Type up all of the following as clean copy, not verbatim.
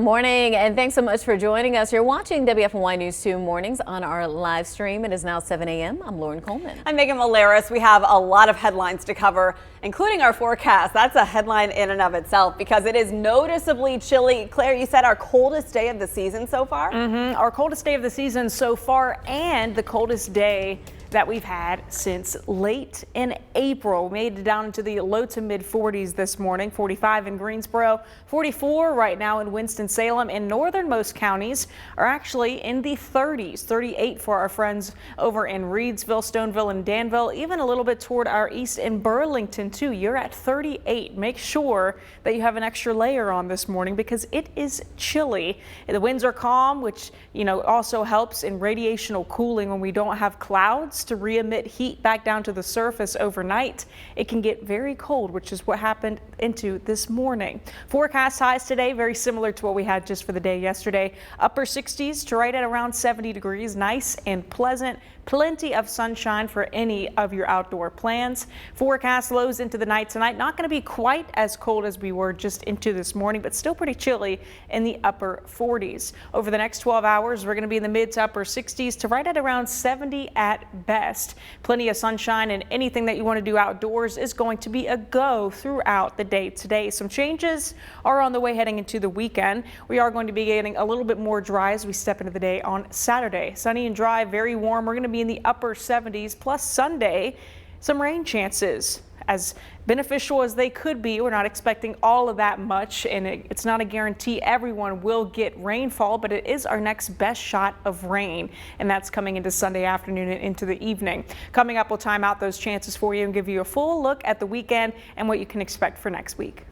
Morning, and thanks so much for joining us. You're watching WFMY News 2 mornings on our live stream. It is now 7 a.m. I'm Lauren Coleman. I'm Megan Malaris. We have a lot of headlines to cover, including our forecast. That's a headline in and of itself because it is noticeably chilly. Claire, you said our coldest day of the season so far? Our coldest day of the season so far, and the coldest day that we've had since late in April. We made it down into the low to mid 40s this morning. 45 in Greensboro, 44 right now in Winston-Salem, and northernmost counties are actually in the 30s. 38 for our friends over in Reedsville, Stoneville, and Danville, even a little bit toward our east in Burlington too. You're at 38. Make sure that you have an extra layer on this morning because it is chilly. The winds are calm, which also helps in radiational cooling when we don't have clouds to re-emit heat back down to the surface overnight. It can get very cold, which is what happened into this morning. Forecast highs today very similar to what we had just for the day yesterday. Upper 60s to right at around 70 degrees. Nice and pleasant. Plenty of sunshine for any of your outdoor plans. Forecast lows into the night tonight. Not going to be quite as cold as we were just into this morning, but still pretty chilly in the upper 40s. Over the next 12 hours, we're going to be in the mid to upper 60s to right at around 70 at best. Plenty of sunshine, and anything that you want to do outdoors is going to be a go throughout the day today. Some changes are on the way heading into the weekend. We are going to be getting a little bit more dry as we step into the day on Saturday. Sunny and dry, very warm. We're going to be in the upper 70s, plus Sunday, some rain chances. As beneficial as they could be, we're not expecting all of that much, and it's not a guarantee everyone will get rainfall, but it is our next best shot of rain, and that's coming into Sunday afternoon and into the evening. Coming up, we'll time out those chances for you and give you a full look at the weekend and what you can expect for next week.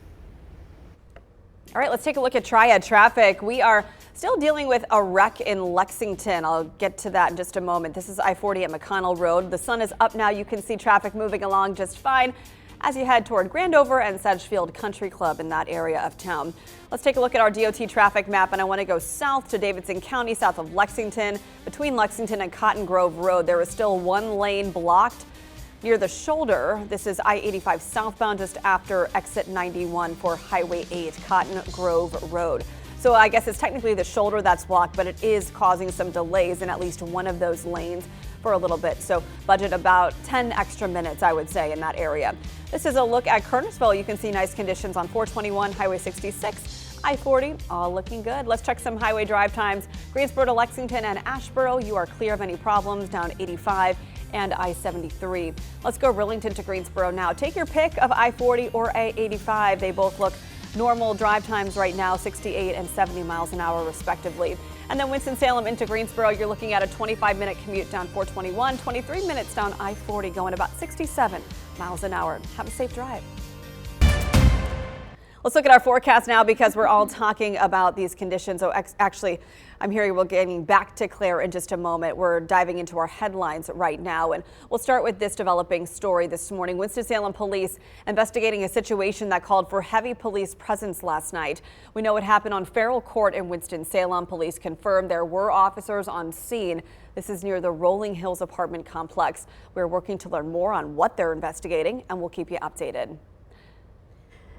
All right, let's take a look at Triad traffic. We are still dealing with a wreck in Lexington. I'll get to that in just a moment. This is I-40 at McConnell Road. The sun is up now. You can see traffic moving along just fine as you head toward Grandover and Sedgefield Country Club in that area of town. Let's take a look at our DOT traffic map, and I want to go south to Davidson County, south of Lexington. Between Lexington and Cotton Grove Road, there is still one lane blocked near the shoulder. This is I-85 southbound just after exit 91 for Highway 8, Cotton Grove Road. So I guess it's technically the shoulder that's blocked, but it is causing some delays in at least one of those lanes for a little bit. So budget about 10 extra minutes, I would say, in that area. This is a look at Kernersville. You can see nice conditions on 421, Highway 66, I-40, all looking good. Let's check some highway drive times. Greensboro to Lexington and Asheboro, you are clear of any problems down 85 and I-73. Let's go Rillington to Greensboro now. Take your pick of I-40 or I-85. They both look normal drive times right now, 68 and 70 miles an hour respectively. And then Winston-Salem into Greensboro, you're looking at a 25-minute commute down 421, 23 minutes down I-40, going about 67 miles an hour. Have a safe drive. Let's look at our forecast now because we're all talking about these conditions. So actually, I'm hearing we're getting back to Claire in just a moment. We're diving into our headlines right now, and we'll start with this developing story this morning. Winston-Salem police investigating a situation that called for heavy police presence last night. We know what happened on Farrell Court in Winston-Salem. Police confirmed there were officers on scene. This is near the Rolling Hills apartment complex. We're working to learn more on what they're investigating, and we'll keep you updated.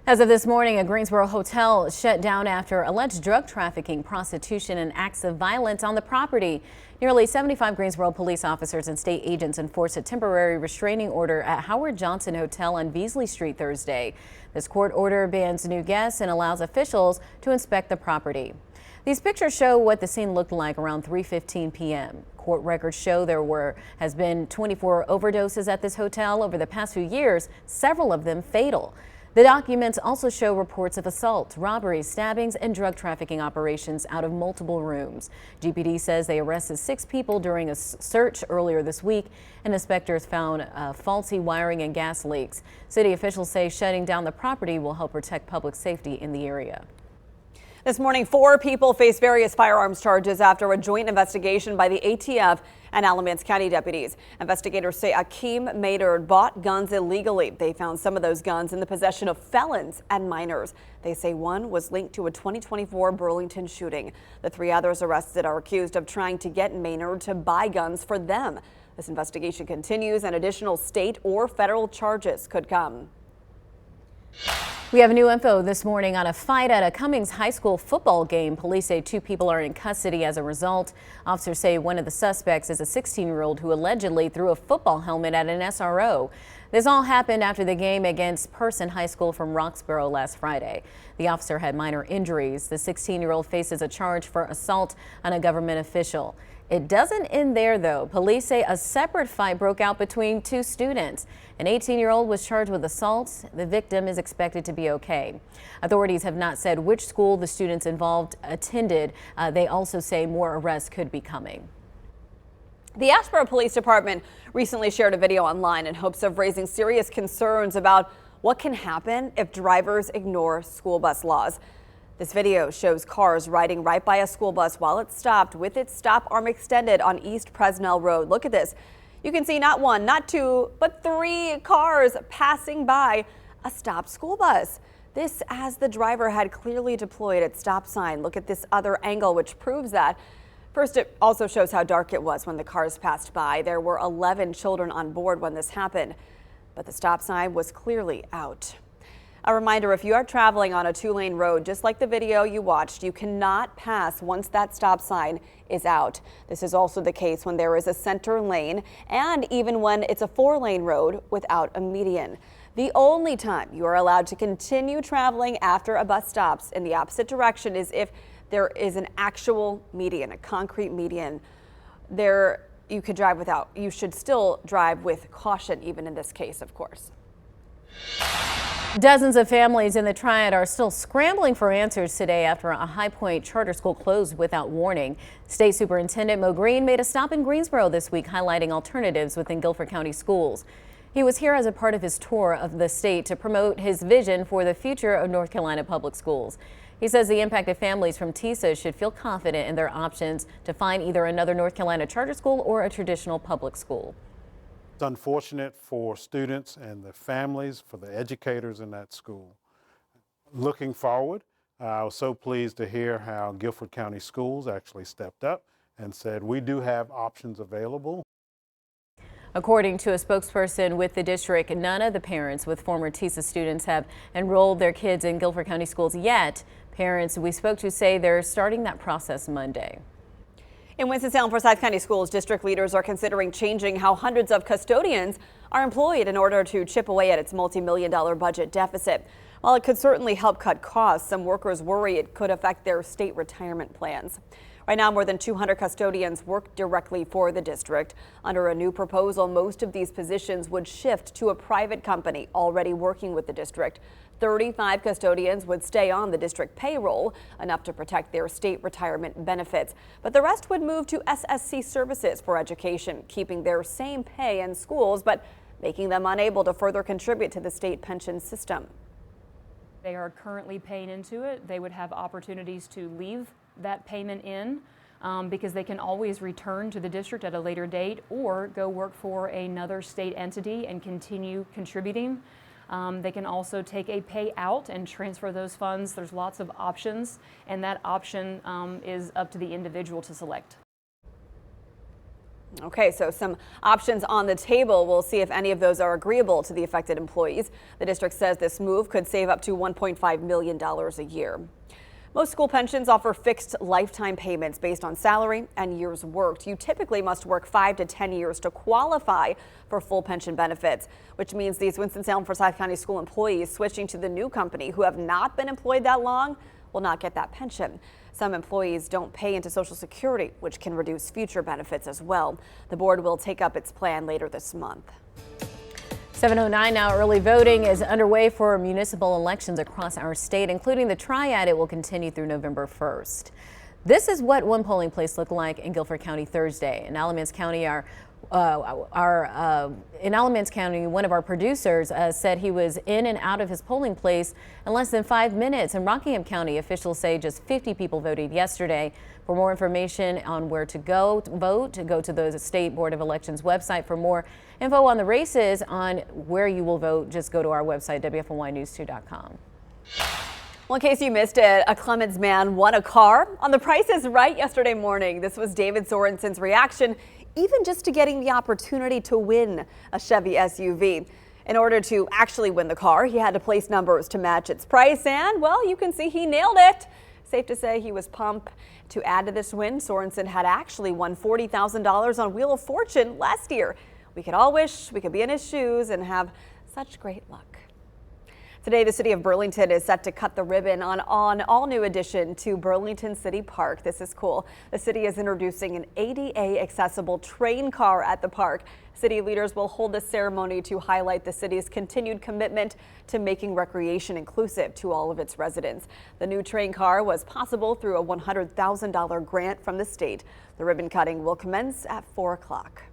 As of this morning, a Greensboro hotel shut down after alleged drug trafficking, prostitution, and acts of violence on the property. Nearly 75 Greensboro police officers and state agents enforced a temporary restraining order at Howard Johnson Hotel on Beasley Street Thursday. This court order bans new guests and allows officials to inspect the property. These pictures show what the scene looked like around 3:15 p.m. Court records show there has been 24 overdoses at this hotel over the past few years, several of them fatal. The documents also show reports of assault, robberies, stabbings, and drug trafficking operations out of multiple rooms. GPD says they arrested 6 people during a search earlier this week, and inspectors found faulty wiring and gas leaks. City officials say shutting down the property will help protect public safety in the area. This morning, 4 people face various firearms charges after a joint investigation by the ATF and Alamance County deputies. Investigators say Akeem Maynard bought guns illegally. They found some of those guns in the possession of felons and minors. They say one was linked to a 2024 Burlington shooting. The 3 others arrested are accused of trying to get Maynard to buy guns for them. This investigation continues, and additional state or federal charges could come. We have new info this morning on a fight at a Cummings High School football game. Police say 2 people are in custody as a result. Officers say one of the suspects is a 16-year-old who allegedly threw a football helmet at an SRO. This all happened after the game against Person High School from Roxborough last Friday. The officer had minor injuries. The 16-year-old faces a charge for assault on a government official. It doesn't end there, though. Police say a separate fight broke out between 2 students. An 18-year-old was charged with assault. The victim is expected to be okay. Authorities have not said which school the students involved attended. They also say more arrests could be coming. The Asheboro Police Department recently shared a video online in hopes of raising serious concerns about what can happen if drivers ignore school bus laws. This video shows cars riding right by a school bus while it stopped with its stop arm extended on East Presnell Road. Look at this. You can see not 1, not 2, but 3 cars passing by a stopped school bus. This as the driver had clearly deployed its stop sign. Look at this other angle, which proves that. First, it also shows how dark it was when the cars passed by. There were 11 children on board when this happened, but the stop sign was clearly out. A reminder, if you are traveling on a 2-lane road, just like the video you watched, you cannot pass once that stop sign is out. This is also the case when there is a center lane and even when it's a 4-lane road without a median. The only time you are allowed to continue traveling after a bus stops in the opposite direction is if there is an actual median, a concrete median. There you could drive without. You should still drive with caution, even in this case, of course. Dozens of families in the Triad are still scrambling for answers today after a High Point charter school closed without warning. State Superintendent Mo Green made a stop in Greensboro this week, highlighting alternatives within Guilford County schools. He was here as a part of his tour of the state to promote his vision for the future of North Carolina public schools. He says the impacted families from TISA should feel confident in their options to find either another North Carolina charter school or a traditional public school. It's unfortunate for students and the families, for the educators in that school. Looking forward, I was so pleased to hear how Guilford County Schools actually stepped up and said we do have options available. According to a spokesperson with the district, none of the parents with former TISA students have enrolled their kids in Guilford County schools yet. Parents we spoke to say they're starting that process Monday. In Winston-Salem, Forsyth County Schools, district leaders are considering changing how hundreds of custodians are employed in order to chip away at its multi-million-dollar budget deficit. While it could certainly help cut costs, some workers worry it could affect their state retirement plans. Right now, more than 200 custodians work directly for the district. Under a new proposal, most of these positions would shift to a private company already working with the district. 35 custodians would stay on the district payroll, enough to protect their state retirement benefits. But the rest would move to SSC Services for Education, keeping their same pay in schools, but making them unable to further contribute to the state pension system. They are currently paying into it. They would have opportunities to leave that payment in because they can always return to the district at a later date or go work for another state entity and continue contributing. They can also take a payout and transfer those funds. There's lots of options, and that option is up to the individual to select. Okay, so some options on the table. We'll see if any of those are agreeable to the affected employees. The district says this move could save up to $1.5 million a year. Most school pensions offer fixed lifetime payments based on salary and years worked. You typically must work 5 to 10 years to qualify for full pension benefits, which means these Winston-Salem Forsyth County school employees switching to the new company who have not been employed that long will not get that pension. Some employees don't pay into Social Security, which can reduce future benefits as well. The board will take up its plan later this month. 7:09 now. Early voting is underway for municipal elections across our state, including the Triad. It will continue through November 1st. This is what one polling place looked like in Guilford County Thursday. In Alamance County, one of our producers said he was in and out of his polling place in less than 5 minutes. In Rockingham County, officials say just 50 people voted yesterday. For more information on where to go to vote, go to the State Board of Elections website. For more info on the races on where you will vote, just go to our website, WFMYnews2.com. Well, in case you missed it, a Clemens man won a car on The Price is Right yesterday morning. This was David Sorensen's reaction, even just to getting the opportunity to win a Chevy SUV. In order to actually win the car, he had to place numbers to match its price, and, well, you can see he nailed it. Safe to say he was pumped. To add to this win, Sorensen had actually won $40,000 on Wheel of Fortune last year. We could all wish we could be in his shoes and have such great luck. Today, the city of Burlington is set to cut the ribbon on all new addition to Burlington City Park. This is cool. The city is introducing an ADA accessible train car at the park. City leaders will hold a ceremony to highlight the city's continued commitment to making recreation inclusive to all of its residents. The new train car was possible through a $100,000 grant from the state. The ribbon cutting will commence at 4 o'clock.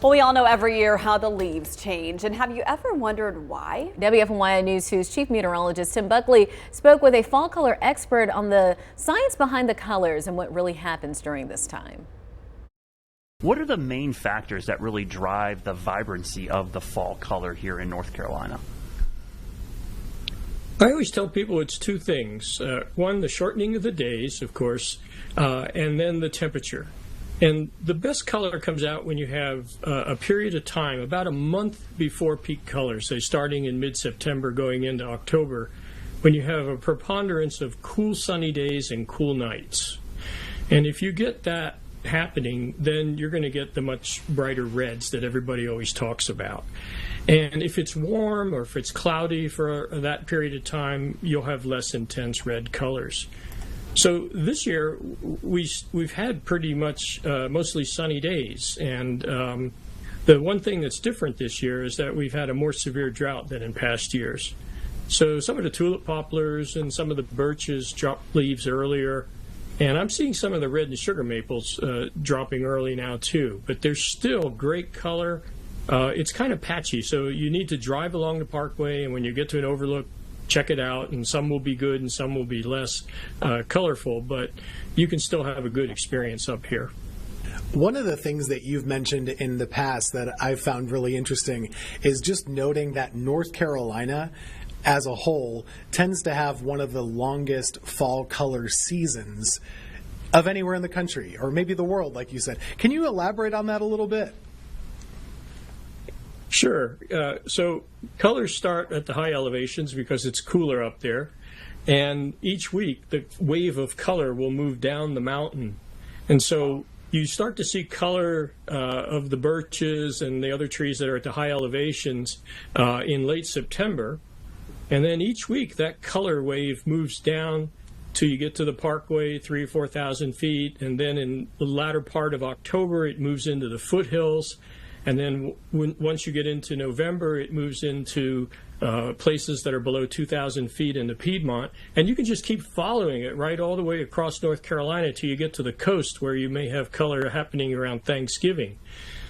Well, we all know every year how the leaves change, and have you ever wondered why? WFMY News 2's chief meteorologist Tim Buckley spoke with a fall color expert on the science behind the colors and what really happens during this time. What are the main factors that really drive the vibrancy of the fall color here in North Carolina? I always tell people it's two things. One, the shortening of the days, of course, and then the temperature. And the best color comes out when you have a period of time, about a month before peak color, say starting in mid-September going into October, when you have a preponderance of cool sunny days and cool nights. And if you get that happening, then you're going to get the much brighter reds that everybody always talks about. And if it's warm or if it's cloudy for that period of time, you'll have less intense red colors. So this year we've had pretty much mostly sunny days, and the one thing that's different this year is that we've had a more severe drought than in past years. So some of the tulip poplars and some of the birches drop leaves earlier, and I'm seeing some of the red and sugar maples dropping early now too. But there's still great color. It's kind of patchy, so you need to drive along the parkway, and when you get to an overlook, check it out, and some will be good and some will be less colorful, but you can still have a good experience up here. One of the things that you've mentioned in the past that I've found really interesting is just noting that North Carolina as a whole tends to have one of the longest fall color seasons of anywhere in the country, or maybe the world, like you said. Can you elaborate on that a little bit? Sure. So colors start at the high elevations because it's cooler up there. And each week, the wave of color will move down the mountain. And so you start to see color of the birches and the other trees that are at the high elevations in late September. And then each week, that color wave moves down till you get to the Parkway, 3,000 or 4,000 feet, and then in the latter part of October, it moves into the foothills, and then once you get into November, it moves into places that are below 2,000 feet in the Piedmont, and you can just keep following it right all the way across North Carolina till you get to the coast where you may have color happening around Thanksgiving.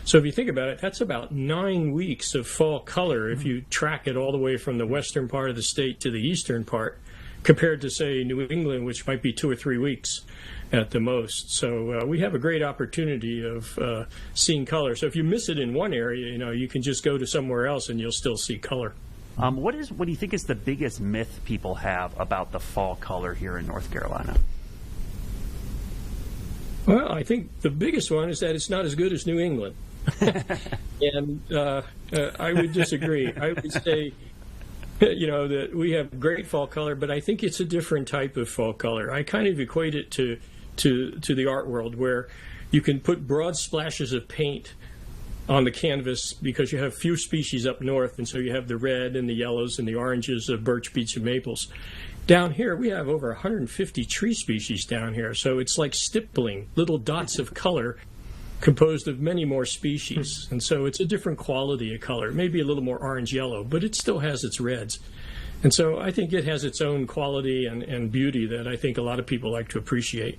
So if you think about it, that's about 9 weeks of fall color if you track it all the way from the western part of the state to the eastern part, compared to, say, New England, which might be 2 or 3 weeks at the most. So we have a great opportunity of seeing color. So if you miss it in one area, you can just go to somewhere else and you'll still see color. What do you think is the biggest myth people have about the fall color here in North Carolina? Well, I think the biggest one is that it's not as good as New England. And I would disagree. I would say, that we have great fall color, but I think it's a different type of fall color. I kind of equate it to the art world, where you can put broad splashes of paint on the canvas because you have few species up north, and so you have the red and the yellows and the oranges of birch, beech, and maples. Down here, we have over 150 tree species down here, so it's like stippling, little dots of color composed of many more species. And so it's a different quality of color, maybe a little more orange-yellow, but it still has its reds. And so I think it has its own quality and beauty that I think a lot of people like to appreciate.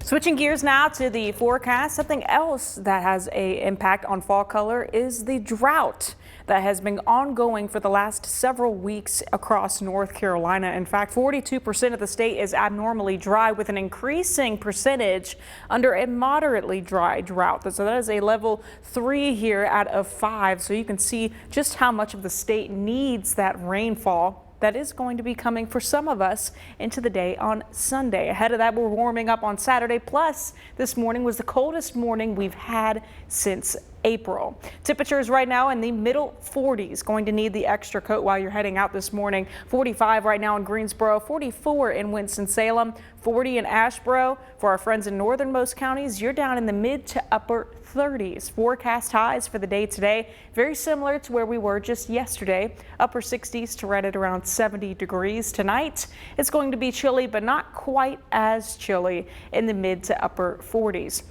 Switching gears now to the forecast, something else that has an impact on fall color is the drought that has been ongoing for the last several weeks across North Carolina. In fact, 42% of the state is abnormally dry, with an increasing percentage under a moderately dry drought. So that is a level 3 here out of 5. So you can see just how much of the state needs that rainfall that is going to be coming for some of us into the day on Sunday. Ahead of that, we're warming up on Saturday. Plus, this morning was the coldest morning we've had since April. Temperatures right now in the middle 40s. Going to need the extra coat while you're heading out this morning. 45 right now in Greensboro, 44 in Winston-Salem, 40 in Asheboro. For our friends in northernmost counties, you're down in the mid to upper 30s. Forecast highs for the day today, very similar to where we were just yesterday. Upper 60s to right at around 70 degrees. Tonight, it's going to be chilly, but not quite as chilly, in the mid to upper 40s.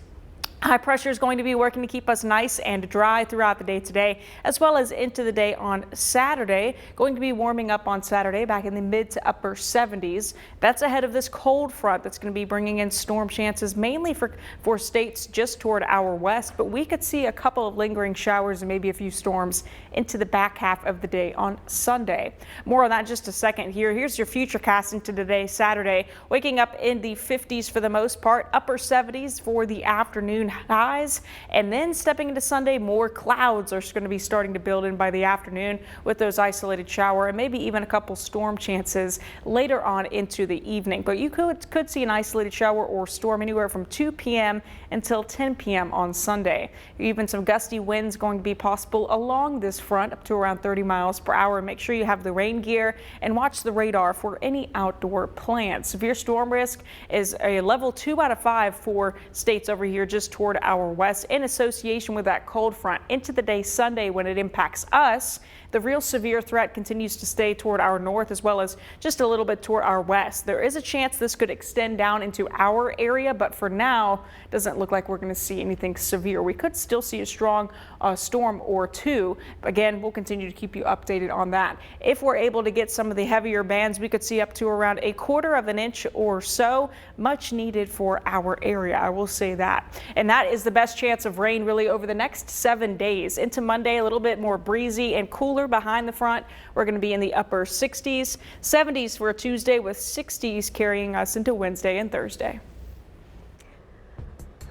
High pressure is going to be working to keep us nice and dry throughout the day today, as well as into the day on Saturday. Going to be warming up on Saturday back in the mid to upper 70s. That's ahead of this cold front that's going to be bringing in storm chances, mainly for states just toward our west. But we could see a couple of lingering showers and maybe a few storms into the back half of the day on Sunday. More on that in just a second here. Here's your futurecast into today, Saturday. Waking up in the 50s for the most part, upper 70s for the afternoon highs, and then stepping into Sunday, more clouds are going to be starting to build in by the afternoon with those isolated shower and maybe even a couple storm chances later on into the evening. But you could see an isolated shower or storm anywhere from 2 p.m. until 10 p.m. on Sunday. Even some gusty winds going to be possible along this front up to around 30 miles per hour. Make sure you have the rain gear and watch the radar for any outdoor plans. Severe storm risk is a level 2 out of 5 for states over here just toward our west, in association with that cold front into the day Sunday when it impacts us. The real severe threat continues to stay toward our north, as well as just a little bit toward our west. There is a chance this could extend down into our area, but for now, doesn't look like we're going to see anything severe. We could still see a strong storm or two. Again, we'll continue to keep you updated on that. If we're able to get some of the heavier bands, we could see up to around 1/4 of an inch or so, much needed for our area. I will say that. And that is the best chance of rain really over the next 7 days. Into Monday, a little bit more breezy and cooler behind the front. We're going to be in the upper 60s, 70s for a Tuesday, with 60s carrying us into Wednesday and Thursday.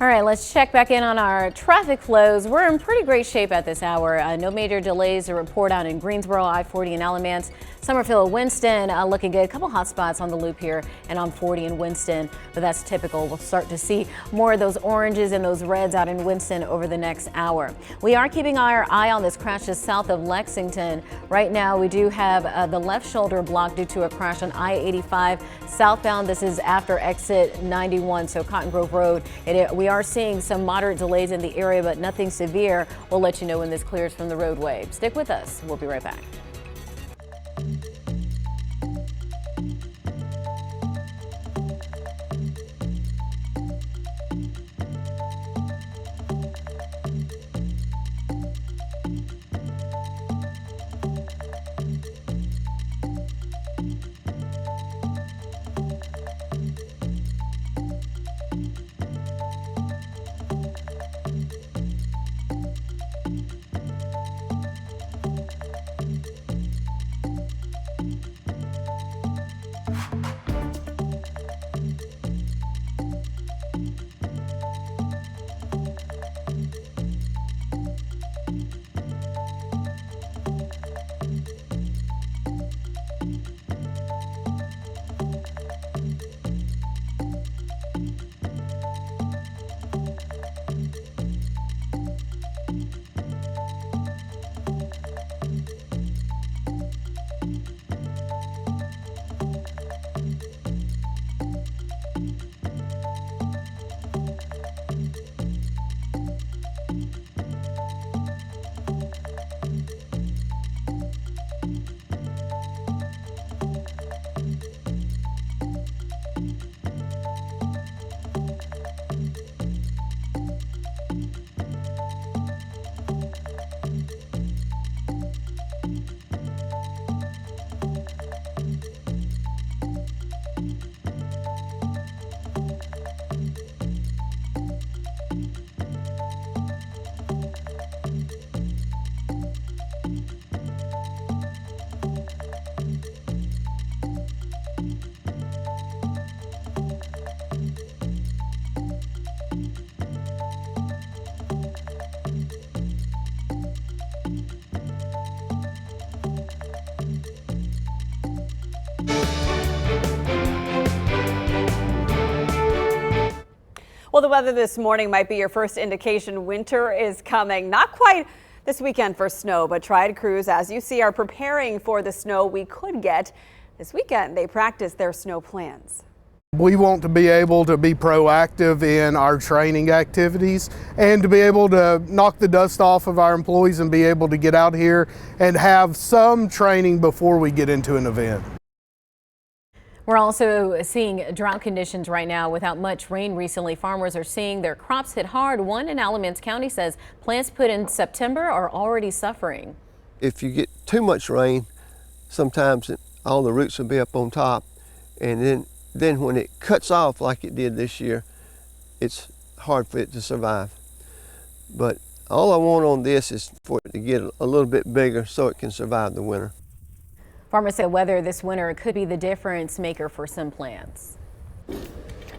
All right, let's check back in on our traffic flows. We're in pretty great shape at this hour. No major delays to report out in Greensboro, I-40 in Alamance, Summerfield, Winston, looking good. A couple hot spots on the loop here and on 40 in Winston, but that's typical. We'll start to see more of those oranges and those reds out in Winston over the next hour. We are keeping our eye on this crash just south of Lexington. Right now, we do have the left shoulder blocked due to a crash on I-85 southbound. This is after exit 91, so Cotton Grove Road. We are seeing some moderate delays in the area, but nothing severe. We'll let you know when this clears from the roadway. Stick with us. We'll be right back. Well, the weather this morning might be your first indication winter is coming. Not quite this weekend for snow, but Triad crews, as you see, are preparing for the snow we could get. This weekend, they practice their snow plans. We want to be able to be proactive in our training activities and to be able to knock the dust off of our employees and be able to get out here and have some training before we get into an event. We're also seeing drought conditions right now. Without much rain recently, farmers are seeing their crops hit hard. One in Alamance County says plants put in September are already suffering. If you get too much rain, sometimes all the roots will be up on top, and then when it cuts off like it did this year, it's hard for it to survive. But all I want on this is for it to get a little bit bigger so it can survive the winter. Farmers say weather this winter could be the difference maker for some plants.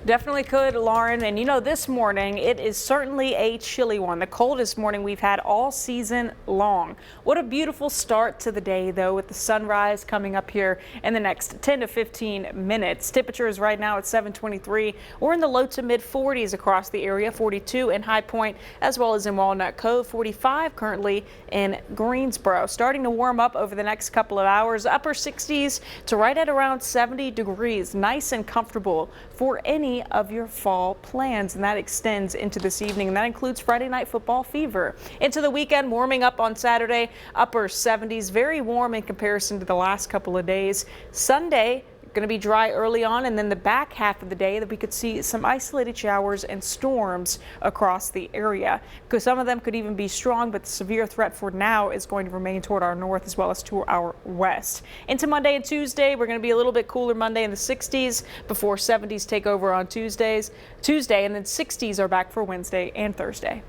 Definitely could, Lauren. And you know, this morning it is certainly a chilly one, the coldest morning we've had all season long. What a beautiful start to the day, though, with the sunrise coming up here in the next 10 to 15 minutes. Temperatures right now at 7:23. We're in the low to mid 40s across the area, 42 in High Point as well as in Walnut Cove, 45 currently in Greensboro. Starting to warm up over the next couple of hours, upper 60s to right at around 70 degrees. Nice and comfortable for any of your fall plans, and that extends into this evening, and that includes Friday night football fever. Into the weekend, warming up on Saturday, upper 70s, very warm in comparison to the last couple of days. Sunday, going to be dry early on, and then the back half of the day that we could see some isolated showers and storms across the area, because some of them could even be strong, but the severe threat for now is going to remain toward our north as well as to our west. Into Monday and Tuesday, we're going to be a little bit cooler Monday in the 60s before 70s take over on Tuesday, and then 60s are back for Wednesday and Thursday.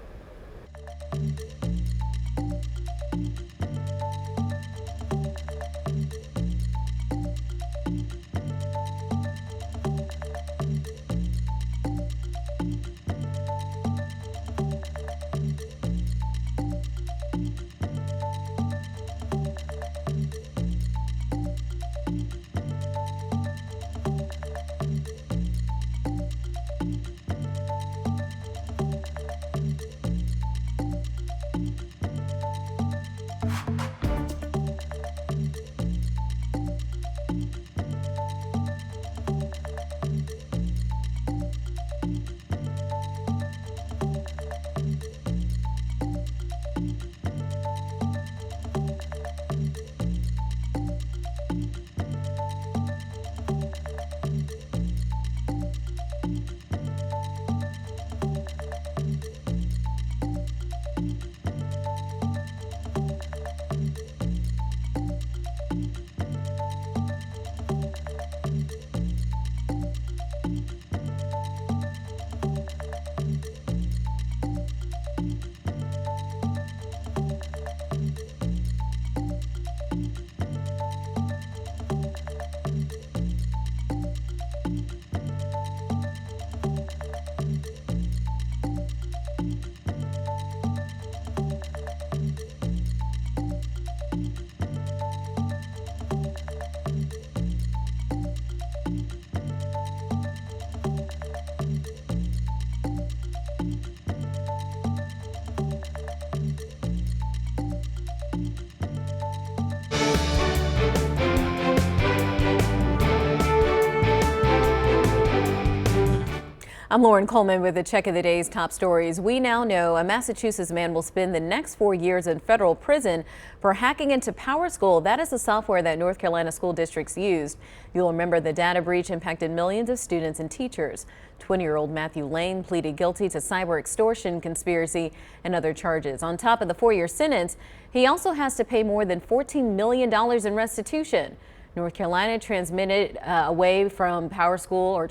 I'm Lauren Coleman with a check of the day's top stories. We now know a Massachusetts man will spend the next 4 years in federal prison for hacking into PowerSchool. That is the software that North Carolina school districts used. You'll remember the data breach impacted millions of students and teachers. 20-year-old Matthew Lane pleaded guilty to cyber extortion, conspiracy, and other charges. On top of the 4-year sentence, he also has to pay more than $14 million in restitution. North Carolina transitioned away from PowerSchool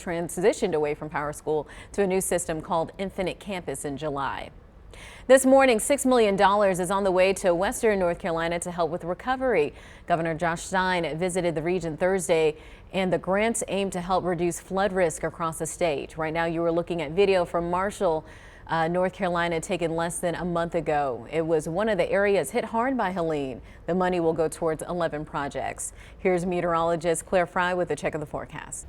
to a new system called Infinite Campus in July. This morning, $6 million is on the way to Western North Carolina to help with recovery. Governor Josh Stein visited the region Thursday, and the grants aim to help reduce flood risk across the state. Right now, you are looking at video from Marshall, North Carolina, taken less than a month ago. It was one of the areas hit hard by Helene. The money will go towards 11 projects. Here's meteorologist Claire Fry with a check of the forecast.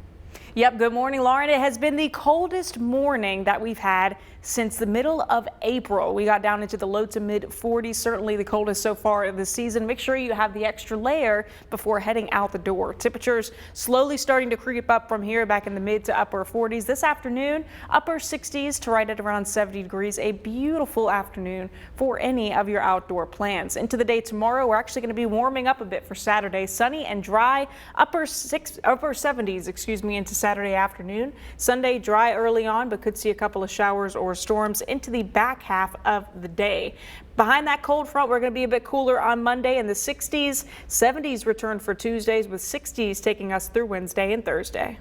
Yep, good morning, Lauren. It has been the coldest morning that we've had since the middle of April. We got down into the low to mid 40s, certainly the coldest so far of the season. Make sure you have the extra layer before heading out the door. Temperatures slowly starting to creep up from here, back in the mid to upper 40s. This afternoon, upper 60s to right at around 70 degrees. A beautiful afternoon for any of your outdoor plans. Into the day tomorrow, we're actually going to be warming up a bit for Saturday. Sunny and dry, upper 70s, into Saturday afternoon. Sunday dry early on, but could see a couple of showers or storms into the back half of the day. Behind that cold front, we're going to be a bit cooler on Monday in the 60s. 70s return for Tuesdays, with 60s taking us through Wednesday and Thursday.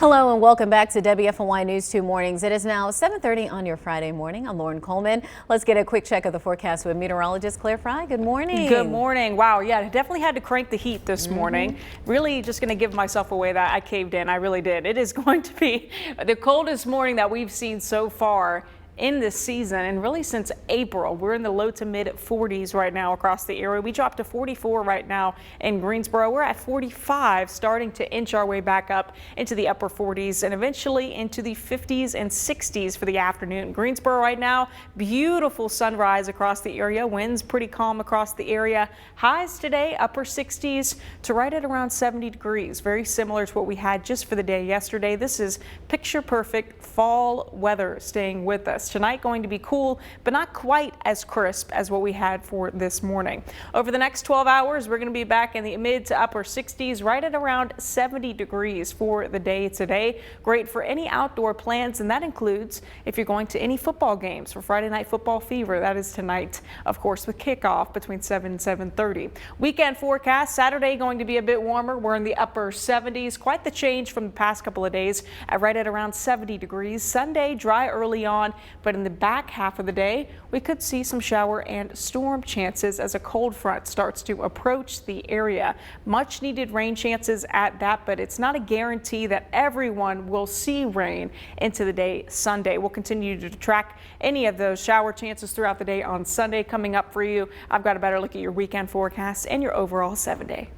Hello and welcome back to WFMY News 2 Mornings. It is now 7:30 on your Friday morning. I'm Lauren Coleman. Let's get a quick check of the forecast with meteorologist Claire Fry. Good morning. Good morning. Wow, yeah, definitely had to crank the heat this morning. Really just going to give myself away that I caved in. I really did. It is going to be the coldest morning that we've seen so far in this season, and really since April. We're in the low to mid 40s right now across the area. We dropped to 44 right now in Greensboro. We're at 45, starting to inch our way back up into the upper 40s and eventually into the 50s and 60s for the afternoon. Greensboro right now, beautiful sunrise across the area. Winds pretty calm across the area. Highs today, upper 60s to right at around 70 degrees. Very similar to what we had just for the day yesterday. This is picture perfect fall weather staying with us. Tonight going to be cool, but not quite as crisp as what we had for this morning. Over the next 12 hours, we're going to be back in the mid to upper 60s, right at around 70 degrees for the day today. Great for any outdoor plans, and that includes if you're going to any football games for Friday Night Football Fever. That is tonight, of course, with kickoff between 7 and 7:30. Weekend forecast, Saturday going to be a bit warmer. We're in the upper 70s. Quite the change from the past couple of days, right at around 70 degrees. Sunday, dry early on, but in the back half of the day, we could see some shower and storm chances as a cold front starts to approach the area. Much needed rain chances at that, but it's not a guarantee that everyone will see rain into the day Sunday. We'll continue to track any of those shower chances throughout the day on Sunday coming up for you. I've got a better look at your weekend forecast and your overall 7-day.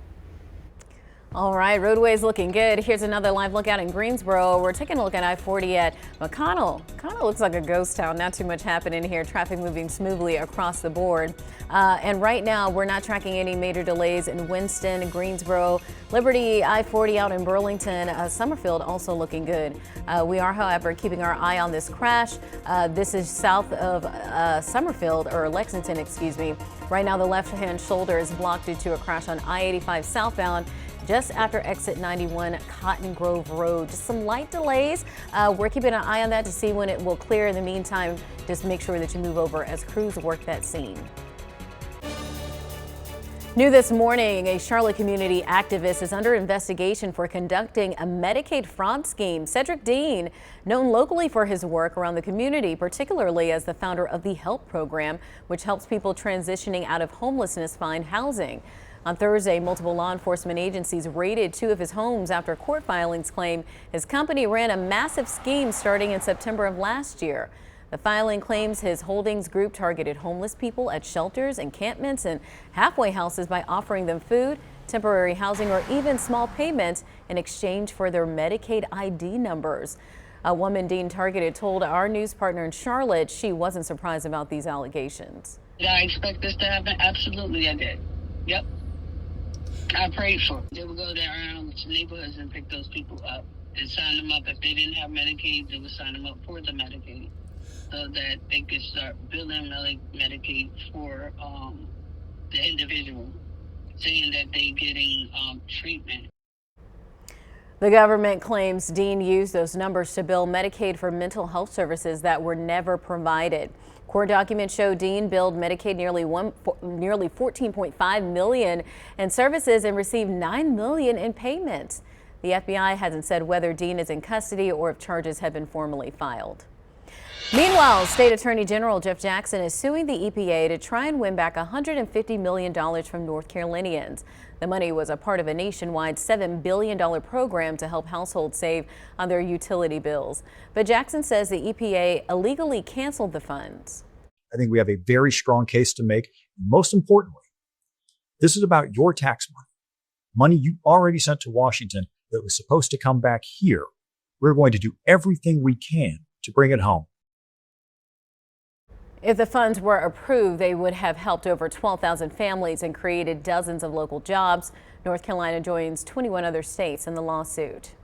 All right, roadways looking good. Here's another live look out in Greensboro. We're taking a look at I-40 at McConnell. Kind of looks like a ghost town. Not too much happening here. Traffic moving smoothly across the board. And right now, we're not tracking any major delays in Winston, Greensboro, Liberty, I-40 out in Burlington. Summerfield also looking good. We are, however, keeping our eye on this crash. This is south of Summerfield, or Lexington, excuse me. Right now, the left-hand shoulder is blocked due to a crash on I-85 southbound, just after exit 91 Cotton Grove Road. Just some light delays. We're keeping an eye on that to see when it will clear. In the meantime, just make sure that you move over as crews work that scene. New this morning, a Charlotte community activist is under investigation for conducting a Medicaid fraud scheme. Cedric Dean, known locally for his work around the community, particularly as the founder of the HELP program, which helps people transitioning out of homelessness find housing. On Thursday, multiple law enforcement agencies raided two of his homes after court filings claim his company ran a massive scheme starting in September of last year. The filing claims his holdings group targeted homeless people at shelters, encampments, and halfway houses by offering them food, temporary housing, or even small payments in exchange for their Medicaid ID numbers. A woman Dean targeted told our news partner in Charlotte she wasn't surprised about these allegations. Did I expect this to happen? Absolutely, I did. Yep. I prayed for it. They would go down to neighborhoods and pick those people up and sign them up. If they didn't have Medicaid, they would sign them up for the Medicaid so that they could start billing Medicaid for the individual, saying that they're getting treatment. The government claims Dean used those numbers to bill Medicaid for mental health services that were never provided. Court documents show Dean billed Medicaid nearly $14.5 million in services and received $9 million in payments. The FBI hasn't said whether Dean is in custody or if charges have been formally filed. Meanwhile, State Attorney General Jeff Jackson is suing the EPA to try and win back $150 million from North Carolinians. The money was a part of a nationwide $7 billion program to help households save on their utility bills. But Jackson says the EPA illegally canceled the funds. I think we have a very strong case to make. Most importantly, this is about your tax money you already sent to Washington that was supposed to come back here. We're going to do everything we can to bring it home. If the funds were approved, they would have helped over 12,000 families and created dozens of local jobs. North Carolina joins 21 other states in the lawsuit.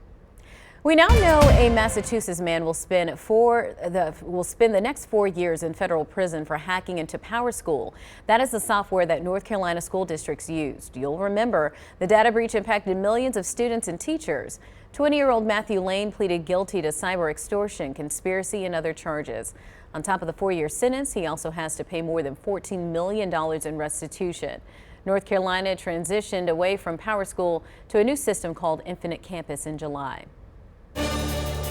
We now know a Massachusetts man will spend the next 4 years in federal prison for hacking into PowerSchool. That is the software that North Carolina school districts used. You'll remember the data breach impacted millions of students and teachers. 20-year-old Matthew Lane pleaded guilty to cyber extortion, conspiracy, and other charges. On top of the 4-year sentence, he also has to pay more than $14 million in restitution. North Carolina transitioned away from PowerSchool to a new system called Infinite Campus in July.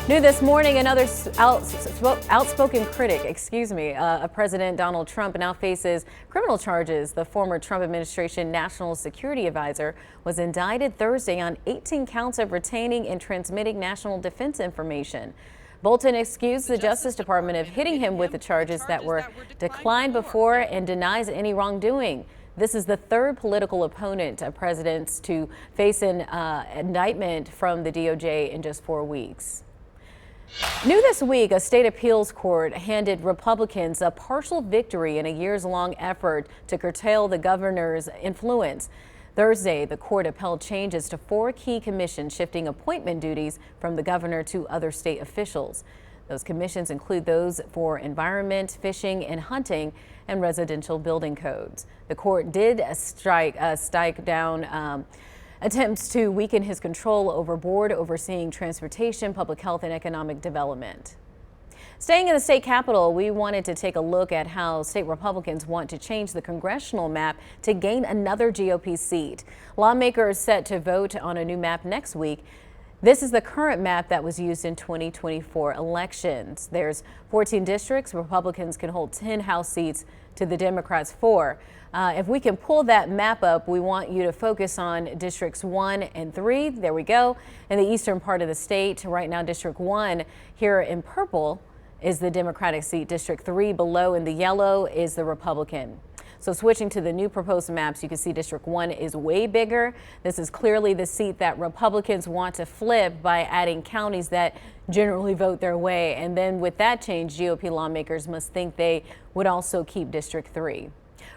New this morning, another outspoken critic, of President Donald Trump now faces criminal charges. The former Trump administration national security advisor was indicted Thursday on 18 counts of retaining and transmitting national defense information. Bolton excused the Justice Department of hitting him with the charges that were declined before and denies any wrongdoing. This is the third political opponent of presidents to face an indictment from the DOJ in just 4 weeks. New this week, a state appeals court handed Republicans a partial victory in a years-long effort to curtail the governor's influence. Thursday, the court upheld changes to 4 key commissions, shifting appointment duties from the governor to other state officials. Those commissions include those for environment, fishing and hunting, and residential building codes. The court did strike down attempts to weaken his control over board overseeing transportation, public health, and economic development. Staying in the state capitol, we wanted to take a look at how state Republicans want to change the congressional map to gain another GOP seat. Lawmakers set to vote on a new map next week. This is the current map that was used in 2024 elections. There's 14 districts. Republicans can hold 10 House seats to the Democrats 4. If we can pull that map up, we want you to focus on districts 1 and 3. There we go. In the eastern part of the state, right now, District 1 here in purple is the Democratic seat. District 3 below in the yellow is the Republican. So switching to the new proposed maps, you can see District 1 is way bigger. This is clearly the seat that Republicans want to flip by adding counties that generally vote their way. And then with that change, GOP lawmakers must think they would also keep District 3.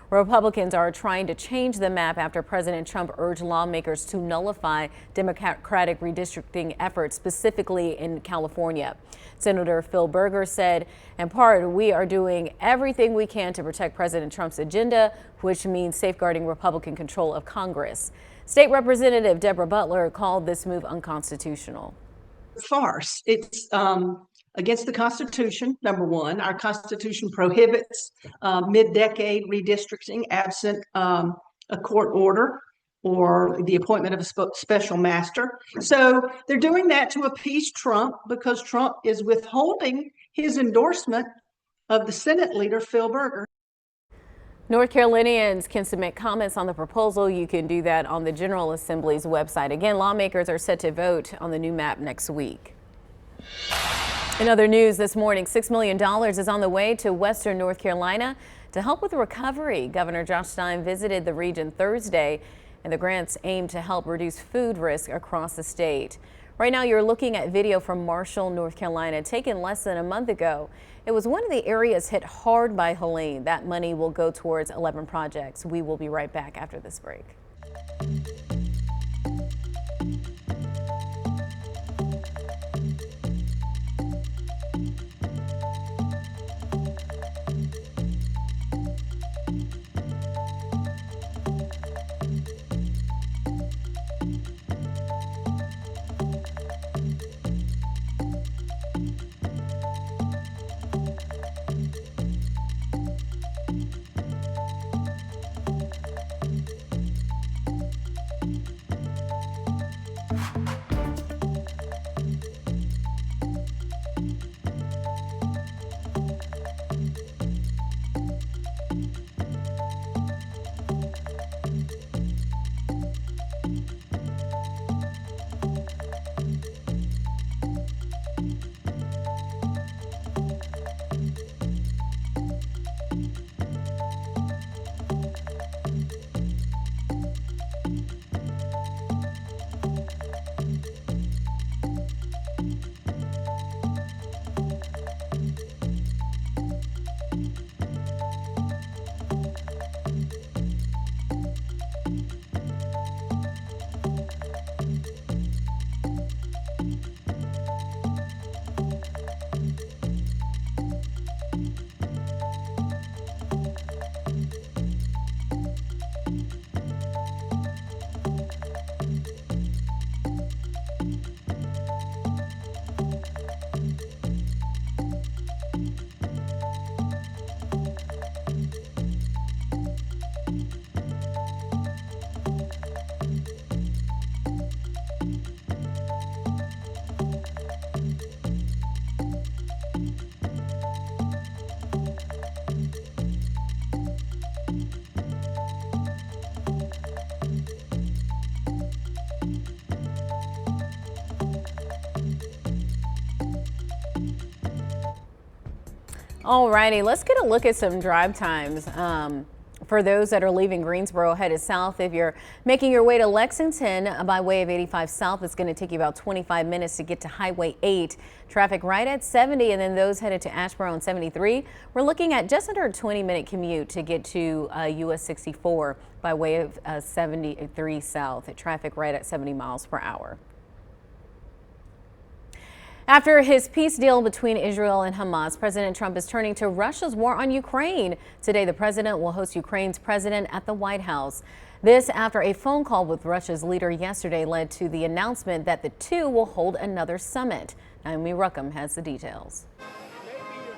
Republicans are trying to change the map after President Trump urged lawmakers to nullify Democratic redistricting efforts, specifically in California. Senator Phil Berger said, in part, we are doing everything we can to protect President Trump's agenda, which means safeguarding Republican control of Congress. State Representative Deborah Butler called this move unconstitutional. Farce. It's against the Constitution, number one. Our Constitution prohibits mid-decade redistricting absent a court order or the appointment of a special master. So they're doing that to appease Trump because Trump is withholding his endorsement of the Senate leader, Phil Berger. North Carolinians can submit comments on the proposal. You can do that on the General Assembly's website. Again, lawmakers are set to vote on the new map next week. In other news this morning, $6 million is on the way to Western North Carolina to help with recovery. Governor Josh Stein visited the region Thursday, and the grants aim to help reduce food risk across the state. Right now, you're looking at video from Marshall, North Carolina, taken less than a month ago. It was one of the areas hit hard by Helene. That money will go towards 11 projects. We will be right back after this break. Alrighty, let's get a look at some drive times. For those that are leaving Greensboro headed south, if you're making your way to Lexington by way of 85 South, it's going to take you about 25 minutes to get to Highway 8. Traffic right at 70, and then those headed to Asheboro on 73. We're looking at just under a 20-minute commute to get to US 64 by way of 73 South. Traffic right at 70 miles per hour. After his peace deal between Israel and Hamas, President Trump is turning to Russia's war on Ukraine. Today, the president will host Ukraine's president at the White House. This after a phone call with Russia's leader yesterday led to the announcement that the two will hold another summit. Naomi Ruckham has the details.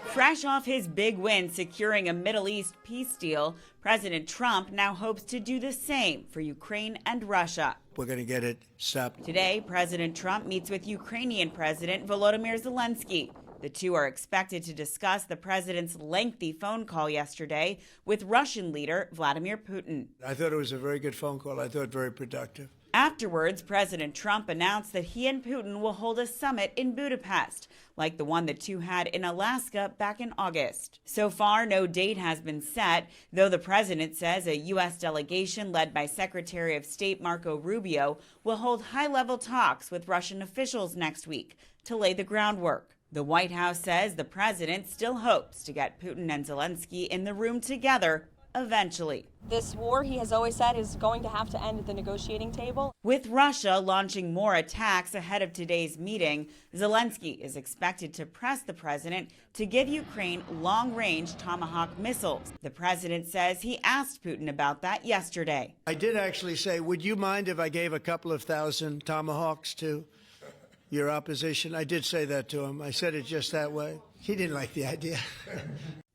Fresh off his big win securing a Middle East peace deal, President Trump now hopes to do the same for Ukraine and Russia. We're going to get it stopped. Today, President Trump meets with Ukrainian President Volodymyr Zelensky. The two are expected to discuss the president's lengthy phone call yesterday with Russian leader Vladimir Putin. I thought it was a very good phone call. I thought very productive. Afterwards, President Trump announced that he and Putin will hold a summit in Budapest, like the one the two had in Alaska back in August. So far, no date has been set, though the president says a U.S. delegation led by Secretary of State Marco Rubio will hold high-level talks with Russian officials next week to lay the groundwork. The White House says the president still hopes to get Putin and Zelensky in the room together eventually. This war, he has always said, is going to have to end at the negotiating table. With Russia launching more attacks ahead of today's meeting, Zelensky is expected to press the president to give Ukraine long-range Tomahawk missiles. The president says he asked Putin about that yesterday. I did actually say, would you mind if I gave a couple of thousand Tomahawks to your opposition? I did say that to him. I said it just that way. He didn't like the idea.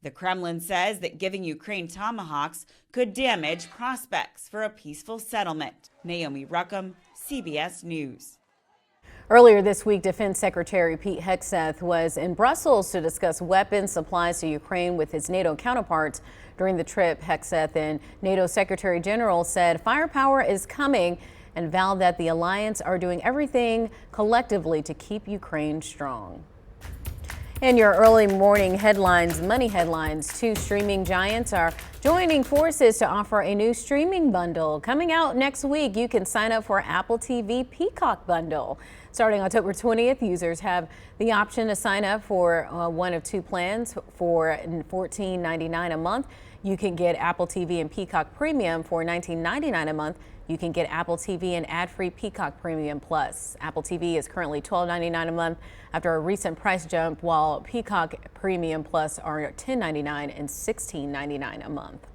The Kremlin says that giving Ukraine Tomahawks could damage prospects for a peaceful settlement. Naomi Ruckham, CBS News. Earlier this week, Defense Secretary Pete Hegseth was in Brussels to discuss weapons supplies to Ukraine with his NATO counterparts. During the trip, Hegseth and NATO Secretary General said firepower is coming and vowed that the alliance are doing everything collectively to keep Ukraine strong. In your early morning headlines, money headlines, two streaming giants are joining forces to offer a new streaming bundle. Coming out next week, you can sign up for Apple TV Peacock bundle. Starting October 20th, users have the option to sign up for one of two plans for $14.99 a month. You can get Apple TV and Peacock Premium for $19.99 a month. You can get Apple TV and ad-free Peacock Premium Plus. Apple TV is currently $12.99 a month after a recent price jump, while Peacock Premium Plus are $10.99 and $16.99 a month.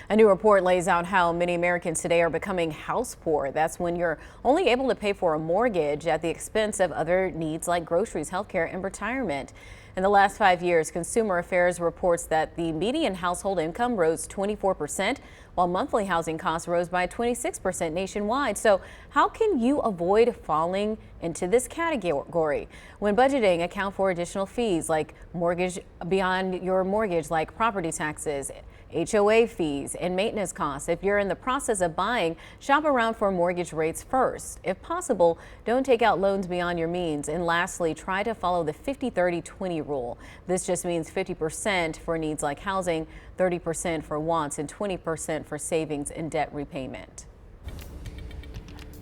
A new report lays out how many Americans today are becoming house poor. That's when you're only able to pay for a mortgage at the expense of other needs like groceries, healthcare, and retirement. In the last 5 years, Consumer Affairs reports that the median household income rose 24%, while monthly housing costs rose by 26% nationwide. So how can you avoid falling into this category? When budgeting, account for additional fees like mortgage beyond your mortgage, like property taxes, HOA fees, and maintenance costs. If you're in the process of buying, shop around for mortgage rates first. If possible, don't take out loans beyond your means. And lastly, try to follow the 50-30-20 rule. This just means 50% for needs like housing, 30% for wants, and 20% for savings and debt repayment.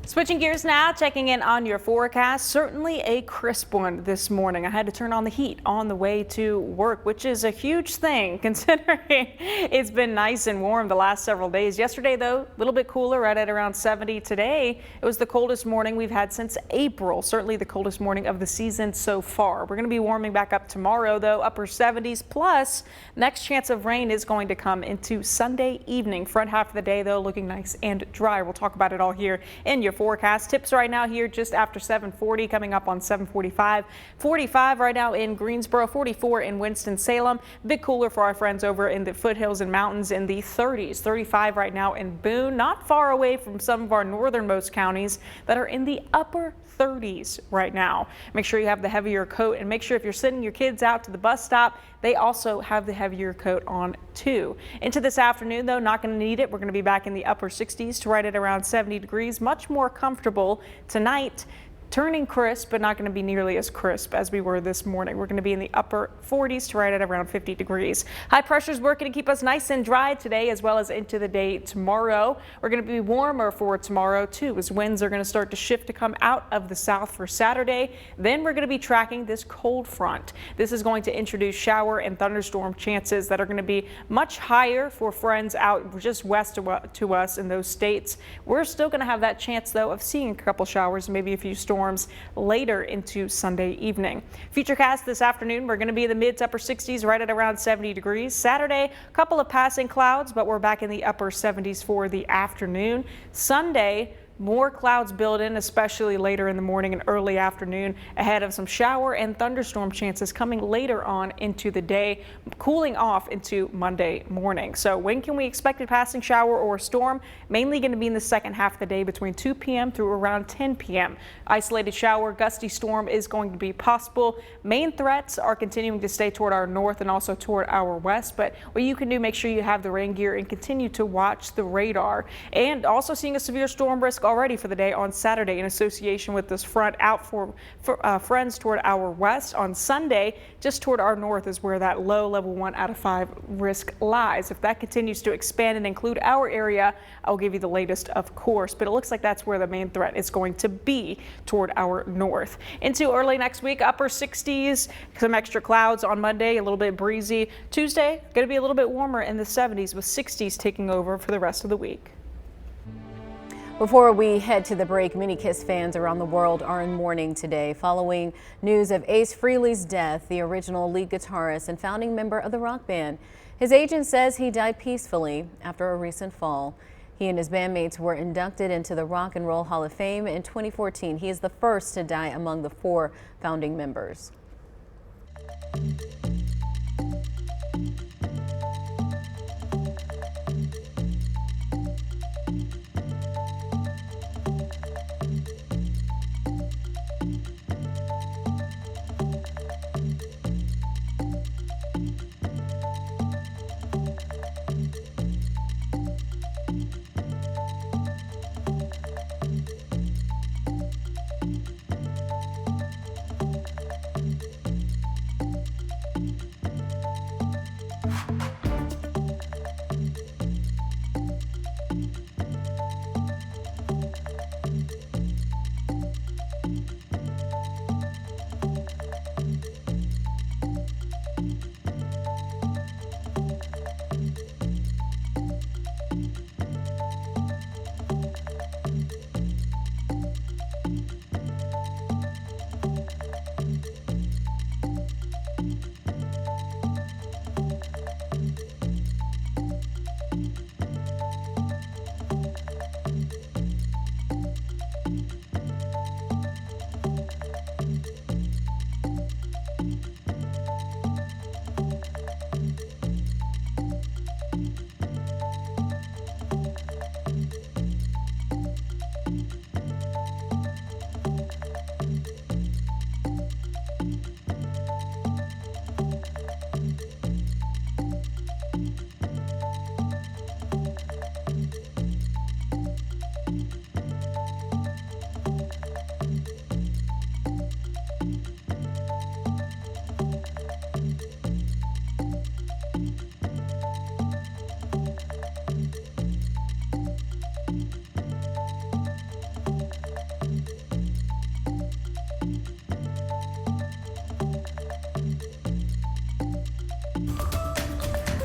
Switching gears now, checking in on your forecast. Certainly a crisp one this morning. I had to turn on the heat on the way to work, which is a huge thing considering it's been nice and warm the last several days. Yesterday, though, a little bit cooler, right at around 70. Today, it was the coldest morning we've had since April. Certainly the coldest morning of the season so far. We're going to be warming back up tomorrow, though, upper 70s. Plus, next chance of rain is going to come into Sunday evening. Front half of the day, though, looking nice and dry. We'll talk about it all here in your forecast. Tips right now here just after 7:40, coming up on 7:45. 45 right now in Greensboro, 44 in Winston-Salem. Bit cooler for our friends over in the foothills and mountains in the 30s. 35 right now in Boone, not far away from some of our northernmost counties that are in the upper 30s right now. Make sure you have the heavier coat, and make sure if you're sending your kids out to the bus stop, they also have the heavier coat on too. Into this afternoon, though, not going to need it. We're going to be back in the upper 60s to right at around 70 degrees. Much more comfortable tonight. Turning crisp, but not going to be nearly as crisp as we were this morning. We're going to be in the upper 40s to right at around 50 degrees. High pressure is working to keep us nice and dry today as well as into the day tomorrow. We're going to be warmer for tomorrow too, as winds are going to start to shift to come out of the south for Saturday. Then we're going to be tracking this cold front. This is going to introduce shower and thunderstorm chances that are going to be much higher for friends out just west to us in those states. We're still going to have that chance, though, of seeing a couple showers, maybe a few storms later into Sunday evening. Futurecast this afternoon, we're going to be in the mid to upper 60s, right at around 70 degrees. Saturday, a couple of passing clouds, but we're back in the upper 70s for the afternoon. Sunday, more clouds build in, especially later in the morning and early afternoon, ahead of some shower and thunderstorm chances coming later on into the day, cooling off into Monday morning. So when can we expect a passing shower or storm? Mainly going to be in the second half of the day between 2 p.m. through around 10 p.m. Isolated shower, gusty storm is going to be possible. Main threats are continuing to stay toward our north and also toward our west, but what you can do, make sure you have the rain gear and continue to watch the radar. And also seeing a severe storm risk already for the day on Saturday in association with this front out for friends toward our west. On Sunday, just toward our north is where that low level 1 out of 5 risk lies. If that continues to expand and include our area, I'll give you the latest, of course, but it looks like that's where the main threat is going to be toward our north. Into early next week, upper 60s, some extra clouds on Monday, a little bit breezy. Tuesday, going to be a little bit warmer in the 70s with 60s taking over for the rest of the week. Before we head to the break, many Kiss fans around the world are in mourning today following news of Ace Frehley's death, the original lead guitarist and founding member of the rock band. His agent says he died peacefully after a recent fall. He and his bandmates were inducted into the Rock and Roll Hall of Fame in 2014. He is the first to die among the 4 founding members.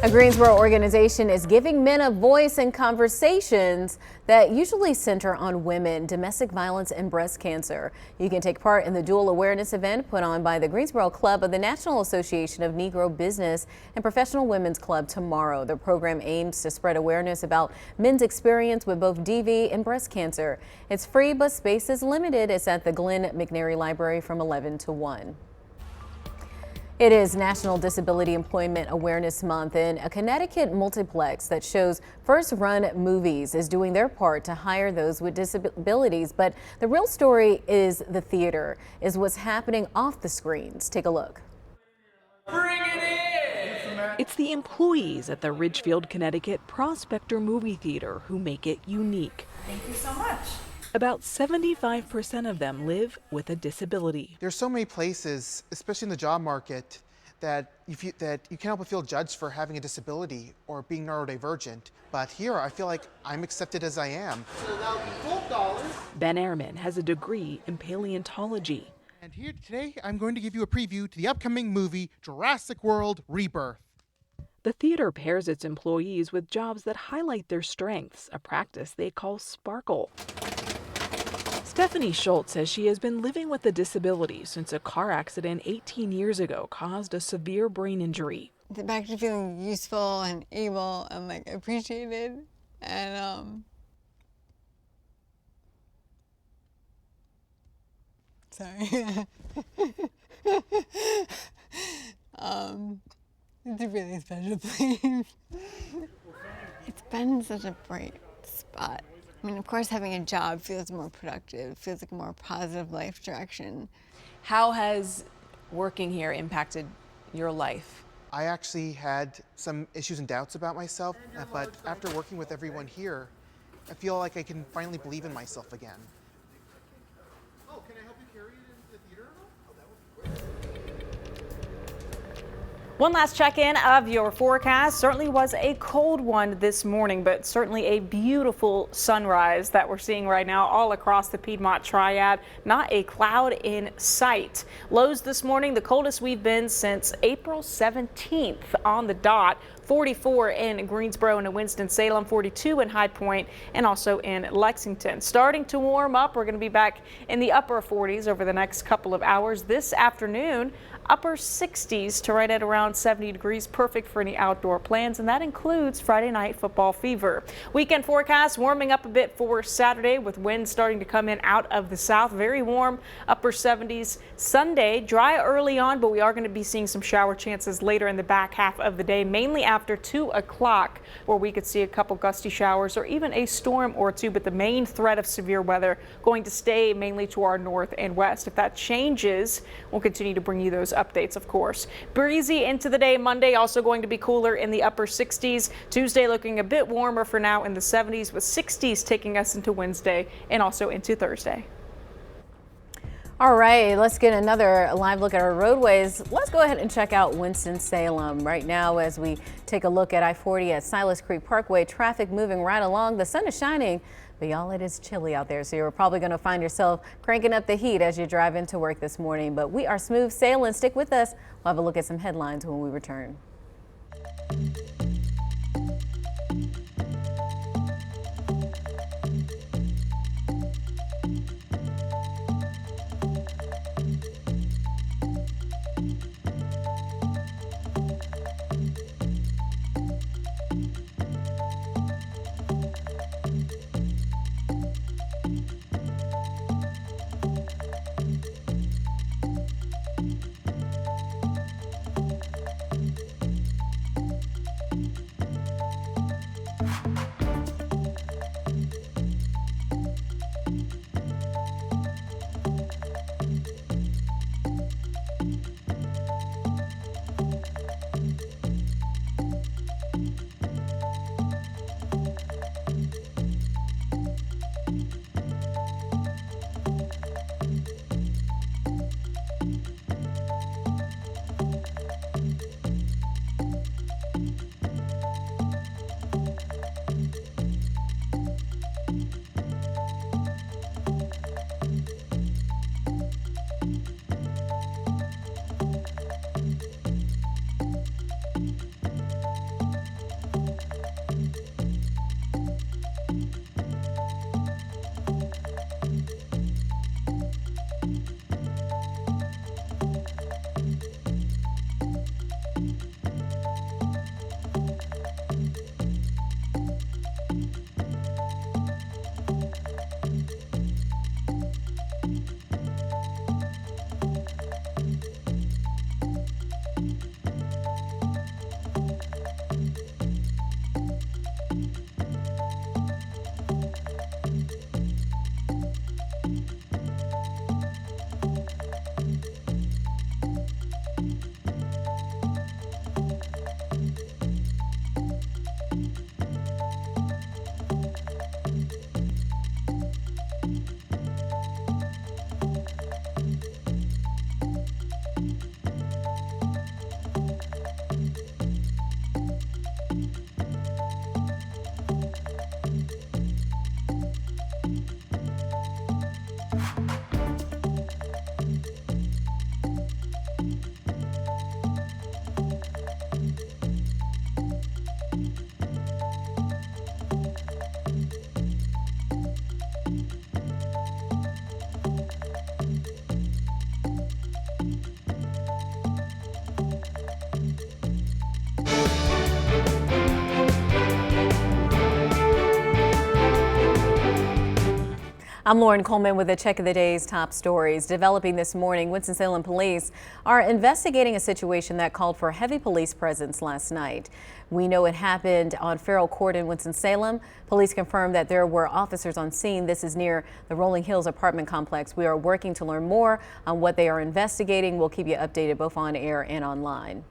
A Greensboro organization is giving men a voice in conversations that usually center on women, domestic violence, and breast cancer. You can take part in the dual awareness event put on by the Greensboro Club of the National Association of Negro Business and Professional Women's Club tomorrow. The program aims to spread awareness about men's experience with both DV and breast cancer. It's free, but space is limited. It's at the Glenn McNary Library from 11 to 1. It is National Disability Employment Awareness Month, and a Connecticut multiplex that shows first-run movies is doing their part to hire those with disabilities. But the real story is the theater, is what's happening off the screens. Take a look. Bring it in! It's the employees at the Ridgefield, Connecticut Prospector Movie Theater who make it unique. Thank you so much. About 75% of them live with a disability. There's so many places, especially in the job market, that you can't help but feel judged for having a disability or being neurodivergent. But here, I feel like I'm accepted as I am. So that'll be $12. Ben Ehrman has a degree in paleontology. And here today, I'm going to give you a preview to the upcoming movie Jurassic World Rebirth. The theater pairs its employees with jobs that highlight their strengths, a practice they call Sparkle. Stephanie Schultz says she has been living with a disability since a car accident 18 years ago caused a severe brain injury. Back to feeling useful and able and appreciated, and Sorry. It's a really special place. It's been such a bright spot. I mean, of course, having a job feels more productive, feels like a more positive life direction. How has working here impacted your life? I actually had some issues and doubts about myself, but after working with everyone here, I feel like I can finally believe in myself again. Oh, can I help you carry it into the theater at all? Oh, that would be great. One last check-in of your forecast. Certainly was a cold one this morning, but certainly a beautiful sunrise that we're seeing right now all across the Piedmont Triad. Not a cloud in sight. Lows this morning, the coldest we've been since April 17th on the dot. 44 in Greensboro and in Winston-Salem, 42 in High Point, and also in Lexington. Starting to warm up. We're going to be back in the upper 40s over the next couple of hours. This afternoon, upper 60s to right at around 70 degrees, perfect for any outdoor plans, and that includes Friday night football fever. Weekend forecast warming up a bit for Saturday with winds starting to come in out of the south. Very warm, upper 70s. Sunday, dry early on, but we are going to be seeing some shower chances later in the back half of the day, mainly after 2 o'clock, where we could see a couple gusty showers or even a storm or two, but the main threat of severe weather going to stay mainly to our north and west. If that changes, we'll continue to bring you those updates, of course. Breezy into the day Monday, also going to be cooler in the upper 60s. Tuesday looking a bit warmer for now in the 70s, with 60s taking us into Wednesday and also into Thursday. All right, let's get another live look at our roadways. Let's go ahead and check out Winston-Salem right now as we take a look at I-40 at Silas Creek Parkway. Traffic moving right along. The sun is shining, but y'all, it is chilly out there, so you're probably going to find yourself cranking up the heat as you drive into work this morning. But we are smooth sailing. Stick with us. We'll have a look at some headlines when we return. I'm Lauren Coleman with a check of the day's top stories. Developing this morning, Winston-Salem police are investigating a situation that called for heavy police presence last night. We know it happened on Farrell Court in Winston-Salem. Police confirmed that there were officers on scene. This is near the Rolling Hills apartment complex. We are working to learn more on what they are investigating. We'll keep you updated both on air and online.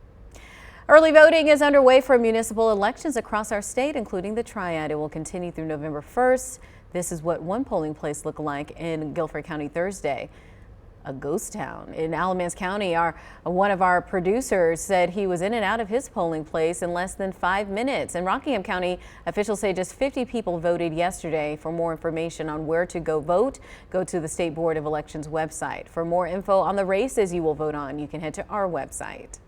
Early voting is underway for municipal elections across our state, including the Triad. It will continue through November 1st. This is what one polling place looked like in Guilford County Thursday. A ghost town in Alamance County. One of our producers said he was in and out of his polling place in less than 5 minutes. In Rockingham County, officials say just 50 people voted yesterday. For more information on where to go vote, go to the State Board of Elections website. For more info on the races you will vote on, you can head to our website.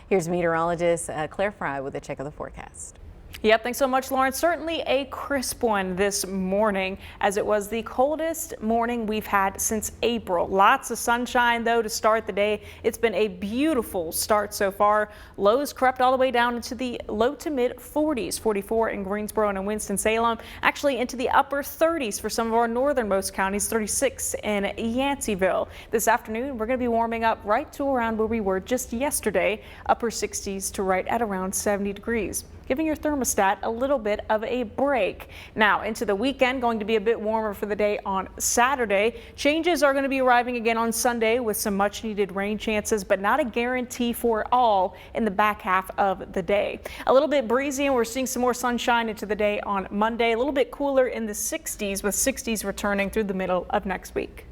Here's meteorologist Claire Fry with a check of the forecast. Yep, thanks so much, Lauren. Certainly a crisp one this morning, as it was the coldest morning we've had since April. Lots of sunshine, though, to start the day. It's been a beautiful start so far. Lows crept all the way down into the low to mid 40s, 44 in Greensboro and in Winston-Salem, actually into the upper 30s for some of our northernmost counties, 36 in Yanceyville. This afternoon, we're going to be warming up right to around where we were just yesterday, upper 60s to right at around 70 degrees. Giving your thermostat a little bit of a break. Now into the weekend, going to be a bit warmer for the day on Saturday. Changes are going to be arriving again on Sunday with some much needed rain chances, but not a guarantee for it all in the back half of the day. A little bit breezy, and we're seeing some more sunshine into the day on Monday. A little bit cooler in the 60s, with 60s returning through the middle of next week.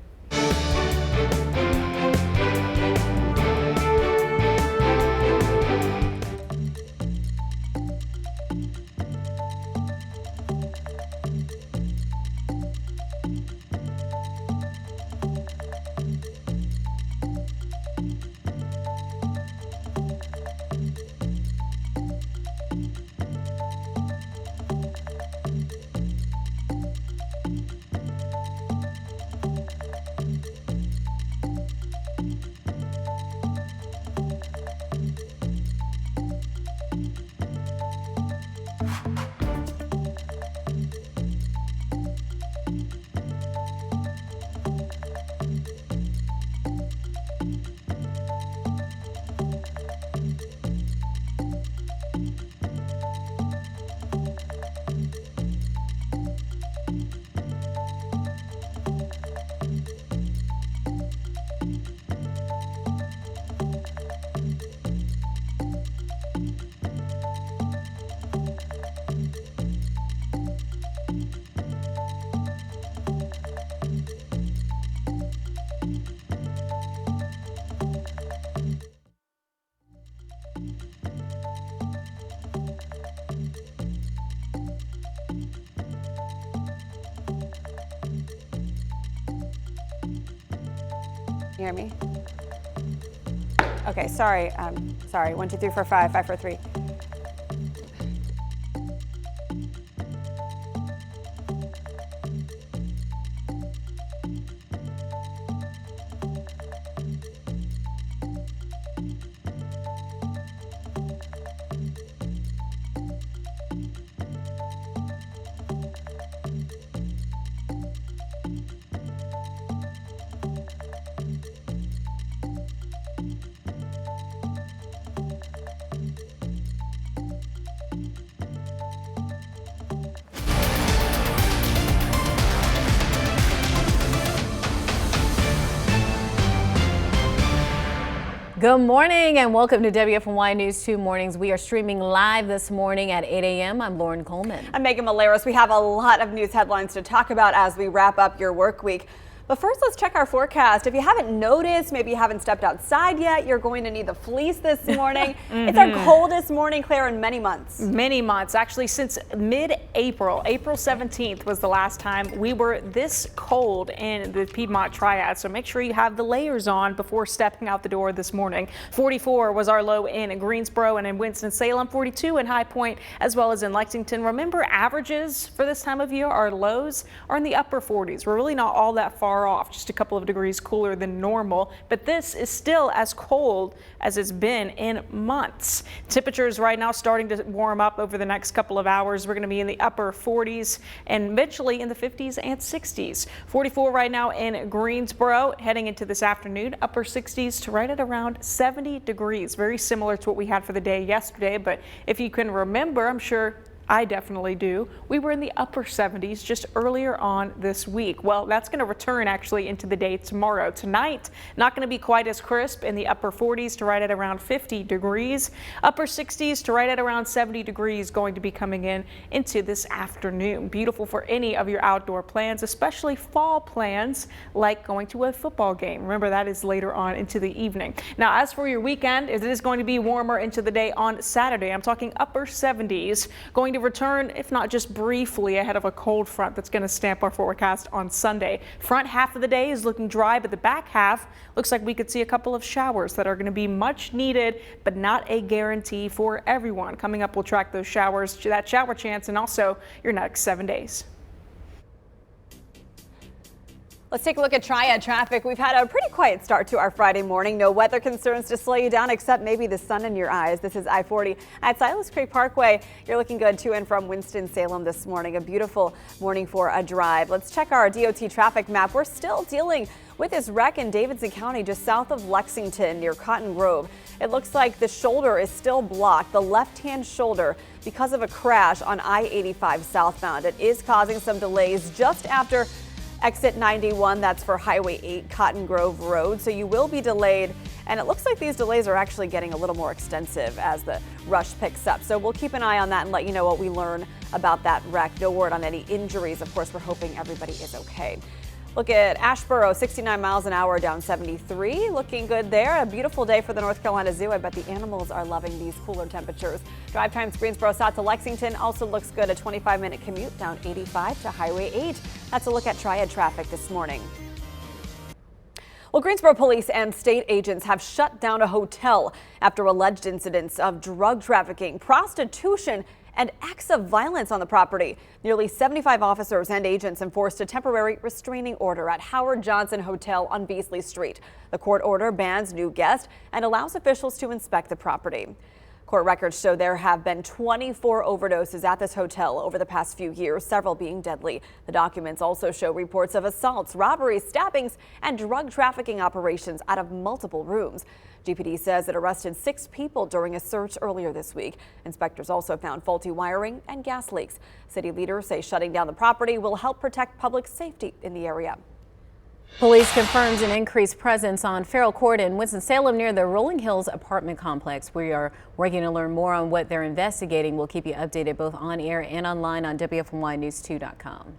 You hear me? Okay, sorry. Sorry. 1, 2, 3, 4, 5, 5, 4, 3. Good morning and welcome to WFMY News 2 Mornings. We are streaming live this morning at 8 a.m. I'm Lauren Coleman. I'm Megan Maleros. We have a lot of news headlines to talk about as we wrap up your work week. But first, let's check our forecast. If you haven't noticed, maybe you haven't stepped outside yet, you're going to need the fleece this morning. It's our coldest morning, Claire, in many months. Many months, actually, since mid-April. April 17th was the last time we were this cold in the Piedmont Triad. So make sure you have the layers on before stepping out the door this morning. 44 was our low in Greensboro and in Winston-Salem, 42 in High Point, as well as in Lexington. Remember, averages for this time of year, our lows are in the upper 40s. We're really not all that far far off, just a couple of degrees cooler than normal, but this is still as cold as it's been in months. Temperatures right now starting to warm up over the next couple of hours. We're going to be in the upper 40s and eventually in the 50s and 60s. 44 right now in Greensboro, heading into this afternoon, upper 60s to right at around 70 degrees. Very similar to what we had for the day yesterday, but if you can remember, I'm sure I definitely do, we were in the upper 70s just earlier on this week. Well, that's going to return actually into the day tomorrow. Tonight, not going to be quite as crisp, in the upper 40s to right at around 50 degrees. Upper 60s to right at around 70 degrees going to be coming in into this afternoon. Beautiful for any of your outdoor plans, especially fall plans like going to a football game. Remember, that is later on into the evening. Now, as for your weekend, it is going to be warmer into the day on Saturday. I'm talking upper 70s, going to return, if not just briefly, ahead of a cold front that's going to stamp our forecast on Sunday. Front half of the day is looking dry, but the back half looks like we could see a couple of showers that are going to be much needed, but not a guarantee for everyone. Coming up, we'll track those showers, that shower chance, and also your next 7 days. Let's take a look at Triad traffic. We've had a pretty quiet start to our Friday morning. No weather concerns to slow you down except maybe the sun in your eyes. This is I-40 at Silas Creek Parkway. You're looking good to and from Winston-Salem this morning. A beautiful morning for a drive. Let's check our DOT traffic map. We're still dealing with this wreck in Davidson County just south of Lexington near Cotton Grove. It looks like the shoulder is still blocked, the left-hand shoulder, because of a crash on I-85 southbound. It is causing some delays just after exit 91, that's for Highway 8 Cotton Grove Road, so you will be delayed, and it looks like these delays are actually getting a little more extensive as the rush picks up. So we'll keep an eye on that and let you know what we learn about that wreck. No word on any injuries. Of course, we're hoping everybody is okay. Look at Asheboro, 69 miles an hour down 73. Looking good there. A beautiful day for the North Carolina Zoo. I bet the animals are loving these cooler temperatures. Drive times Greensboro south to Lexington also looks good. A 25-minute commute down 85 to Highway 8. That's a look at Triad traffic this morning. Well, Greensboro police and state agents have shut down a hotel after alleged incidents of drug trafficking, prostitution, and acts of violence on the property. Nearly 75 officers and agents enforced a temporary restraining order at Howard Johnson Hotel on Beasley Street. The court order bans new guests and allows officials to inspect the property. Court records show there have been 24 overdoses at this hotel over the past few years, several being deadly. The documents also show reports of assaults, robberies, stabbings, and drug trafficking operations out of multiple rooms. GPD says it arrested 6 people during a search earlier this week. Inspectors also found faulty wiring and gas leaks. City leaders say shutting down the property will help protect public safety in the area. Police confirms an increased presence on Farrell Court in Winston-Salem near the Rolling Hills apartment complex. We are working to learn more on what they're investigating. We'll keep you updated both on air and online on WFMYnews2.com.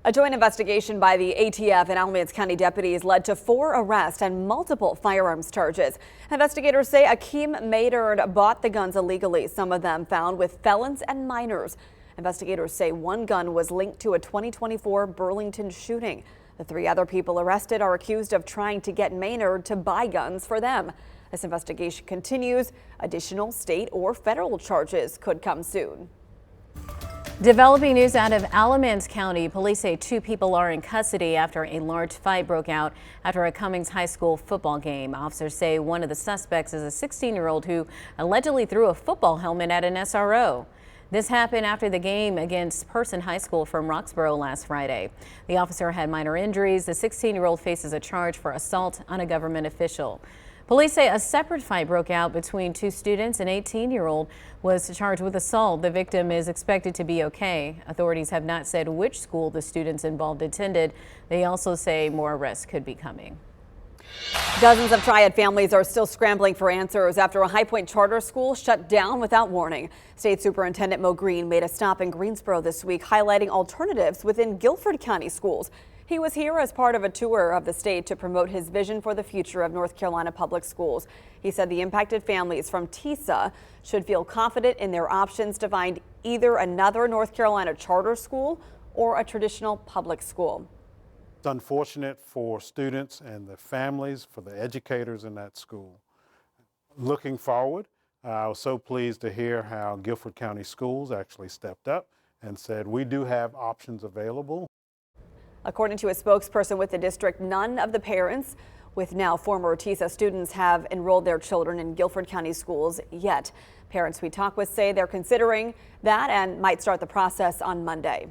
A joint investigation by the ATF and Alamance County deputies led to 4 arrests and multiple firearms charges. Investigators say Akeem Maynard bought the guns illegally, some of them found with felons and minors. Investigators say one gun was linked to a 2024 Burlington shooting. The 3 other people arrested are accused of trying to get Maynard to buy guns for them. This investigation continues. Additional state or federal charges could come soon. Developing news out of Alamance County. Police say 2 people are in custody after a large fight broke out after a Cummings High School football game. Officers say one of the suspects is a 16-year-old who allegedly threw a football helmet at an SRO. This happened after the game against Person High School from Roxborough last Friday. The officer had minor injuries. The 16-year-old faces a charge for assault on a government official. Police say a separate fight broke out between 2 students. An 18-year-old was charged with assault. The victim is expected to be okay. Authorities have not said which school the students involved attended. They also say more arrests could be coming. Dozens of Triad families are still scrambling for answers after a High Point charter school shut down without warning. State Superintendent Mo Green made a stop in Greensboro this week, highlighting alternatives within Guilford County schools. He was here as part of a tour of the state to promote his vision for the future of North Carolina public schools. He said the impacted families from TISA should feel confident in their options to find either another North Carolina charter school or a traditional public school. It's unfortunate for students and their families, for the educators in that school. Looking forward, I was so pleased to hear how Guilford County Schools actually stepped up and said we do have options available. According to a spokesperson with the district, none of the parents with now former Ortiza students have enrolled their children in Guilford County schools yet. Parents we talk with say they're considering that and might start the process on Monday.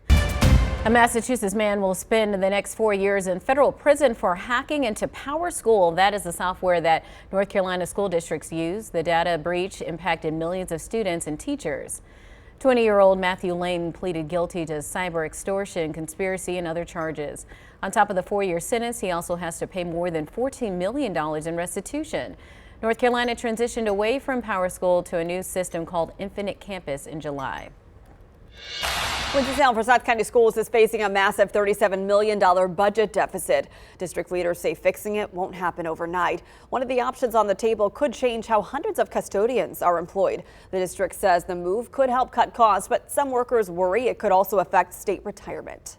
A Massachusetts man will spend the next 4 years in federal prison for hacking into PowerSchool. That is the software that North Carolina school districts use. The data breach impacted millions of students and teachers. 20-year-old Matthew Lane pleaded guilty to cyber extortion, conspiracy, and other charges. On top of the 4-year sentence, he also has to pay more than $14 million in restitution. North Carolina transitioned away from PowerSchool to a new system called Infinite Campus in July. Winston-Salem Forsyth County Schools is facing a massive $37 million budget deficit. District leaders say fixing it won't happen overnight. One of the options on the table could change how hundreds of custodians are employed. The district says the move could help cut costs, but some workers worry it could also affect state retirement.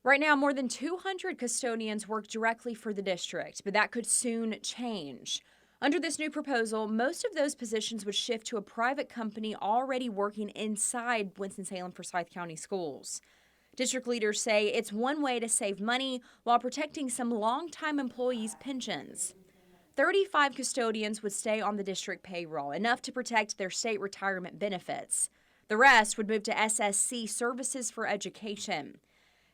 Right now, more than 200 custodians work directly for the district, but that could soon change. Under this new proposal, most of those positions would shift to a private company already working inside Winston-Salem Forsyth County Schools. District leaders say it's one way to save money while protecting some longtime employees' pensions. 35 custodians would stay on the district payroll, enough to protect their state retirement benefits. The rest would move to SSC Services for Education.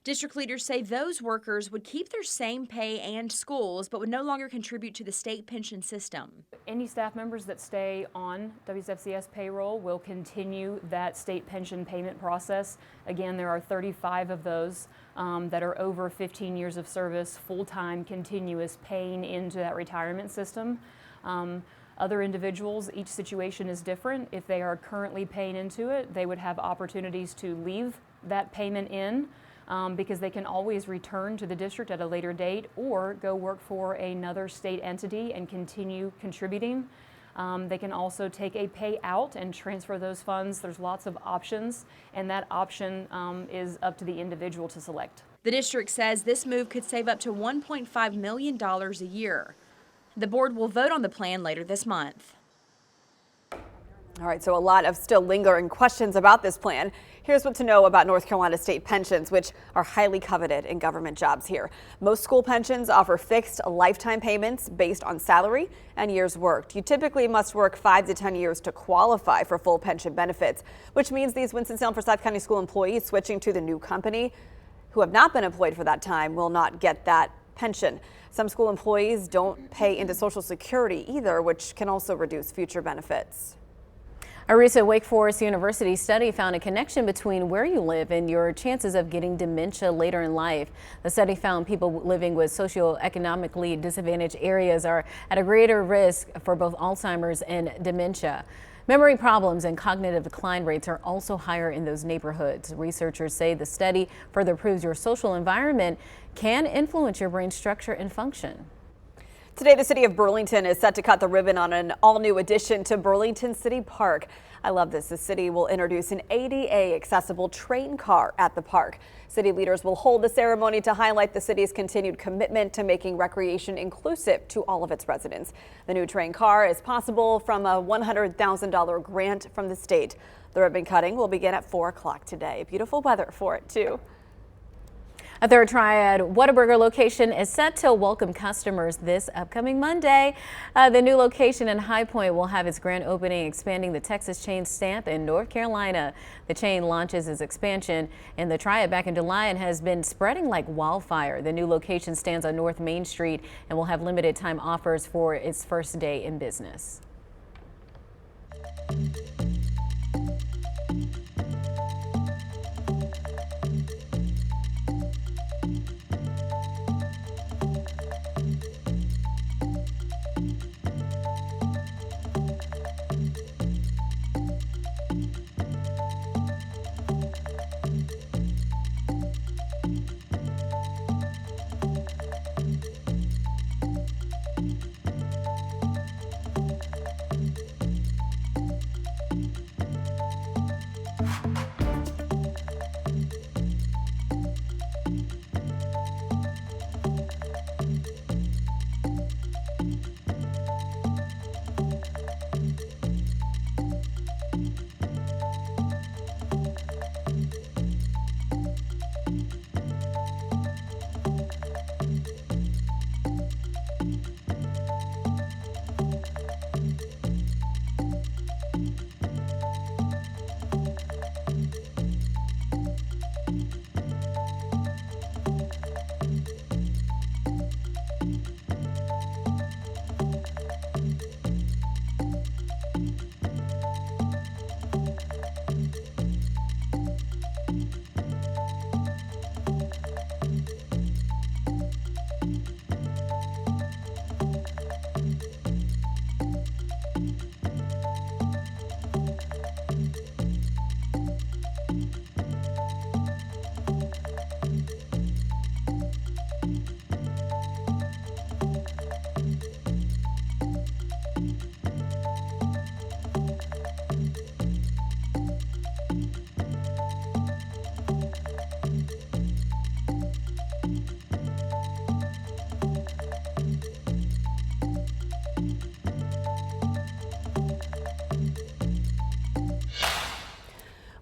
District leaders say those workers would keep their same pay and schools, but would no longer contribute to the state pension system. Any staff members that stay on WFCS payroll will continue that state pension payment process. Again, there are 35 of those that are over 15 years of service, full-time, continuous, paying into that retirement system. Other individuals, each situation is different. If they are currently paying into it, they would have opportunities to leave that payment in. Because they can always return to the district at a later date or go work for another state entity and continue contributing. They can also take a payout and transfer those funds. There's lots of options, and that option is up to the individual to select. The district says this move could save up to $1.5 million a year. The board will vote on the plan later this month. All right, so a lot of still lingering questions about this plan. Here's what to know about North Carolina state pensions, which are highly coveted in government jobs here. Most school pensions offer fixed lifetime payments based on salary and years worked. You typically must work 5 to 10 years to qualify for full pension benefits, which means these Winston-Salem Forsyth County school employees switching to the new company who have not been employed for that time will not get that pension. Some school employees don't pay into Social Security either, which can also reduce future benefits. A recent Wake Forest University study found a connection between where you live and your chances of getting dementia later in life. The study found people living with socioeconomically disadvantaged areas are at a greater risk for both Alzheimer's and dementia. Memory problems and cognitive decline rates are also higher in those neighborhoods. Researchers say the study further proves your social environment can influence your brain structure and function. Today, the city of Burlington is set to cut the ribbon on an all-new addition to Burlington City Park. I love this. The city will introduce an ADA accessible train car at the park. City leaders will hold the ceremony to highlight the city's continued commitment to making recreation inclusive to all of its residents. The new train car is possible from a $100,000 grant from the state. The ribbon cutting will begin at 4 o'clock today. Beautiful weather for it, too. A third Triad Whataburger location is set to welcome customers this upcoming Monday. The new location in High Point will have its grand opening, expanding the Texas chain stamp in North Carolina. The chain launches its expansion in the Triad back in July and has been spreading like wildfire. The new location stands on North Main Street and will have limited time offers for its first day in business.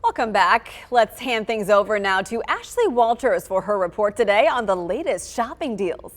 Welcome back. Let's hand things over now to Ashley Walters for her report today on the latest shopping deals.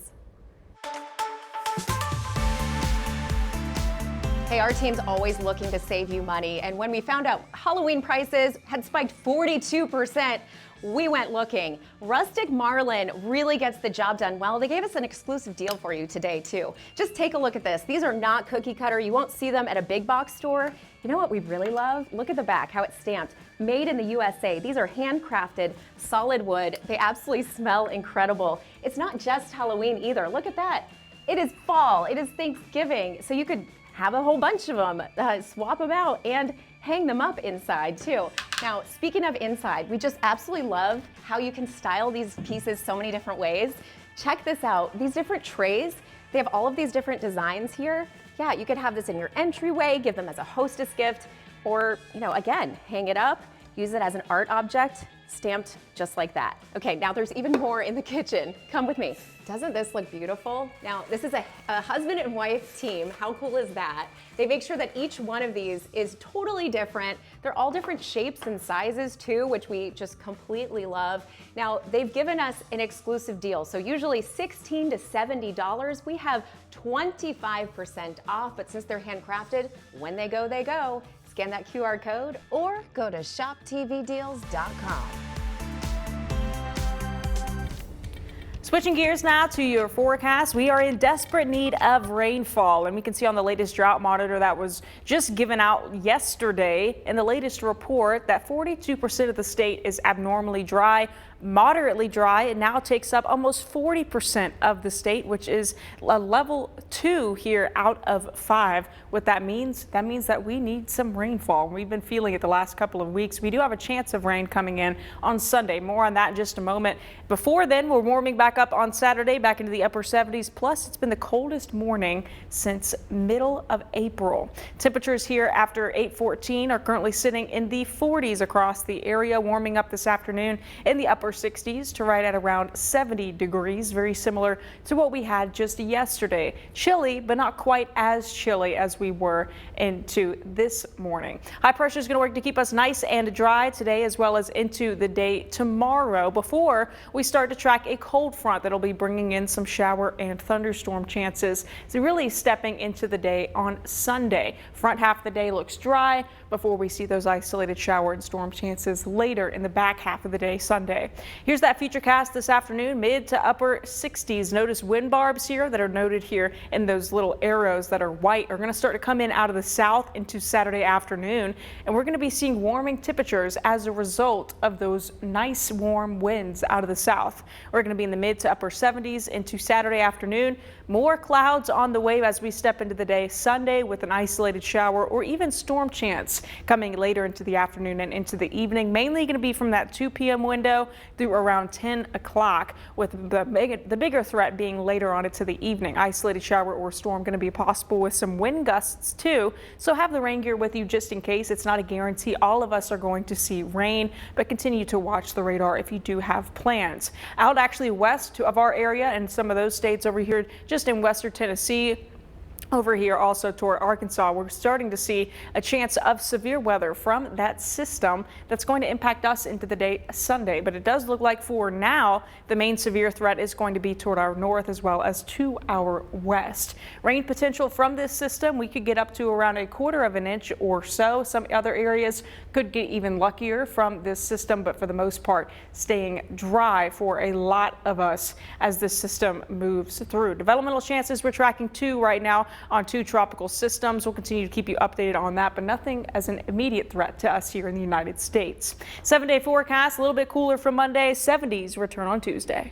Hey, our team's always looking to save you money, and when we found out Halloween prices had spiked 42%, we went looking. Rustic Marlin really gets the job done well. They gave us an exclusive deal for you today, too. Just take a look at this. These are not cookie cutter. You won't see them at a big box store. You know what we really love? Look at the back, how it's stamped. Made in the USA. These are handcrafted, solid wood. They absolutely smell incredible. It's not just Halloween either. Look at that. It is fall. It is Thanksgiving. So you could have a whole bunch of them, swap them out, and hang them up inside too. Now, speaking of inside, we just absolutely love how you can style these pieces so many different ways. Check this out. These different trays, they have all of these different designs here. Yeah, you could have this in your entryway, give them as a hostess gift, or, again, hang it up, use it as an art object, stamped just like that. Okay, now there's even more in the kitchen. Come with me. Doesn't this look beautiful? Now, this is a husband and wife team. How cool is that? They make sure that each one of these is totally different. They're all different shapes and sizes too, which we just completely love. Now, they've given us an exclusive deal. So usually $16 to $70, we have 25% off, but since they're handcrafted, when they go, they go. Scan that QR code or go to shoptvdeals.com. Switching gears now to your forecast, we are in desperate need of rainfall, and we can see on the latest drought monitor that was just given out yesterday in the latest report that 42% of the state is abnormally dry. Moderately dry. It now takes up almost 40% of the state, which is a level 2 here out of 5. What that means that we need some rainfall. We've been feeling it the last couple of weeks. We do have a chance of rain coming in on Sunday. More on that in just a moment. Before then, we're warming back up on Saturday, back into the upper 70s. Plus, it's been the coldest morning since middle of April. Temperatures here after 8:14 are currently sitting in the 40s across the area, warming up this afternoon in the upper 60s to right at around 70 degrees, very similar to what we had just yesterday. Chilly, but not quite as chilly as we were into this morning. High pressure is going to work to keep us nice and dry today as well as into the day tomorrow before we start to track a cold front that'll be bringing in some shower and thunderstorm chances. So really stepping into the day on Sunday. Front half of the day looks dry before we see those isolated shower and storm chances later in the back half of the day Sunday. Here's that futurecast this afternoon, mid to upper 60s. Notice wind barbs here that are noted here in those little arrows that are white are going to start to come in out of the south into Saturday afternoon. And we're going to be seeing warming temperatures as a result of those nice warm winds out of the south. We're going to be in the mid to upper 70s into Saturday afternoon. More clouds on the way as we step into the day Sunday with an isolated shower or even storm chance coming later into the afternoon and into the evening. Mainly going to be from that 2 p.m. window through around 10 o'clock with the bigger threat being later on into the evening. Isolated shower or storm going to be possible with some wind gusts too. So have the rain gear with you just in case. It's not a guarantee all of us are going to see rain, but continue to watch the radar if you do have plans. Out actually west of our area and some of those states over here just in western Tennessee. Over here also toward Arkansas, we're starting to see a chance of severe weather from that system that's going to impact us into the day Sunday. But it does look like for now, the main severe threat is going to be toward our north as well as to our west. Rain potential from this system, we could get up to around 1/4 of an inch or so. Some other areas could get even luckier from this system, but for the most part, staying dry for a lot of us as this system moves through. Developmental chances we're tracking 2 right now on 2 tropical systems. We'll continue to keep you updated on that, but nothing as an immediate threat to us here in the United States. 7-day forecast, a little bit cooler for Monday, 70s return on Tuesday.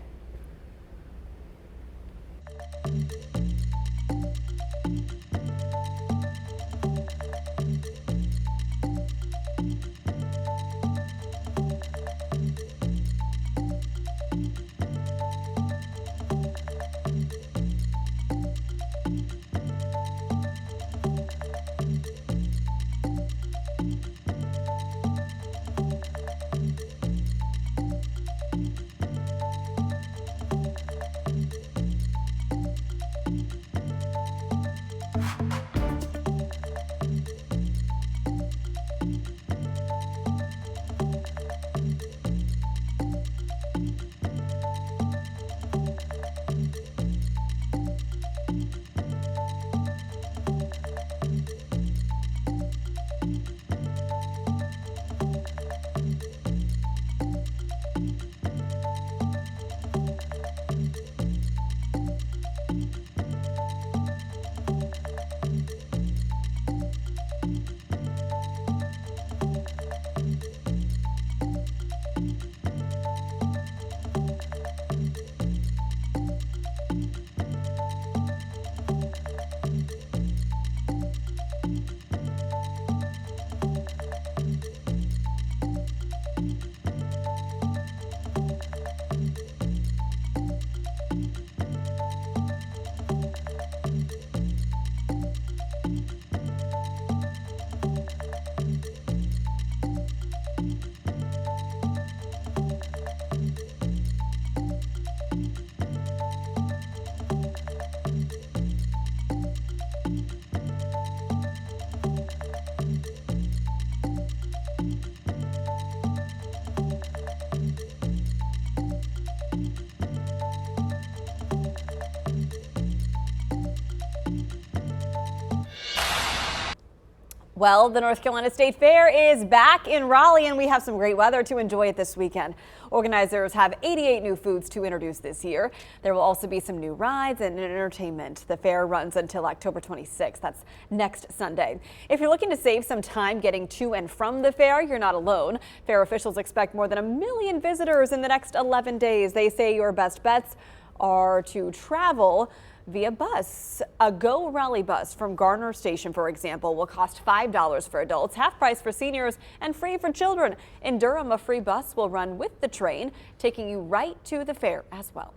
Well, the North Carolina State Fair is back in Raleigh, and we have some great weather to enjoy it this weekend. Organizers have 88 new foods to introduce this year. There will also be some new rides and entertainment. The fair runs until October 26th. That's next Sunday. If you're looking to save some time getting to and from the fair, you're not alone. Fair officials expect more than 1 million visitors in the next 11 days. They say your best bets are to travel via bus. A Go Raleigh bus from Garner Station, for example, will cost $5 for adults, half price for seniors, and free for children. In Durham, a free bus will run with the train, taking you right to the fair as well.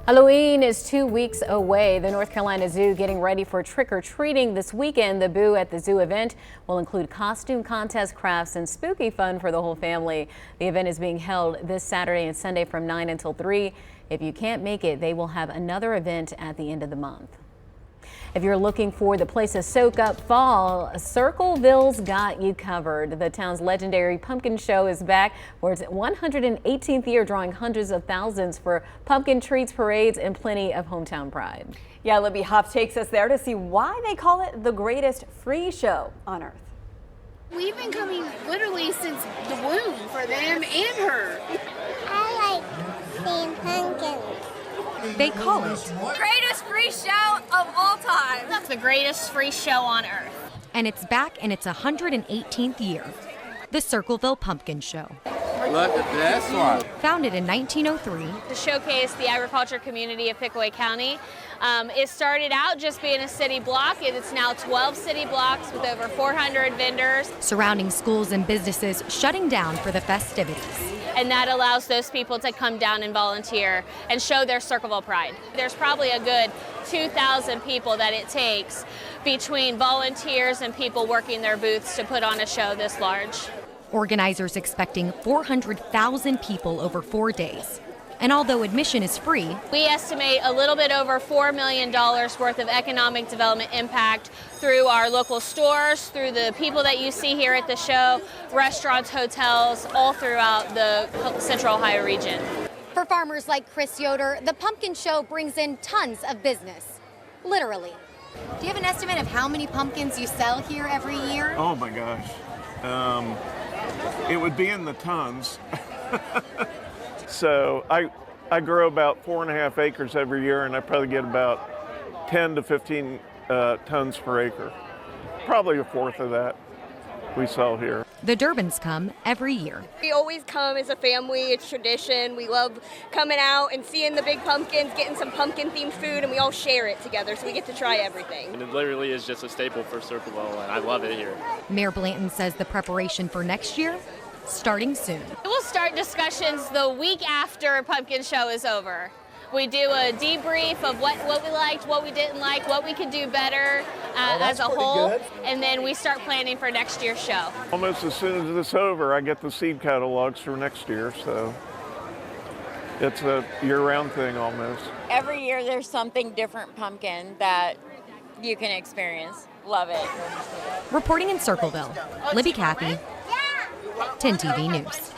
Halloween is 2 weeks away. The North Carolina Zoo getting ready for trick-or-treating this weekend. The Boo at the Zoo event will include costume contests, crafts, and spooky fun for the whole family. The event is being held this Saturday and Sunday from 9 until 3. If you can't make it, they will have another event at the end of the month. If you're looking for the place to soak up fall, Circleville's got you covered. The town's legendary pumpkin show is back for its 118th year, drawing hundreds of thousands for pumpkin treats, parades, and plenty of hometown pride. Yeah, Libby Huff takes us there to see why they call it the greatest free show on earth. We've been coming literally since the womb for them and her. I like seeing pumpkins. They call it greatest free show of all time. That's the greatest free show on earth. And it's back in its 118th year. The Circleville Pumpkin Show. Look at this one. Founded in 1903. To showcase the agriculture community of Pickaway County. It started out just being a city block, and it's now 12 city blocks with over 400 vendors. Surrounding schools and businesses shutting down for the festivities. And that allows those people to come down and volunteer and show their Circleville pride. There's probably a good 2,000 people that it takes between volunteers and people working their booths to put on a show this large. Organizers expecting 400,000 people over 4 days. And although admission is free, we estimate a little bit over $4 million worth of economic development impact through our local stores, through the people that you see here at the show, restaurants, hotels, all throughout the Central Ohio region. for farmers like Chris Yoder, the pumpkin show brings in tons of business. Literally. Do you have an estimate of how many pumpkins you sell here every year? Oh my gosh. It would be in the tons. So I grow about 4.5 acres every year, and I probably get about 10 to 15 tons per acre. Probably a fourth of that we sell here. The Durbins come every year. We always come as a family. It's tradition. We love coming out and seeing the big pumpkins, getting some pumpkin-themed food, and we all share it together, so we get to try everything. And it literally is just a staple for Circleville, and I love it here. Mayor Blanton says the preparation for next year starting soon. We'll start discussions the week after Pumpkin Show is over. We do a debrief of what we liked, what we didn't like, what we could do better as a whole, and then we start planning for next year's show. Almost as soon as it's over, I get the seed catalogs for next year, so it's a year-round thing almost. Every year there's something different pumpkin that you can experience. Love it. Reporting in Circleville, Libby Cathy, 10 TV News.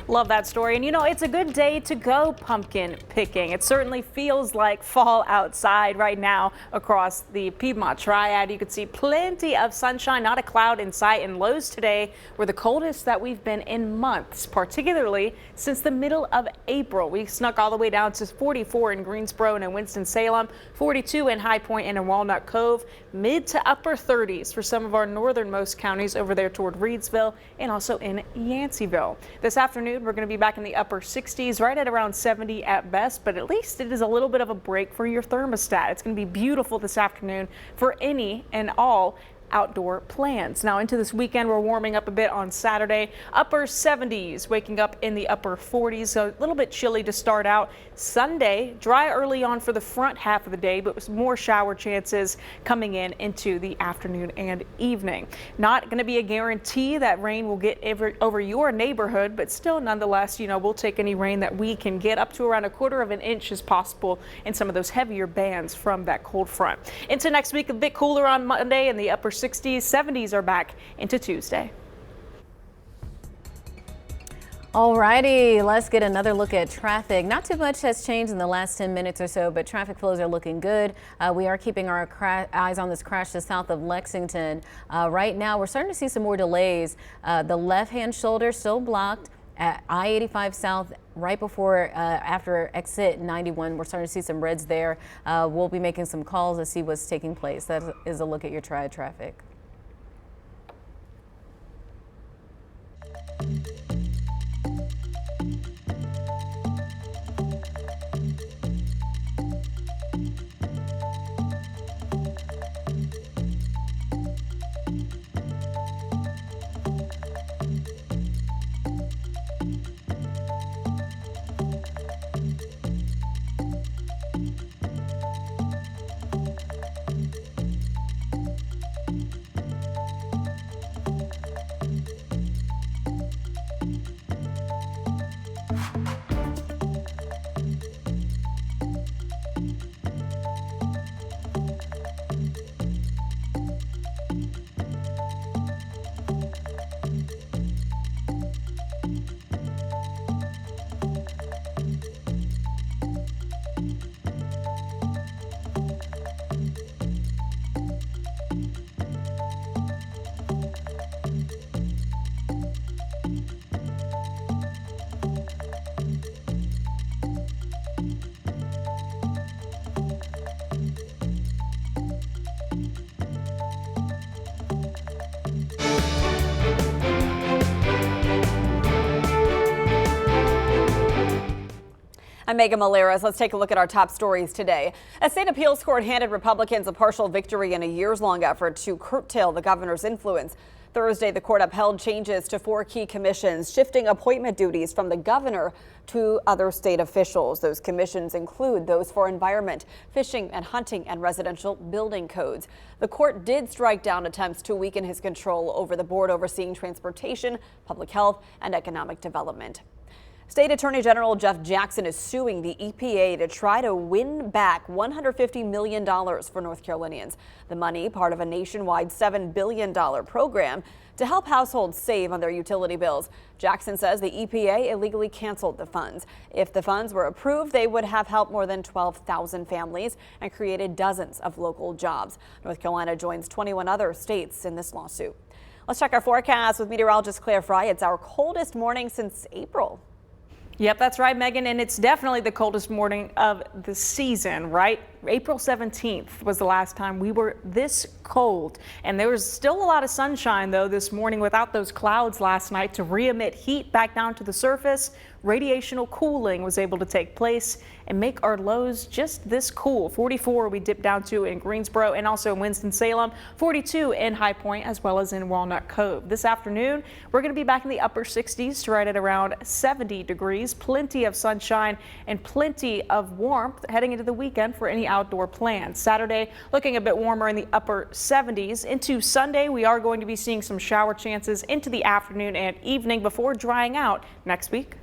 Love that story. And you know, it's a good day to go pumpkin picking. It certainly feels like fall outside right now across the Piedmont Triad. You can see plenty of sunshine, not a cloud in sight, and lows today were the coldest that we've been in months, particularly since the middle of April. We snuck all the way down to 44 in Greensboro and in Winston-Salem, 42 in High Point and in Walnut Cove, mid to upper 30s for some of our northernmost counties over there toward Reedsville and also in Yanceyville. This afternoon, we're going to be back in the upper 60s, right at around 70 at best, but at least it is a little bit of a break for your thermostat. It's going to be beautiful this afternoon for any and all outdoor plans. Now into this weekend, we're warming up a bit on Saturday, upper 70s, waking up in the upper 40s, so a little bit chilly to start out. Sunday, dry early on for the front half of the day, but with more shower chances coming in into the afternoon and evening. Not going to be a guarantee that rain will get over your neighborhood, but still nonetheless, you know, we'll take any rain that we can get. Up to around 1/4 inch as possible in some of those heavier bands from that cold front. Into next week, a bit cooler on Monday in the upper 60s, 70s are back into Tuesday. Alrighty, let's get another look at traffic. Not too much has changed in the last 10 minutes or so, but traffic flows are looking good. We are keeping our eyes on this crash just south of Lexington. Right now, we're starting to see some more delays. The left-hand shoulder still blocked at I-85 South right before after exit 91. We're starting to see some reds there. We'll be making some calls to see what's taking place. That is a look at your Triad traffic. I'm Megan Maleras. Let's take a look at our top stories today. A state appeals court handed Republicans a partial victory in a years-long effort to curtail the governor's influence. Thursday, the court upheld changes to 4 key commissions, shifting appointment duties from the governor to other state officials. Those commissions include those for environment, fishing and hunting, and residential building codes. The court did strike down attempts to weaken his control over the board overseeing transportation, public health, and economic development. State Attorney General Jeff Jackson is suing the EPA to try to win back $150 million for North Carolinians. The money, part of a nationwide $7 billion program to help households save on their utility bills. Jackson says the EPA illegally canceled the funds. If the funds were approved, they would have helped more than 12,000 families and created dozens of local jobs. North Carolina joins 21 other states in this lawsuit. Let's check our forecast with meteorologist Claire Fry. It's our coldest morning since April. Yep, that's right, Megan, and it's definitely the coldest morning of the season, right? April 17th was the last time we were this cold, and there was still a lot of sunshine, though, this morning without those clouds last night to re-emit heat back down to the surface. Radiational cooling was able to take place and make our lows just this cool. 44 we dipped down to in Greensboro and also in Winston-Salem, 42 in High Point as well as in Walnut Cove. This afternoon, we're going to be back in the upper 60s to right at around 70 degrees. Plenty of sunshine and plenty of warmth heading into the weekend for any outdoor plans. Saturday, looking a bit warmer in the upper 70s. Into Sunday, we are going to be seeing some shower chances into the afternoon and evening before drying out next week.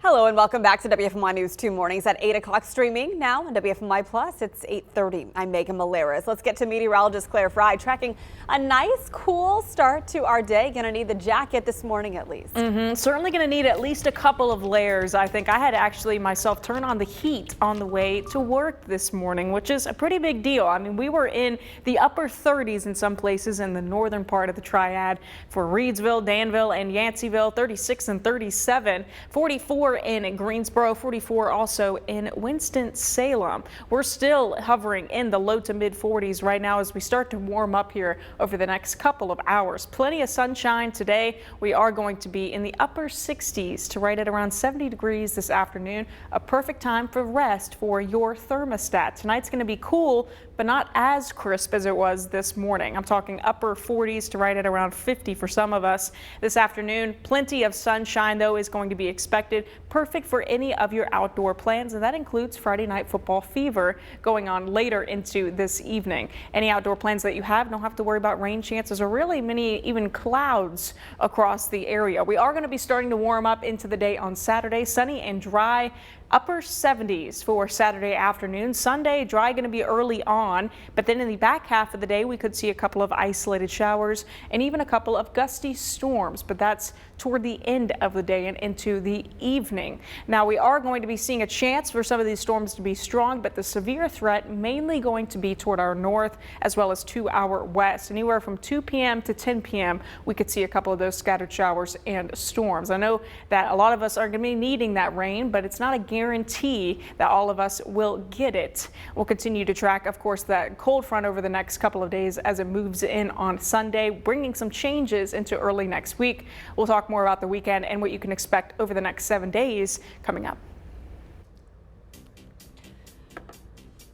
Hello and welcome back to WFMY News 2 Mornings at 8 o'clock, streaming now on WFMY Plus. It's 8:30. I'm Megan Malaris. Let's get to meteorologist Claire Fry tracking a nice cool start to our day. Gonna need the jacket this morning at least. Certainly going to need at least a couple of layers. I think I had to actually myself turn on the heat on the way to work this morning, which is a pretty big deal. I mean, we were in the upper 30s in some places in the northern part of the Triad for Reedsville, Danville, and Yanceyville, 36 and 37, 44 in Greensboro, 44 also in Winston-Salem. We're still hovering in the low to mid 40s right now as we start to warm up here over the next couple of hours. Plenty of sunshine today. We are going to be in the upper 60s to right at around 70 degrees this afternoon. A perfect time for rest for your thermostat. Tonight's going to be cool, but not as crisp as it was this morning. I'm talking upper 40s to right at around 50 for some of us this afternoon. Plenty of sunshine, though, is going to be expected. Perfect for any of your outdoor plans, and that includes Friday night football fever going on later into this evening. Any outdoor plans that you have, don't have to worry about rain chances or really many even clouds across the area. We are going to be starting to warm up into the day on Saturday, sunny and dry. Upper 70s for Saturday afternoon. Sunday, dry going to be early on, but then in the back half of the day, we could see a couple of isolated showers and even a couple of gusty storms, but that's toward the end of the day and into the evening. Now, we are going to be seeing a chance for some of these storms to be strong, but the severe threat mainly going to be toward our north as well as to our west. Anywhere from 2 p.m. to 10 p.m., we could see a couple of those scattered showers and storms. I know that a lot of us are going to be needing that rain, but it's not a guarantee that all of us will get it. We'll continue to track, of course, that cold front over the next couple of days as it moves in on Sunday, bringing some changes into early next week. We'll talk more about the weekend and what you can expect over the next 7 days coming up.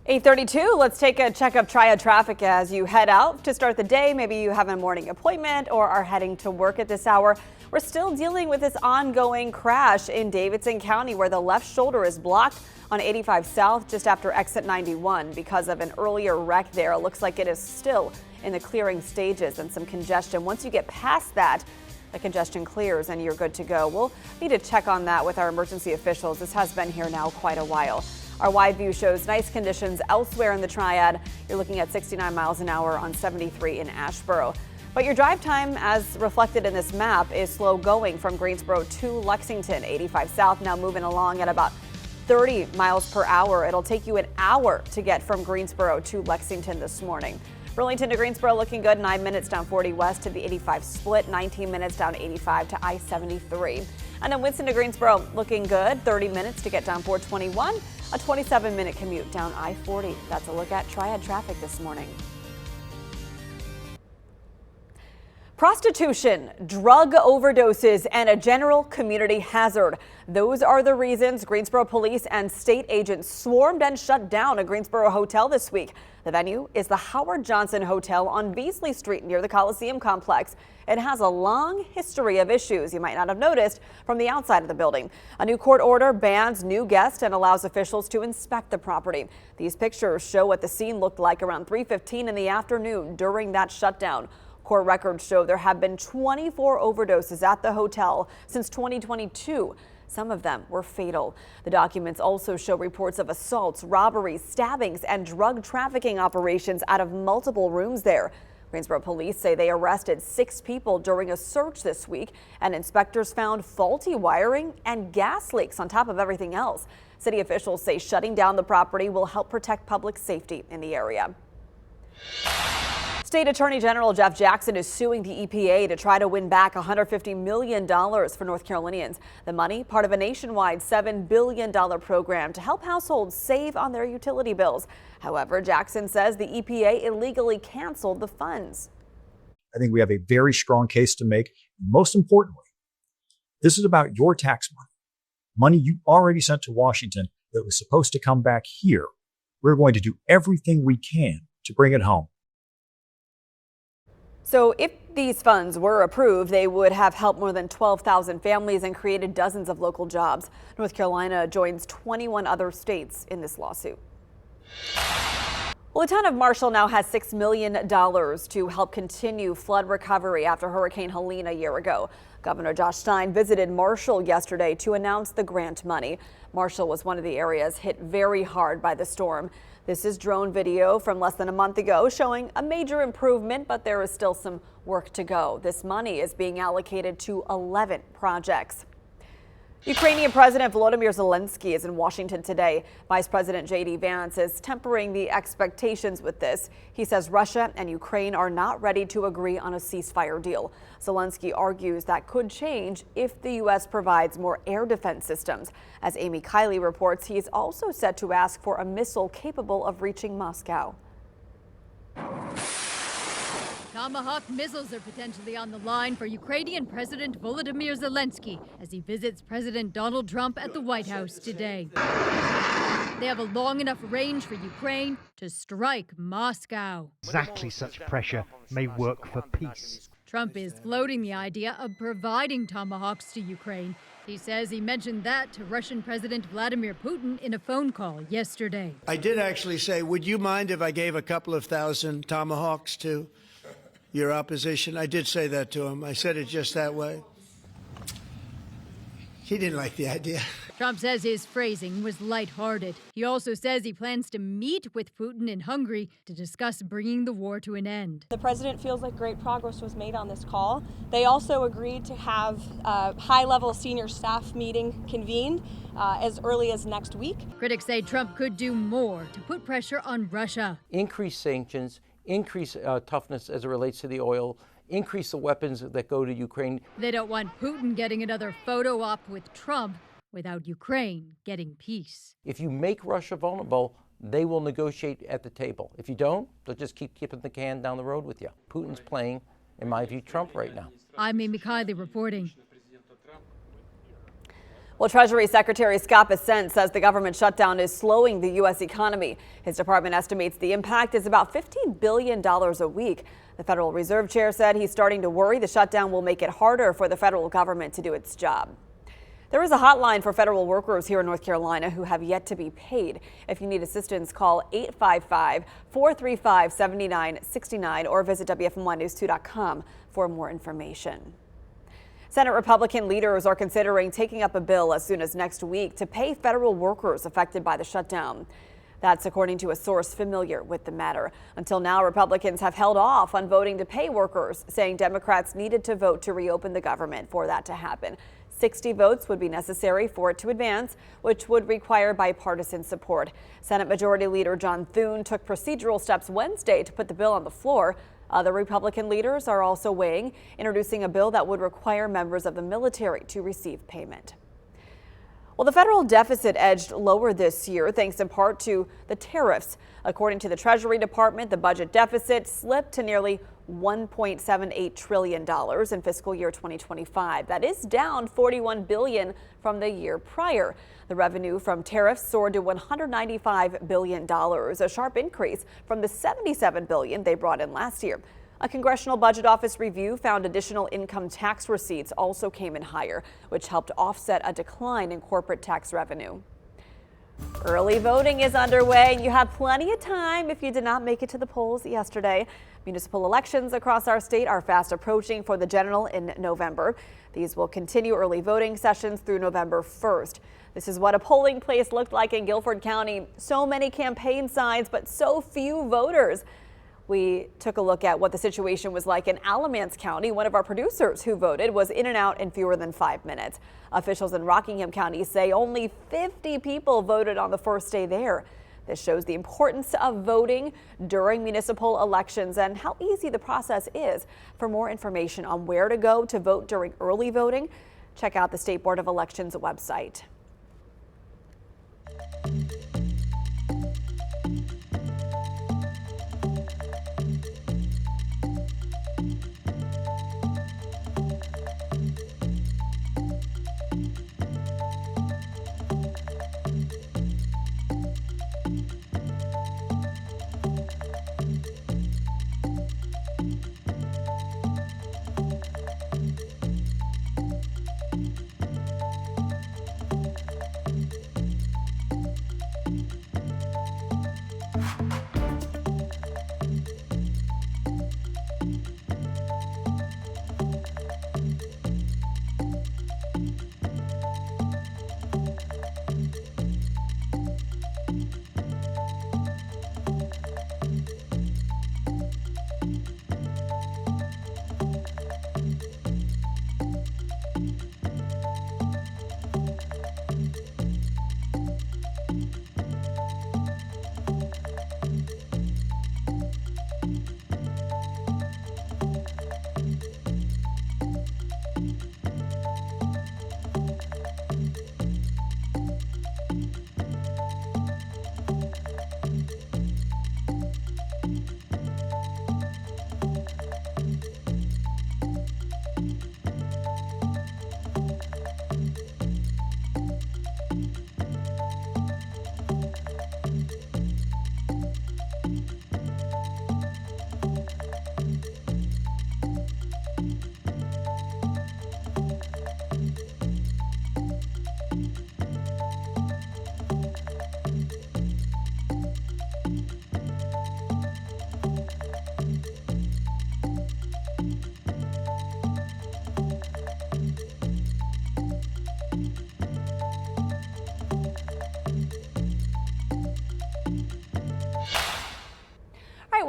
8:32. Let's take a check of Triad traffic as you head out to start the day. Maybe you have a morning appointment or are heading to work at this hour. We're still dealing with this ongoing crash in Davidson County where the left shoulder is blocked on 85 South just after exit 91 because of an earlier wreck there. It looks like it is still in the clearing stages and some congestion. Once you get past that, the congestion clears and you're good to go. We'll need to check on that with our emergency officials. This has been here now quite a while. Our wide view shows nice conditions elsewhere in the Triad. You're looking at 69 miles an hour on 73 in Asheboro. But your drive time, as reflected in this map, is slow going from Greensboro to Lexington. 85 South now moving along at about 30 miles per hour. It'll take you an hour to get from Greensboro to Lexington this morning. Burlington to Greensboro looking good, 9 minutes down 40 west to the 85 split, 19 minutes down 85 to I-73. And then Winston to Greensboro looking good, 30 minutes to get down 421, a 27-minute commute down I-40. That's a look at Triad traffic this morning. Prostitution, drug overdoses, and a general community hazard. Those are the reasons Greensboro police and state agents swarmed and shut down a Greensboro hotel this week. The venue is the Howard Johnson Hotel on Beasley Street near the Coliseum complex. It has a long history of issues you might not have noticed from the outside of the building. A new court order bans new guests and allows officials to inspect the property. These pictures show what the scene looked like around 3:15 in the afternoon during that shutdown. Court records show there have been 24 overdoses at the hotel since 2022. Some of them were fatal. The documents also show reports of assaults, robberies, stabbings, and drug trafficking operations out of multiple rooms there. Greensboro police say they arrested 6 people during a search this week, and inspectors found faulty wiring and gas leaks on top of everything else. City officials say shutting down the property will help protect public safety in the area. State Attorney General Jeff Jackson is suing the EPA to try to win back $150 million for North Carolinians. The money, part of a nationwide $7 billion program to help households save on their utility bills. However, Jackson says the EPA illegally canceled the funds. I think we have a very strong case to make. Most importantly, this is about your tax money, money you already sent to Washington that was supposed to come back here. We're going to do everything we can to bring it home. So if these funds were approved, they would have helped more than 12,000 families and created dozens of local jobs. North Carolina joins 21 other states in this lawsuit. Well, the town of Marshall now has $6 million to help continue flood recovery after Hurricane Helene a year ago. Governor Josh Stein visited Marshall yesterday to announce the grant money. Marshall was one of the areas hit very hard by the storm. This is drone video from less than a month ago showing a major improvement, but there is still some work to go. This money is being allocated to 11 projects. Ukrainian President Volodymyr Zelensky is in Washington today. Vice President J.D. Vance is tempering the expectations with this. He says Russia and Ukraine are not ready to agree on a ceasefire deal. Zelensky argues that could change if the U.S. provides more air defense systems. As Amy Kiley reports, he is also set to ask for a missile capable of reaching Moscow. Tomahawk missiles are potentially on the line for Ukrainian President Volodymyr Zelensky as he visits President Donald Trump at the White House today. They have a long enough range for Ukraine to strike Moscow. Exactly such pressure may work for peace. Trump is floating the idea of providing Tomahawks to Ukraine. He says he mentioned that to Russian President Vladimir Putin in a phone call yesterday. I did actually say, would you mind if I gave a couple of thousand Tomahawks to your opposition? I did say that to him. I said it just that way. He didn't like the idea. Trump says his phrasing was lighthearted. He also says he plans to meet with Putin in Hungary to discuss bringing the war to an end. The president feels like great progress was made on this call. They also agreed to have a high-level senior staff meeting convened as early as next week. Critics say Trump could do more to put pressure on Russia. Increase sanctions, increase toughness as it relates to the oil, increase the weapons that go to Ukraine. They don't want Putin getting another photo op with Trump without Ukraine getting peace. If you make Russia vulnerable, they will negotiate at the table. If you don't, they'll just keep kicking the can down the road with you. Putin's playing, in my view, Trump right now. I'm Amy Kiley reporting. Well, Treasury Secretary Scott Bessent says the government shutdown is slowing the U.S. economy. His department estimates the impact is about $15 billion a week. The Federal Reserve Chair said he's starting to worry the shutdown will make it harder for the federal government to do its job. There is a hotline for federal workers here in North Carolina who have yet to be paid. If you need assistance, call 855-435-7969 or visit WFMYnews2.com for more information. Senate Republican leaders are considering taking up a bill as soon as next week to pay federal workers affected by the shutdown. That's according to a source familiar with the matter. Until now, Republicans have held off on voting to pay workers, saying Democrats needed to vote to reopen the government for that to happen. 60 votes would be necessary for it to advance, which would require bipartisan support. Senate Majority Leader John Thune took procedural steps Wednesday to put the bill on the floor. Other Republican leaders are also weighing introducing a bill that would require members of the military to receive payment. Well, the federal deficit edged lower this year thanks in part to the tariffs. According to the Treasury Department, the budget deficit slipped to nearly $1.78 trillion in fiscal year 2025. That is down $41 billion from the year prior. The revenue from tariffs soared to $195 billion, a sharp increase from the $77 billion they brought in last year. A Congressional Budget Office review found additional income tax receipts also came in higher, which helped offset a decline in corporate tax revenue. Early voting is underway, and you have plenty of time if you did not make it to the polls yesterday. Municipal elections across our state are fast approaching for the general in November. These will continue early voting sessions through November 1st. This is what a polling place looked like in Guilford County. So many campaign signs, but so few voters. We took a look at what the situation was like in Alamance County. One of our producers who voted was in and out in fewer than 5 minutes. Officials in Rockingham County say only 50 people voted on the first day there. This shows the importance of voting during municipal elections and how easy the process is. For more information on where to go to vote during early voting, check out the State Board of Elections website.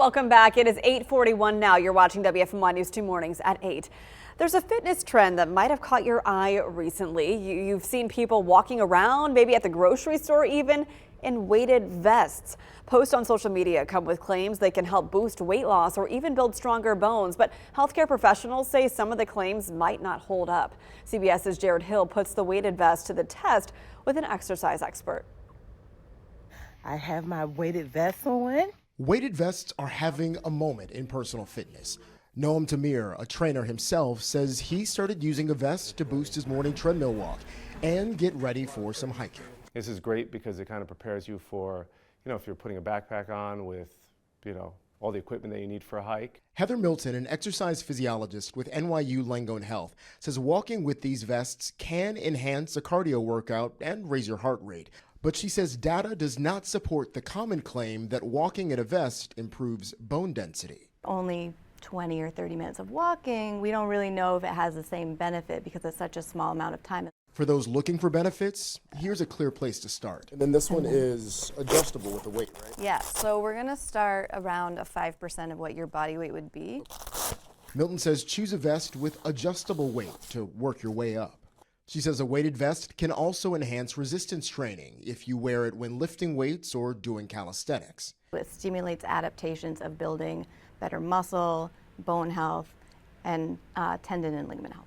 Welcome back. It is 8:41 now. You're watching WFMY News 2 Mornings at 8. There's a fitness trend that might have caught your eye recently. You've seen people walking around, maybe at the grocery store even, in weighted vests. Posts on social media come with claims they can help boost weight loss or even build stronger bones. But healthcare professionals say some of the claims might not hold up. CBS's Jared Hill puts the weighted vest to the test with an exercise expert. I have my weighted vest on. Weighted vests are having a moment in personal fitness. Noam Tamir, a trainer himself, says he started using a vest to boost his morning treadmill walk and get ready for some hiking. This is great because it kind of prepares you for, if you're putting a backpack on with, all the equipment that you need for a hike. Heather Milton, an exercise physiologist with NYU Langone Health, says walking with these vests can enhance a cardio workout and raise your heart rate. But she says data does not support the common claim that walking in a vest improves bone density. Only 20 or 30 minutes of walking, we don't really know if it has the same benefit because it's such a small amount of time. For those looking for benefits, here's a clear place to start. And then this one is adjustable with the weight, right? Yeah, so we're gonna start around a 5% of what your body weight would be. Milton says choose a vest with adjustable weight to work your way up. She says a weighted vest can also enhance resistance training if you wear it when lifting weights or doing calisthenics. It stimulates adaptations of building better muscle, bone health, and tendon and ligament health.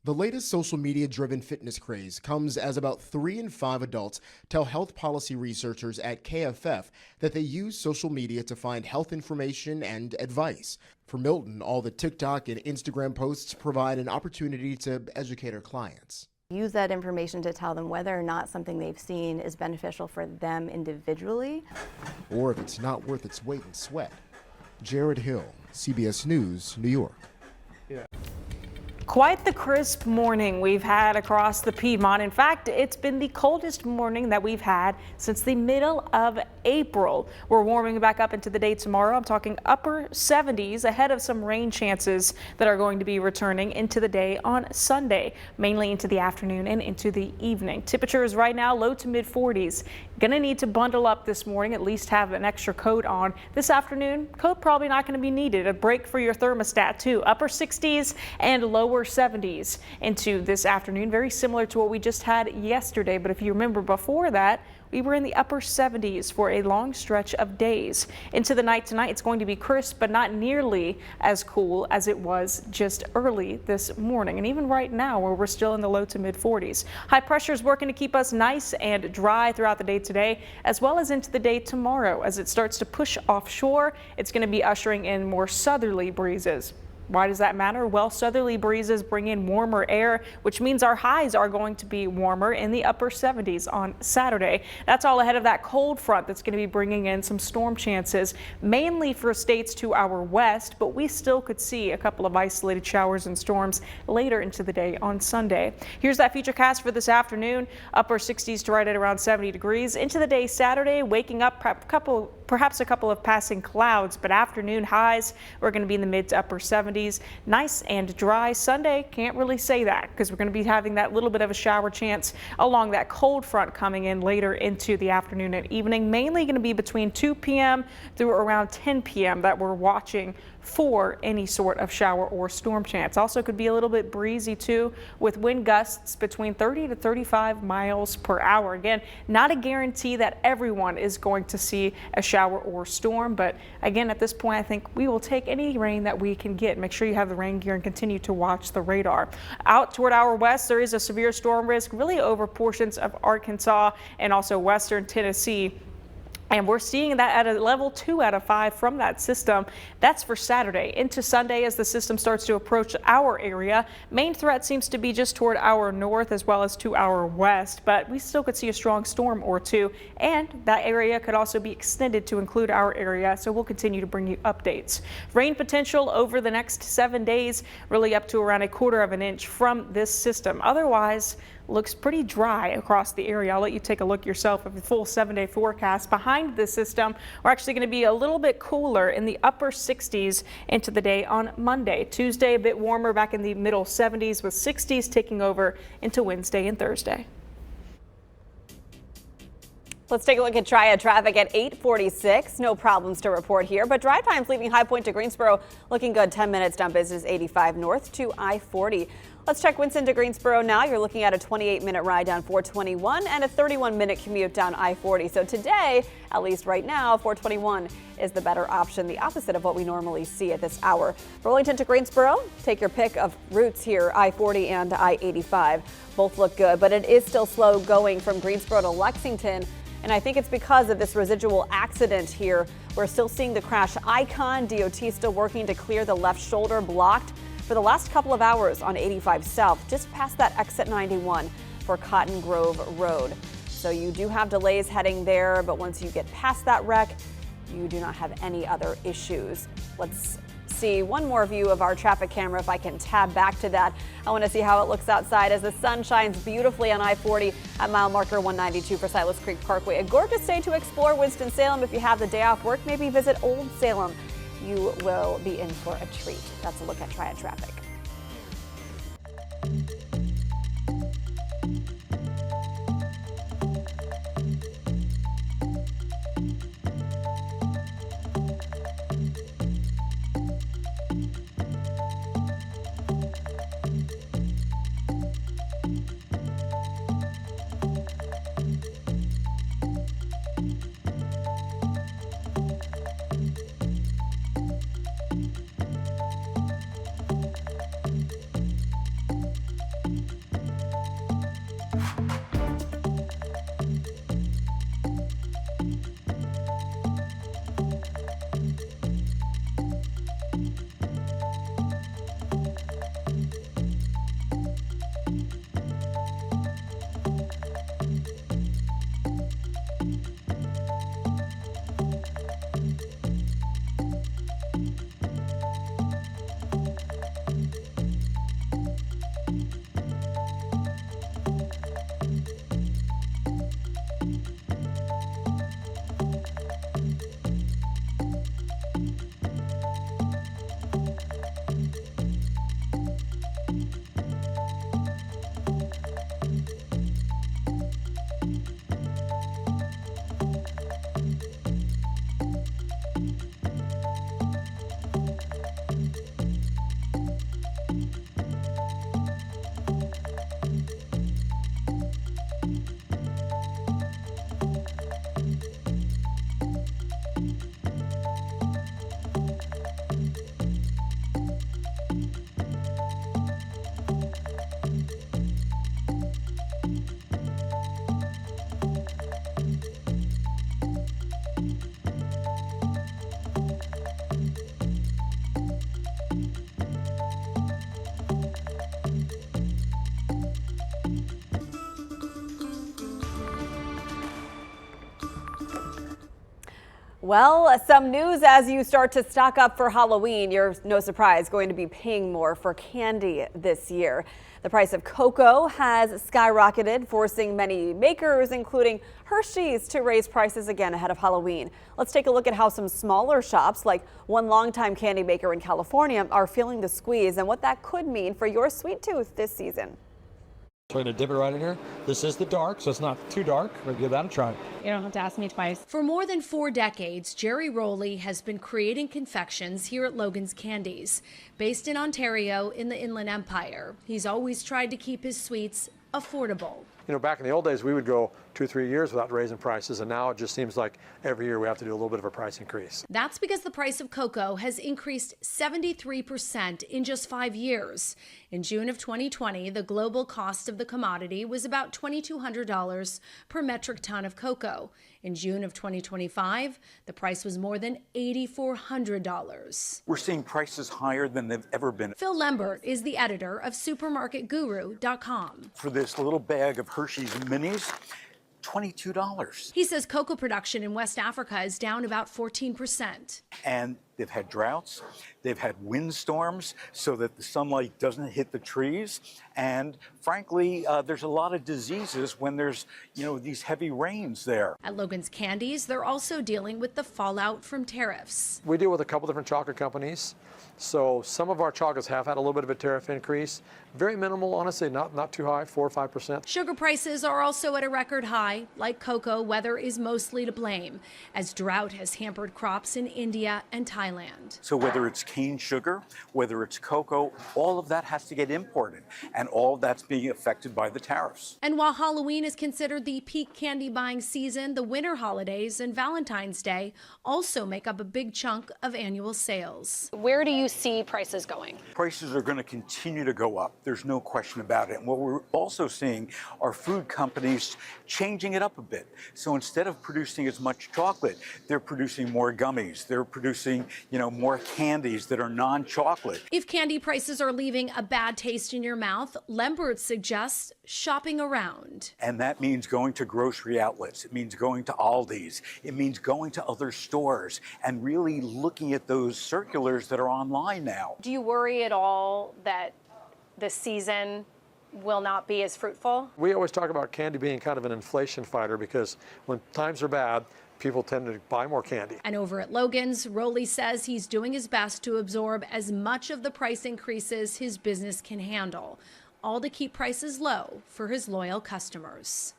The latest social media-driven fitness craze comes as about 3 in 5 adults tell health policy researchers at KFF that they use social media to find health information and advice. For Milton, all the TikTok and Instagram posts provide an opportunity to educate her clients. Use that information to tell them whether or not something they've seen is beneficial for them individually. Or if it's not worth its weight in sweat. Jared Hill, CBS News, New York. Quite the crisp morning we've had across the Piedmont. In fact, it's been the coldest morning that we've had since the middle of April. We're warming back up into the day tomorrow. I'm talking upper 70s ahead of some rain chances that are going to be returning into the day on Sunday, mainly into the afternoon and into the evening. Temperatures right now low to mid 40s. Gonna need to bundle up this morning, at least have an extra coat on. This afternoon, coat probably not gonna be needed. A break for your thermostat too. Upper 60s and lower 70s into this afternoon. Very similar to what we just had yesterday. But if you remember before that, we were in the upper 70s for a long stretch of days. Into the night tonight, it's going to be crisp, but not nearly as cool as it was just early this morning. And even right now, where we're still in the low to mid 40s. High pressure is working to keep us nice and dry throughout the day today, as well as into the day tomorrow. As it starts to push offshore, it's going to be ushering in more southerly breezes. Why does that matter? Well, southerly breezes bring in warmer air, which means our highs are going to be warmer in the upper 70s on Saturday. That's all ahead of that cold front that's going to be bringing in some storm chances, mainly for states to our west, but we still could see a couple of isolated showers and storms later into the day on Sunday. Here's that futurecast for this afternoon. Upper 60s to right at around 70 degrees. Into the day Saturday, waking up perhaps a couple of passing clouds, but afternoon highs, we're going to be in the mid to upper 70s. Nice and dry. Sunday, can't really say that because we're going to be having that little bit of a shower chance along that cold front coming in later into the afternoon and evening. Mainly going to be between 2 p.m. through around 10 p.m. that we're watching for any sort of shower or storm chance. Also could be a little bit breezy too, with wind gusts between 30 to 35 miles per hour. Again, not a guarantee that everyone is going to see a shower or storm, but again, at this point, I think we will take any rain that we can get. Make sure you have the rain gear and continue to watch the radar. Out toward our west, there is a severe storm risk really over portions of Arkansas and also western Tennessee. And we're seeing that at a level 2 out of 5 from that system. That's for Saturday. Into Sunday as the system starts to approach our area. Main threat seems to be just toward our north as well as to our west, but we still could see a strong storm or two. And that area could also be extended to include our area, so we'll continue to bring you updates. Rain potential over the next 7 days, really up to around 1/4 of an inch from this system. Otherwise, looks pretty dry across the area. I'll let you take a look yourself at the full 7-day forecast. Behind this system, we're actually going to be a little bit cooler in the upper 60s into the day on Monday. Tuesday, a bit warmer back in the middle 70s with 60s taking over into Wednesday and Thursday. Let's take a look at Triad traffic at 8:46. No problems to report here, but drive times leaving High Point to Greensboro looking good. 10 minutes down Business 85 north to I-40. Let's check Winston to Greensboro now. You're looking at a 28-minute ride down 421 and a 31-minute commute down I-40. So today, at least right now, 421 is the better option, the opposite of what we normally see at this hour. Burlington to Greensboro, take your pick of routes here, I-40 and I-85. Both look good, but it is still slow going from Greensboro to Lexington. And I think it's because of this residual accident here. We're still seeing the crash icon. DOT still working to clear the left shoulder, blocked for the last couple of hours on 85 South, just past that exit 91 for Cotton Grove Road. So you do have delays heading there, but once you get past that wreck, you do not have any other issues. Let's see one more view of our traffic camera if I can tab back to that. I want to see how it looks outside as the sun shines beautifully on I-40 at mile marker 192 for Silas Creek Parkway. A gorgeous day to explore Winston-Salem. If you have the day off work, maybe visit Old Salem. You will be in for a treat. That's a look at Triad traffic. Well, some news as you start to stock up for Halloween. You're, no surprise, going to be paying more for candy this year. The price of cocoa has skyrocketed, forcing many makers, including Hershey's, to raise prices again ahead of Halloween. Let's take a look at how some smaller shops, like one longtime candy maker in California, are feeling the squeeze and what that could mean for your sweet tooth this season. So I'm going to dip it right in here. This is the dark, so it's not too dark. We'll give that a try. You don't have to ask me twice. For more than 4 decades, Jerry Rowley has been creating confections here at Logan's Candies. Based in Ontario in the Inland Empire, he's always tried to keep his sweets affordable. You know, back in the old days, we would go 2 or 3 years without raising prices, and now it just seems like every year we have to do a little bit of a price increase. That's because the price of cocoa has increased 73% in just 5 years. In June of 2020, the global cost of the commodity was about $2,200 per metric ton of cocoa. In June of 2025, the price was more than $8,400. We're seeing prices higher than they've ever been. Phil Lembert is the editor of SupermarketGuru.com. For this little bag of Hershey's Minis, $22. He says cocoa production in West Africa is down about 14%. And they've had droughts, they've had windstorms so that the sunlight doesn't hit the trees. And frankly, there's a lot of diseases when there's, these heavy rains there. At Logan's Candies, they're also dealing with the fallout from tariffs. We deal with a couple different chocolate companies. So some of our chocolates have had a little bit of a tariff increase, very minimal, honestly, not too high, 4 or 5%. Sugar prices are also at a record high. Like cocoa, weather is mostly to blame, as drought has hampered crops in India and Thailand. So whether it's cane sugar, whether it's cocoa, all of that has to get imported, and all of that's being affected by the tariffs. And while Halloween is considered the peak candy buying season, the winter holidays and Valentine's Day also make up a big chunk of annual sales. Where do you see prices going? Prices are going to continue to go up. There's no question about it. And what we're also seeing are food companies changing it up a bit. So instead of producing as much chocolate, they're producing more gummies. They're producing, more candies that are non-chocolate. If candy prices are leaving a bad taste in your mouth, Lembert suggests shopping around. And that means going to grocery outlets. It means going to Aldi's. It means going to other stores and really looking at those circulars that are online now. Do you worry at all that the season will not be as fruitful? We always talk about candy being kind of an inflation fighter because when times are bad, people tend to buy more candy. And over at Logan's, Rowley says he's doing his best to absorb as much of the price increases his business can handle, all to keep prices low for his loyal customers.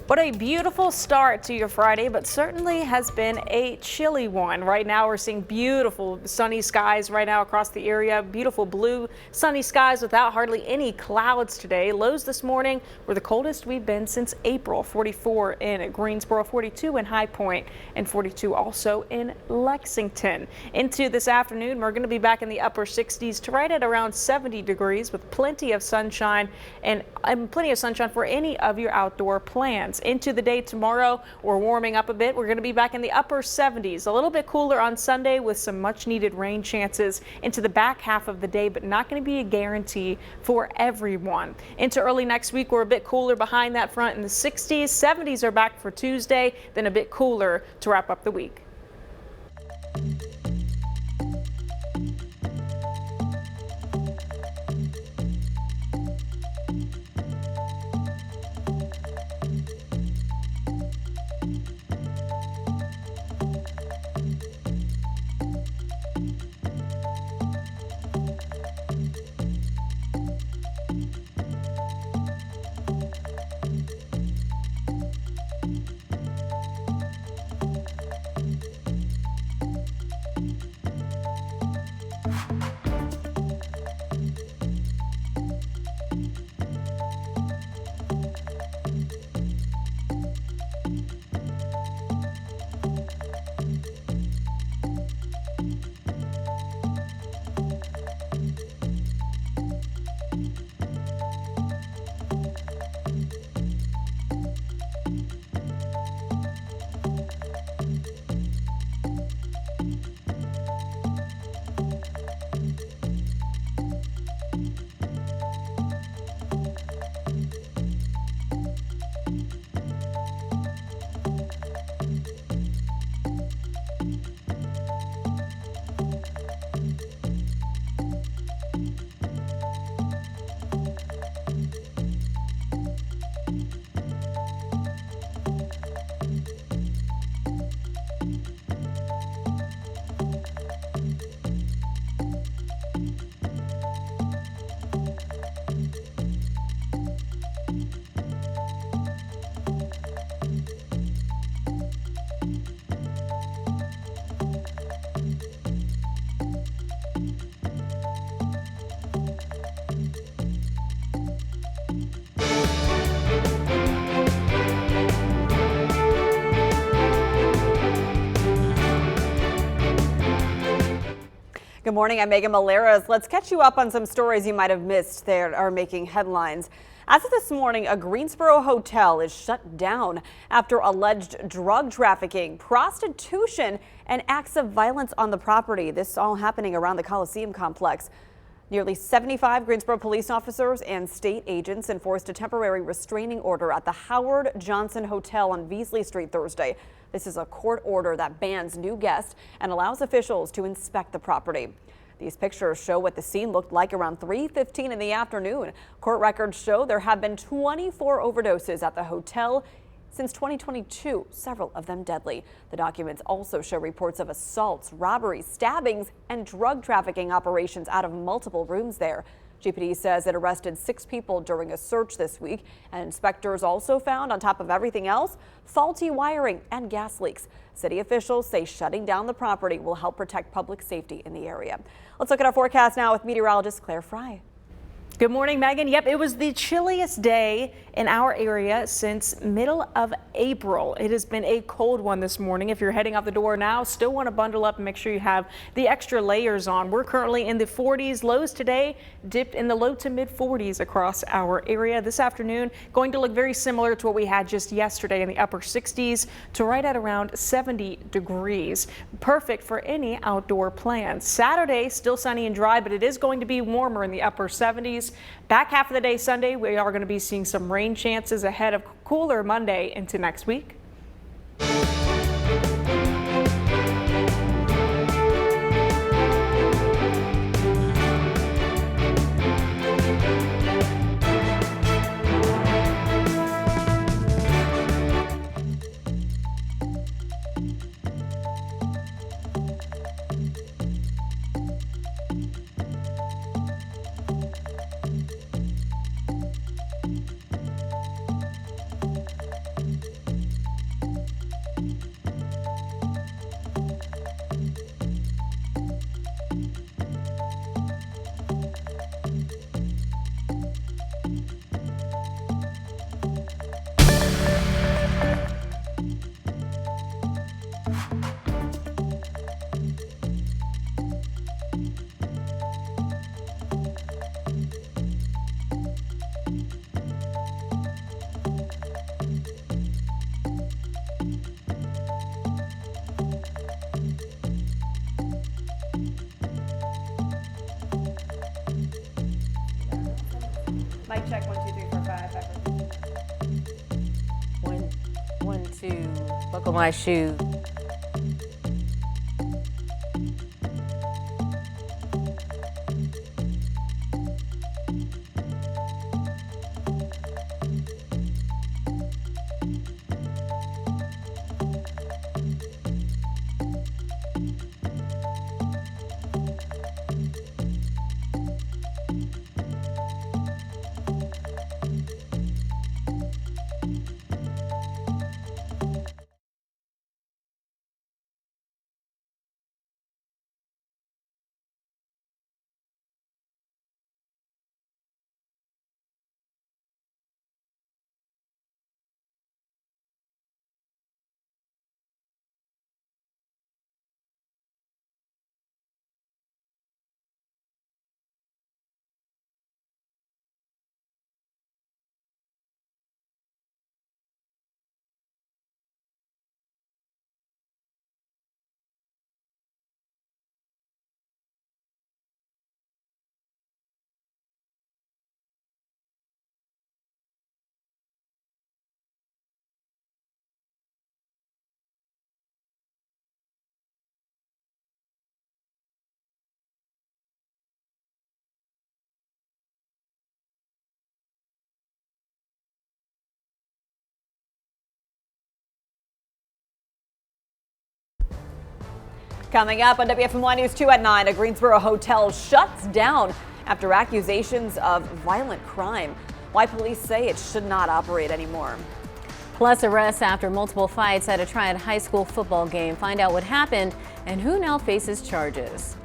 What a beautiful start to your Friday, but certainly has been a chilly one. Right now we're seeing beautiful sunny skies right now across the area. Beautiful blue sunny skies without hardly any clouds today. Lows this morning were the coldest we've been since April. 44 in Greensboro, 42 in High Point, and 42 also in Lexington. Into this afternoon, we're going to be back in the upper 60s to right at around 70 degrees with plenty of sunshine and plenty of sunshine for any of your outdoor plans. Into the day tomorrow, we're warming up a bit. We're going to be back in the upper 70s, a little bit cooler on Sunday with some much needed rain chances into the back half of the day, but not going to be a guarantee for everyone. Into early next week, we're a bit cooler behind that front in the 60s. 70s are back for Tuesday, then a bit cooler to wrap up the week. Good morning, I'm Megan Maleras. Let's catch you up on some stories you might have missed that are making headlines. As of this morning, a Greensboro hotel is shut down after alleged drug trafficking, prostitution, and acts of violence on the property. This all happening around the Coliseum complex. Nearly 75 Greensboro police officers and state agents enforced a temporary restraining order at the Howard Johnson Hotel on Beasley Street Thursday. This is a court order that bans new guests and allows officials to inspect the property. These pictures show what the scene looked like around 3:15 in the afternoon. Court records show there have been 24 overdoses at the hotel since 2022, several of them deadly. The documents also show reports of assaults, robberies, stabbings, and drug trafficking operations out of multiple rooms there. GPD says it arrested 6 people during a search this week, and inspectors also found, on top of everything else, faulty wiring and gas leaks. City officials say shutting down the property will help protect public safety in the area. Let's look at our forecast now with meteorologist Claire Fry. Good morning, Megan. Yep, it was the chilliest day in our area since middle of April. It has been a cold one this morning. If you're heading out the door now, still want to bundle up and make sure you have the extra layers on. We're currently in the 40s. Lows today dipped in the low to mid 40s across our area. This afternoon going to look very similar to what we had just yesterday in the upper 60s to right at around 70 degrees. Perfect for any outdoor plans. Saturday still sunny and dry, but it is going to be warmer in the upper 70s. Back half of the day Sunday, we are going to be seeing some rain chances ahead of cooler Monday into next week. Mic check 1 2 3 4 5. 1 1 2. Buckle my shoe. Coming up on WFMY News 2 at 9, a Greensboro hotel shuts down after accusations of violent crime. Why police say it should not operate anymore. Plus arrests after multiple fights at a Triad High School football game. Find out what happened and who now faces charges.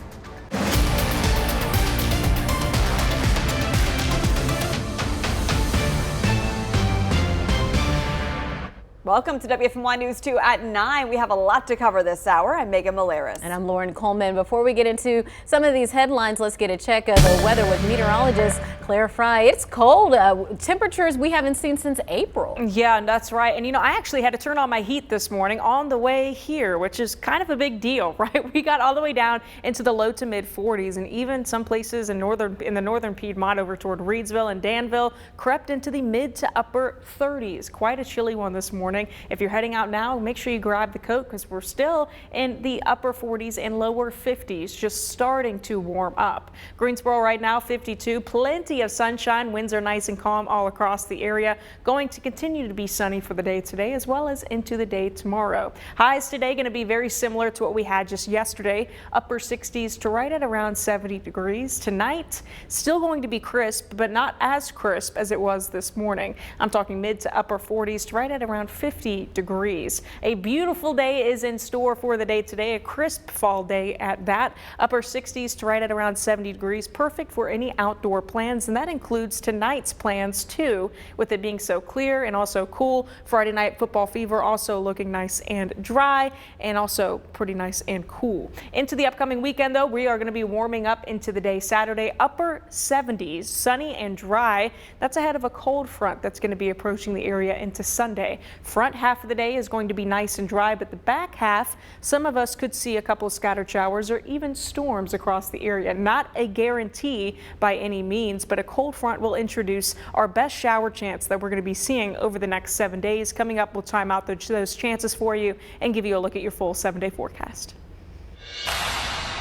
Welcome to WFMY News 2 at 9. We have a lot to cover this hour. I'm Megan Maleris. And I'm Lauren Coleman. Before we get into some of these headlines, let's get a check of the weather with meteorologist Claire Fry. It's cold. Temperatures we haven't seen since April. Yeah, that's right. And you know, I actually had to turn on my heat this morning on the way here, which is kind of a big deal, right? We got all the way down into the low to mid 40s, and even some places in the northern Piedmont over toward Reedsville and Danville crept into the mid to upper 30s. Quite a chilly one this morning. morning. If you're heading out now, make sure you grab the coat because we're still in the upper 40s and lower 50s, just starting to warm up. Greensboro right now 52, plenty of sunshine. Winds are nice and calm all across the area. Going to continue to be sunny for the day today as well as into the day tomorrow. Highs today going to be very similar to what we had just yesterday. Upper 60s to right at around 70 degrees. Tonight still going to be crisp, but not as crisp as it was this morning. I'm talking mid to upper 40s to right at around 50 degrees. A beautiful day is in store for the day today. A crisp fall day at that. Upper 60s to right at around 70 degrees. Perfect for any outdoor plans, and that includes tonight's plans too, with it being so clear and also cool. Friday night football fever also looking nice and dry and also pretty nice and cool. Into the upcoming weekend though, we are going to be warming up into the day Saturday, upper 70s, sunny and dry. That's ahead of a cold front that's going to be approaching the area into Sunday. Front half of the day is going to be nice and dry, but the back half, some of us could see a couple scattered showers or even storms across the area. Not a guarantee by any means, but a cold front will introduce our best shower chance that we're going to be seeing over the next 7 days. Coming up, we'll time out those chances for you and give you a look at your full 7-day forecast.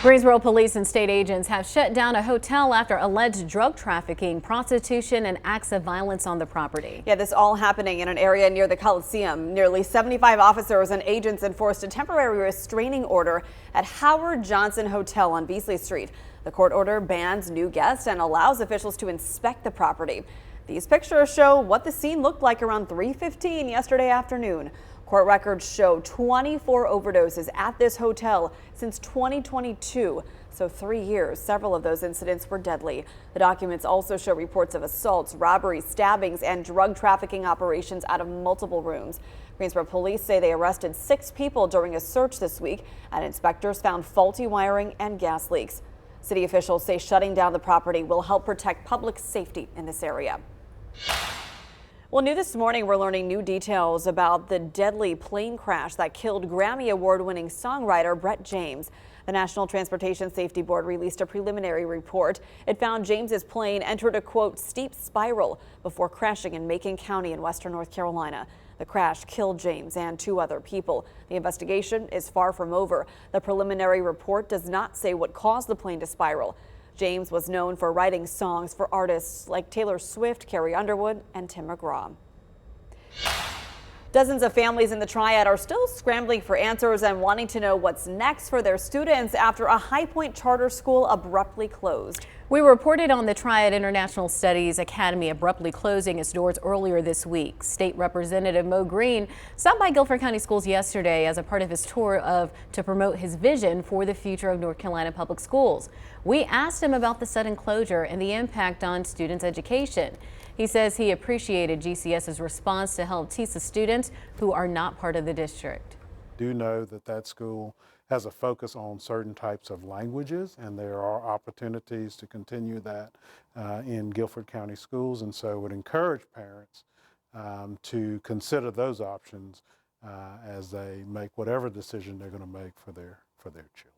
Greensboro police and state agents have shut down a hotel after alleged drug trafficking, prostitution, and acts of violence on the property. Yeah, this all happening in an area near the Coliseum. Nearly 75 officers and agents enforced a temporary restraining order at Howard Johnson Hotel on Beasley Street. The court order bans new guests and allows officials to inspect the property. These pictures show what the scene looked like around 3:15 yesterday afternoon. Court records show 24 overdoses at this hotel since 2022, so 3 years. Several of those incidents were deadly. The documents also show reports of assaults, robberies, stabbings, and drug trafficking operations out of multiple rooms. Greensboro police say they arrested 6 people during a search this week, and inspectors found faulty wiring and gas leaks. City officials say shutting down the property will help protect public safety in this area. Well, new this morning, we're learning new details about the deadly plane crash that killed Grammy Award-winning songwriter Brett James. The National Transportation Safety Board released a preliminary report. It found James's plane entered a, quote, steep spiral before crashing in Macon County in western North Carolina. The crash killed James and 2 other people. The investigation is far from over. The preliminary report does not say what caused the plane to spiral. James was known for writing songs for artists like Taylor Swift, Carrie Underwood, and Tim McGraw. Dozens of families in the Triad are still scrambling for answers and wanting to know what's next for their students after a High Point charter school abruptly closed. We reported on the Triad International Studies Academy abruptly closing its doors earlier this week. State Representative Mo Green stopped by Guilford County Schools yesterday as a part of his tour to promote his vision for the future of North Carolina public schools. We asked him about the sudden closure and the impact on students' education. He says he appreciated GCS's response to help teach the students who are not part of the district. Do know that that school has a focus on certain types of languages, and there are opportunities to continue that in Guilford County Schools, and so would encourage parents to consider those options as they make whatever decision they're going to make for their children.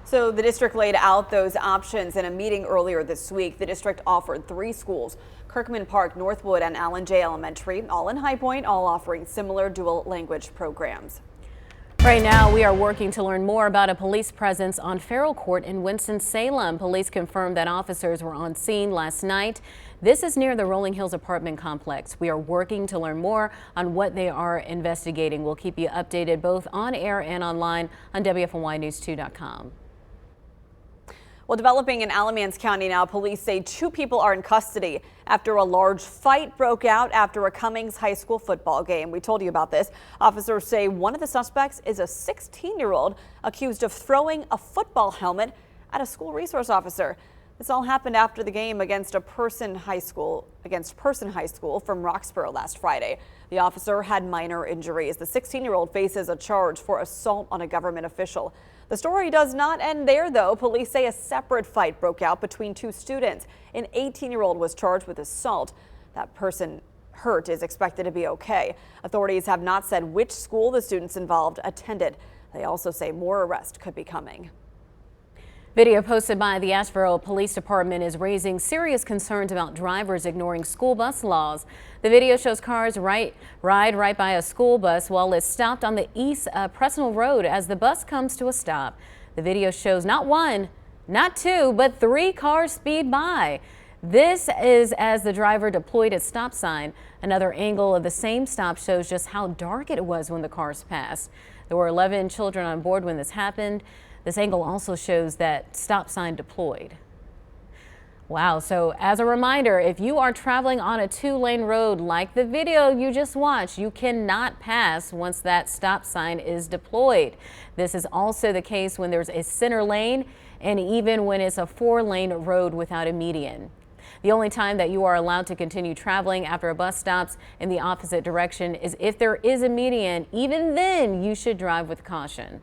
So the district laid out those options in a meeting earlier this week. The district offered 3 schools, Kirkman Park, Northwood, and Allen J. Elementary, all in High Point, all offering similar dual language programs. Right now, we are working to learn more about a police presence on Farrell Court in Winston-Salem. Police confirmed that officers were on scene last night. This is near the Rolling Hills apartment complex. We are working to learn more on what they are investigating. We'll keep you updated both on air and online on WFMYnews2.com. Well, developing in Alamance County now, police say 2 people are in custody after a large fight broke out after a Cummings High School football game. We told you about this. Officers say one of the suspects is a 16-year-old accused of throwing a football helmet at a school resource officer. This all happened after the game against Person High School from Roxborough last Friday. The officer had minor injuries. The 16-year-old faces a charge for assault on a government official. The story does not end there, though. Police say a separate fight broke out between 2 students. An 18-year-old was charged with assault. That person hurt is expected to be okay. Authorities have not said which school the students involved attended. They also say more arrests could be coming. Video posted by the Asheville Police Department is raising serious concerns about drivers ignoring school bus laws. The video shows cars ride right by a school bus while it's stopped on the East Presnell Road as the bus comes to a stop. The video shows not one, not two, but 3 cars speed by. This is as the driver deployed its stop sign. Another angle of the same stop shows just how dark it was when the cars passed. There were 11 children on board when this happened. This angle also shows that stop sign deployed. Wow, so as a reminder, if you are traveling on a 2-lane road like the video you just watched, you cannot pass once that stop sign is deployed. This is also the case when there's a center lane and even when it's a 4-lane road without a median. The only time that you are allowed to continue traveling after a bus stops in the opposite direction is if there is a median. Even then, you should drive with caution.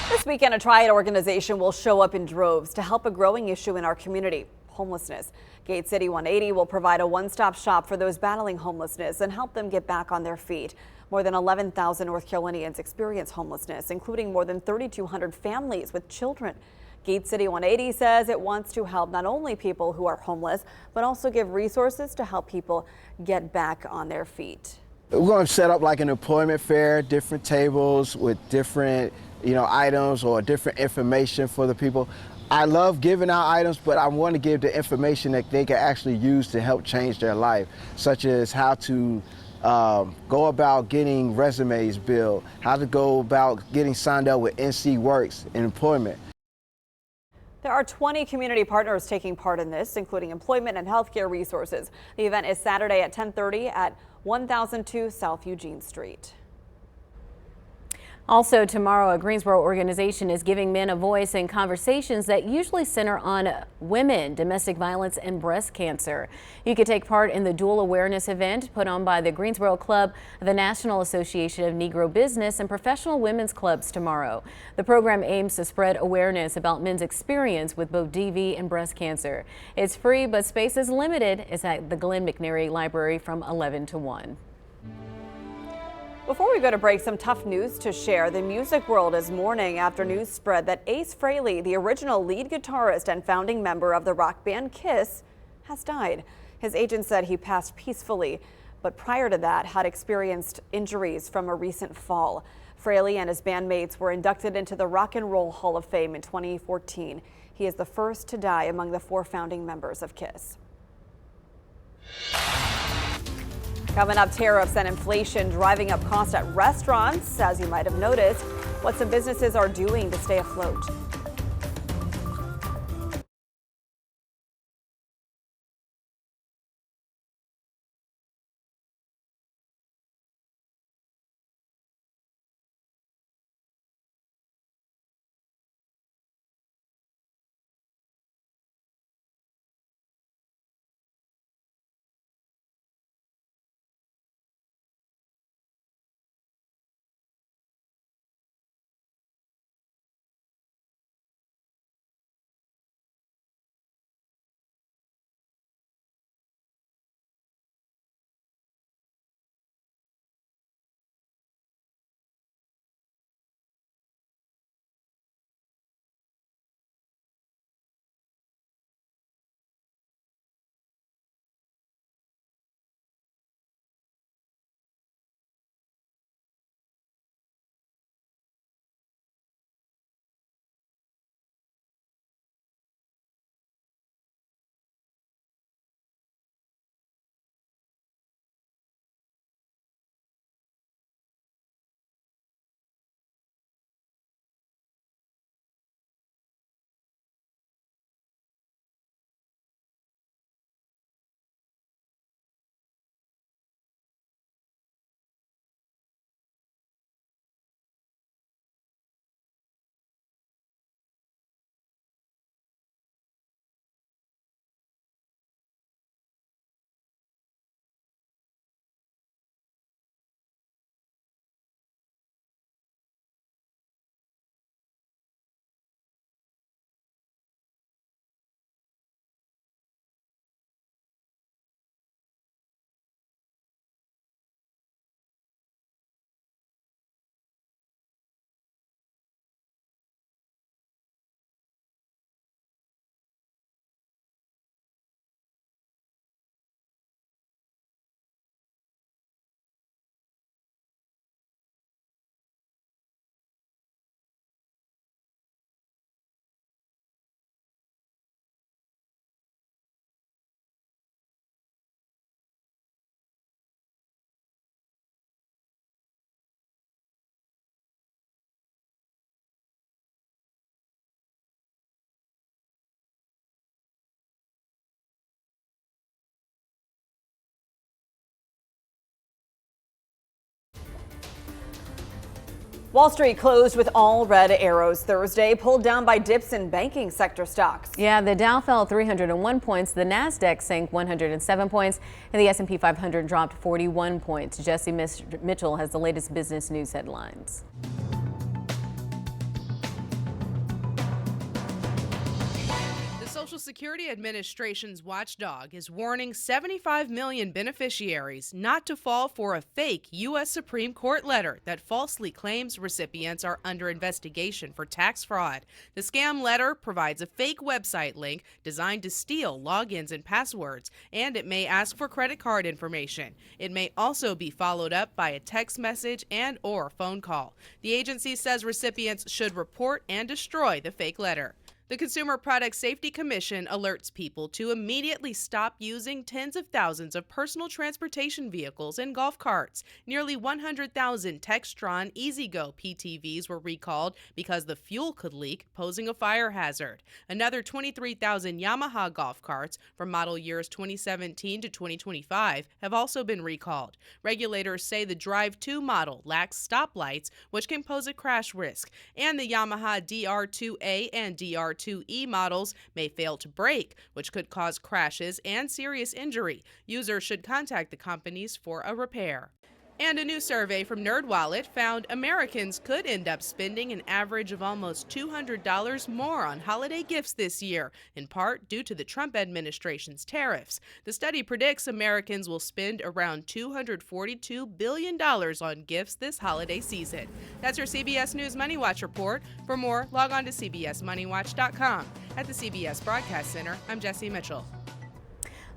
This weekend, a Triad organization will show up in droves to help a growing issue in our community, homelessness. Gate City 180 will provide a one-stop shop for those battling homelessness and help them get back on their feet. More than 11,000 North Carolinians experience homelessness, including more than 3,200 families with children. Gate City 180 says it wants to help not only people who are homeless, but also give resources to help people get back on their feet. We're going to set up like an employment fair, different tables with different, items or different information for the people. I love giving out items, but I want to give the information that they can actually use to help change their life, such as how to go about getting resumes built, how to go about getting signed up with NC Works in employment. There are 20 community partners taking part in this, including employment and healthcare resources. The event is Saturday at 10:30 at 1002 South Eugene Street. Also tomorrow, a Greensboro organization is giving men a voice in conversations that usually center on women, domestic violence, and breast cancer. You can take part in the dual awareness event put on by the Greensboro Club, the National Association of Negro Business, and Professional Women's Clubs tomorrow. The program aims to spread awareness about men's experience with both DV and breast cancer. It's free, but space is limited. It's at the Glenn McNary Library from 11 to 1. Before we go to break, some tough news to share. The music world is mourning after news spread that Ace Frehley, the original lead guitarist and founding member of the rock band Kiss, has died. His agent said he passed peacefully, but prior to that had experienced injuries from a recent fall. Frehley and his bandmates were inducted into the Rock and Roll Hall of Fame in 2014. He is the first to die among the 4 founding members of Kiss. Coming up, tariffs and inflation driving up costs at restaurants, as you might have noticed, what some businesses are doing to stay afloat. Wall Street closed with all red arrows Thursday, pulled down by dips in banking sector stocks. Yeah, the Dow fell 301 points, the Nasdaq sank 107 points, and the S&P 500 dropped 41 points. Jesse Mitchell has the latest business news headlines. Social Security Administration's watchdog is warning 75 million beneficiaries not to fall for a fake U.S. Supreme Court letter that falsely claims recipients are under investigation for tax fraud. The scam letter provides a fake website link designed to steal logins and passwords, and it may ask for credit card information. It may also be followed up by a text message and/or phone call. The agency says recipients should report and destroy the fake letter. The Consumer Product Safety Commission alerts people to immediately stop using tens of thousands of personal transportation vehicles and golf carts. Nearly 100,000 Textron E-Z-Go PTVs were recalled because the fuel could leak, posing a fire hazard. Another 23,000 Yamaha golf carts from model years 2017 to 2025 have also been recalled. Regulators say the Drive 2 model lacks stoplights, which can pose a crash risk, and the Yamaha DR2A and DR2E models may fail to brake, which could cause crashes and serious injury. Users should contact the companies for a repair. And a new survey from NerdWallet found Americans could end up spending an average of almost $200 more on holiday gifts this year, in part due to the Trump administration's tariffs. The study predicts Americans will spend around $242 billion on gifts this holiday season. That's your CBS News Money Watch report. For more, log on to cbsmoneywatch.com. At the CBS Broadcast Center, I'm Jesse Mitchell.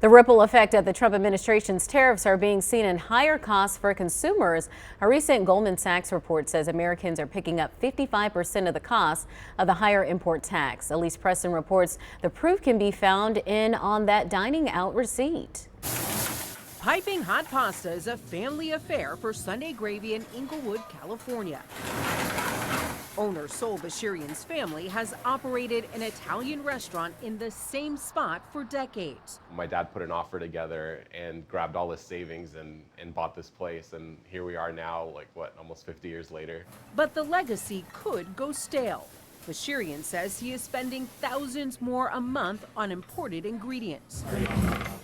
The ripple effect of the Trump administration's tariffs are being seen in higher costs for consumers. A recent Goldman Sachs report says Americans are picking up 55% of the cost of the higher import tax. Elise Preston reports the proof can be found on that dining out receipt. Piping hot pasta is a family affair for Sunday Gravy in Inglewood, California. Owner Sol Bashirian's family has operated an Italian restaurant in the same spot for decades. My dad put an offer together and grabbed all his savings and bought this place, and here we are now, almost 50 years later. But the legacy could go stale. Bashirian says he is spending thousands more a month on imported ingredients.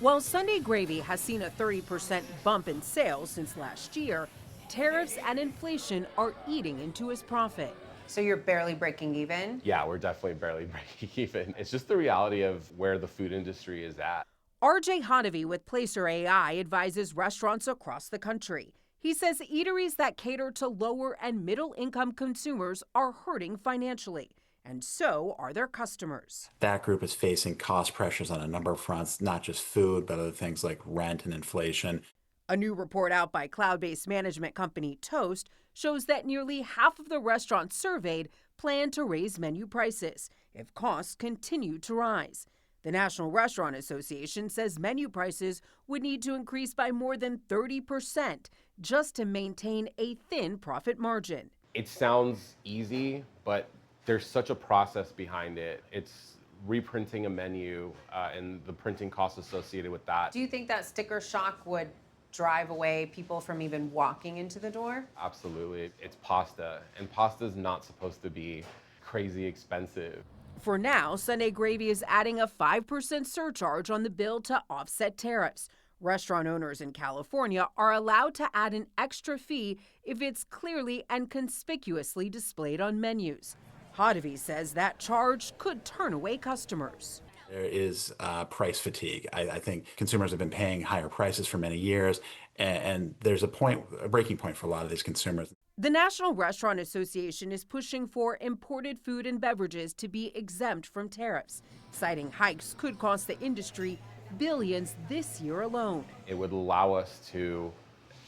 While Sunday Gravy has seen a 30% bump in sales since last year, tariffs and inflation are eating into his profit. So you're barely breaking even? Yeah, we're definitely barely breaking even. It's just the reality of where the food industry is at. RJ Honavi with Placer AI advises restaurants across the country. He says eateries that cater to lower and middle income consumers are hurting financially, and so are their customers. That group is facing cost pressures on a number of fronts, not just food, but other things like rent and inflation. A new report out by cloud-based management company Toast shows that nearly half of the restaurants surveyed plan to raise menu prices if costs continue to rise. The National Restaurant Association says menu prices would need to increase by more than 30% just to maintain a thin profit margin. It sounds easy, but there's such a process behind it. It's reprinting a menu and the printing costs associated with that. Do you think that sticker shock would drive away people from even walking into the door? Absolutely. It's pasta, and pasta is not supposed to be crazy expensive. For now, Sunday Gravy is adding a 5% surcharge on the bill to offset tariffs. Restaurant owners in California are allowed to add an extra fee if it's clearly and conspicuously displayed on menus. Hodavi says that charge could turn away customers. There is price fatigue. I think consumers have been paying higher prices for many years, and there's a breaking point for a lot of these consumers. The National Restaurant Association is pushing for imported food and beverages to be exempt from tariffs, citing hikes could cost the industry billions this year alone. It would allow us to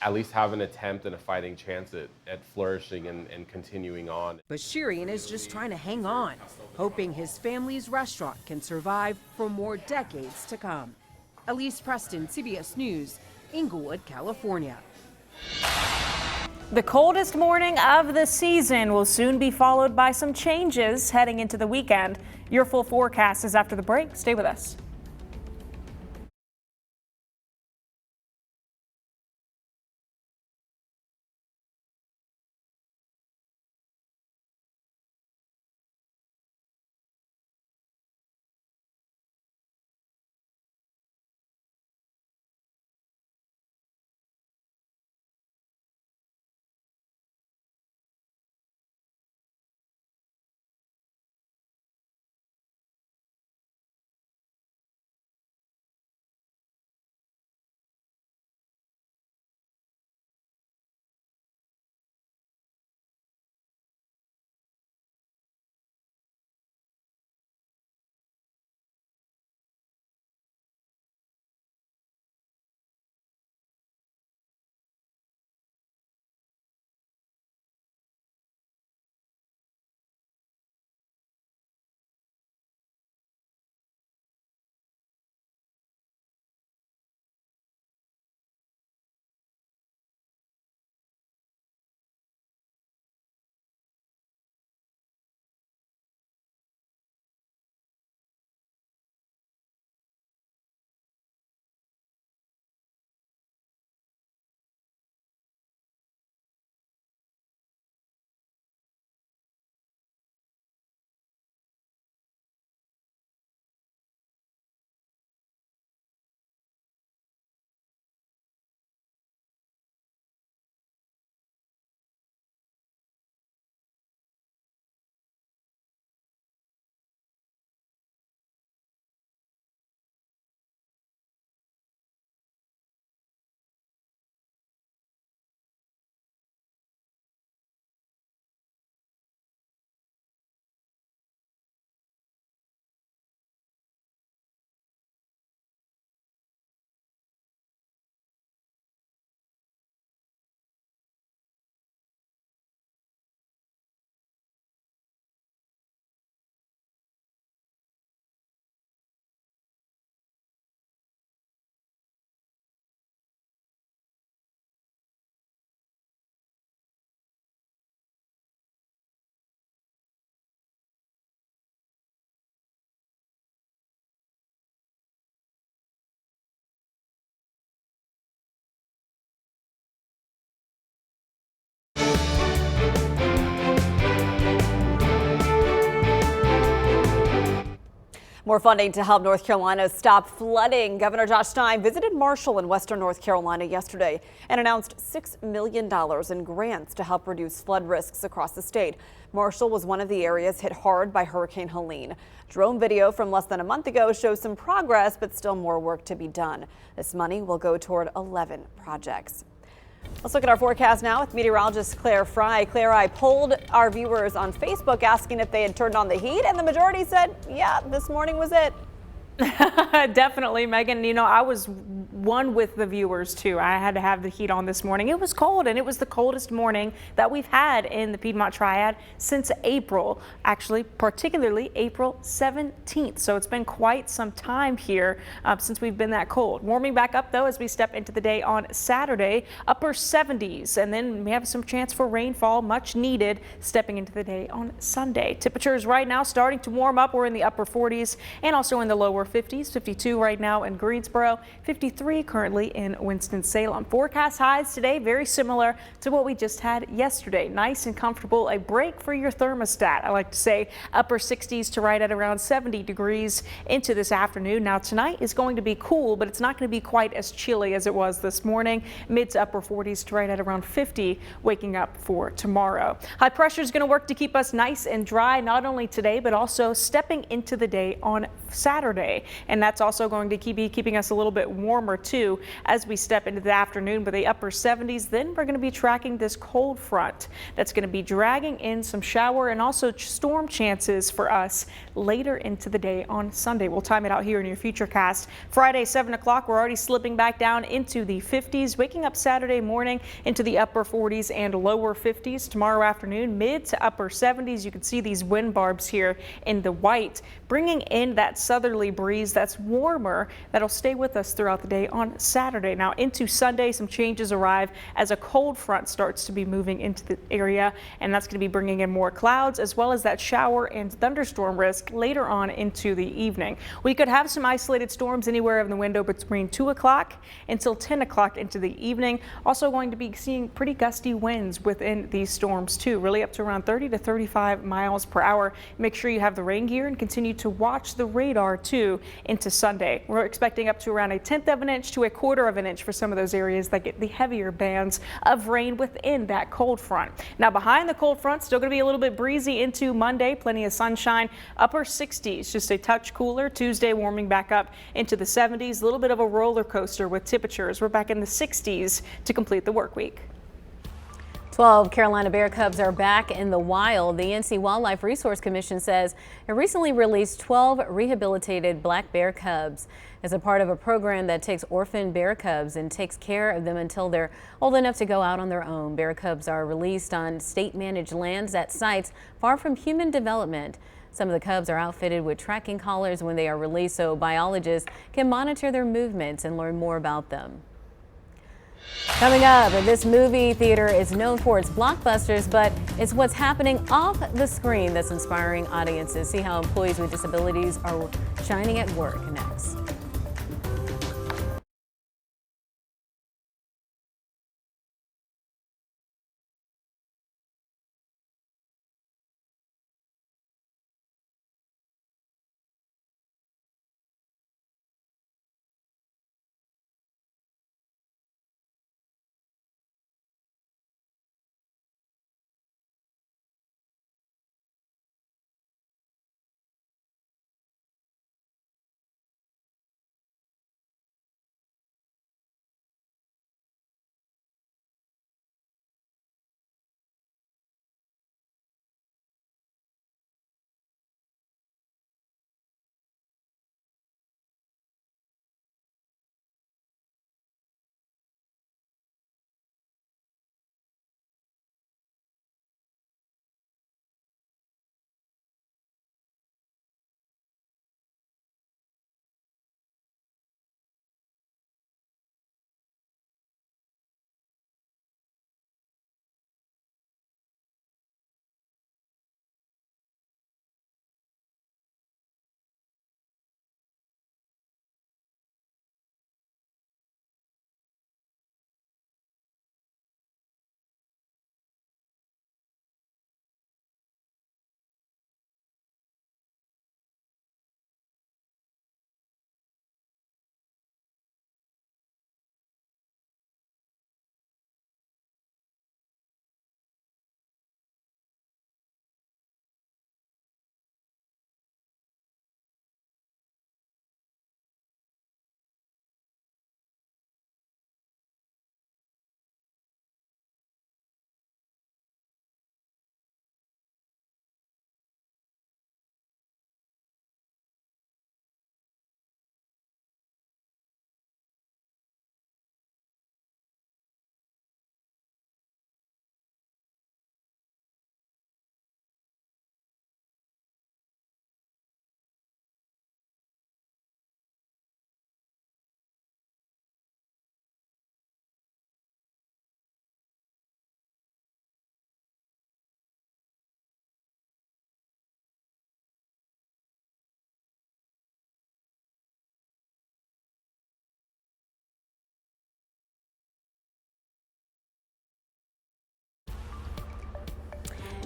at least have an attempt and a fighting chance at flourishing and continuing on. Bashirian is just trying to hang on, hoping his family's restaurant can survive for more decades to come. Elise Preston, CBS News, Inglewood, California. The coldest morning of the season will soon be followed by some changes heading into the weekend. Your full forecast is after the break. Stay with us. More funding to help North Carolina stop flooding. Governor Josh Stein visited Marshall in western North Carolina yesterday and announced $6 million in grants to help reduce flood risks across the state. Marshall was one of the areas hit hard by Hurricane Helene. Drone video from less than a month ago shows some progress, but still more work to be done. This money will go toward 11 projects. Let's look at our forecast now with meteorologist Claire Fry. Claire, I polled our viewers on Facebook asking if they had turned on the heat, and the majority said, yeah, this morning was it. Definitely, Megan. You know, I was one with the viewers too. I had to have the heat on this morning. It was cold, and it was the coldest morning that we've had in the Piedmont Triad since April, actually, particularly April 17th. So it's been quite some time here since we've been that cold. Warming back up though as we step into the day on Saturday, upper 70s, and then we have some chance for rainfall, much needed, stepping into the day on Sunday. Temperatures right now starting to warm up. We're in the upper 40s and also in the lower 50s, 52 right now in Greensboro, 53 currently in Winston-Salem. Forecast highs today very similar to what we just had yesterday. Nice and comfortable, a break for your thermostat. I like to say upper 60s to right at around 70 degrees into this afternoon. Now tonight is going to be cool, but it's not going to be quite as chilly as it was this morning. Mid to upper 40s to right at around 50 waking up for tomorrow. High pressure is going to work to keep us nice and dry not only today but also stepping into the day on Saturday. And that's also going to be keeping us a little bit warmer too as we step into the afternoon with the upper 70s. Then we're going to be tracking this cold front that's going to be dragging in some shower and also storm chances for us later into the day on Sunday. We'll time it out here in your futurecast. Friday 7 o'clock, we're already slipping back down into the 50s, waking up Saturday morning into the upper 40s and lower 50s. Tomorrow afternoon, mid to upper 70s. You can see these wind barbs here in the white, bringing in that southerly breeze that's warmer that'll stay with us throughout the day on Saturday. Now into Sunday, some changes arrive as a cold front starts to be moving into the area, and that's going to be bringing in more clouds as well as that shower and thunderstorm risk later on into the evening. We could have some isolated storms anywhere in the window between 2 o'clock until 10 o'clock into the evening. Also going to be seeing pretty gusty winds within these storms too, really up to around 30 to 35 miles per hour. Make sure you have the rain gear and continue to watch the radar too into Sunday. We're expecting up to around 1/10 of an inch to 1/4 of an inch for some of those areas that get the heavier bands of rain within that cold front. Now behind the cold front, still going to be a little bit breezy into Monday, plenty of sunshine, upper 60s, just a touch cooler. Tuesday warming back up into the 70s, a little bit of a roller coaster with temperatures. We're back in the 60s to complete the work week. 12 Carolina bear cubs are back in the wild. The NC Wildlife Resource Commission says it recently released 12 rehabilitated black bear cubs as a part of a program that takes orphan bear cubs and takes care of them until they're old enough to go out on their own. Bear cubs are released on state-managed lands at sites far from human development. Some of the cubs are outfitted with tracking collars when they are released so biologists can monitor their movements and learn more about them. Coming up, this movie theater is known for its blockbusters, but it's what's happening off the screen that's inspiring audiences. See how employees with disabilities are shining at work next.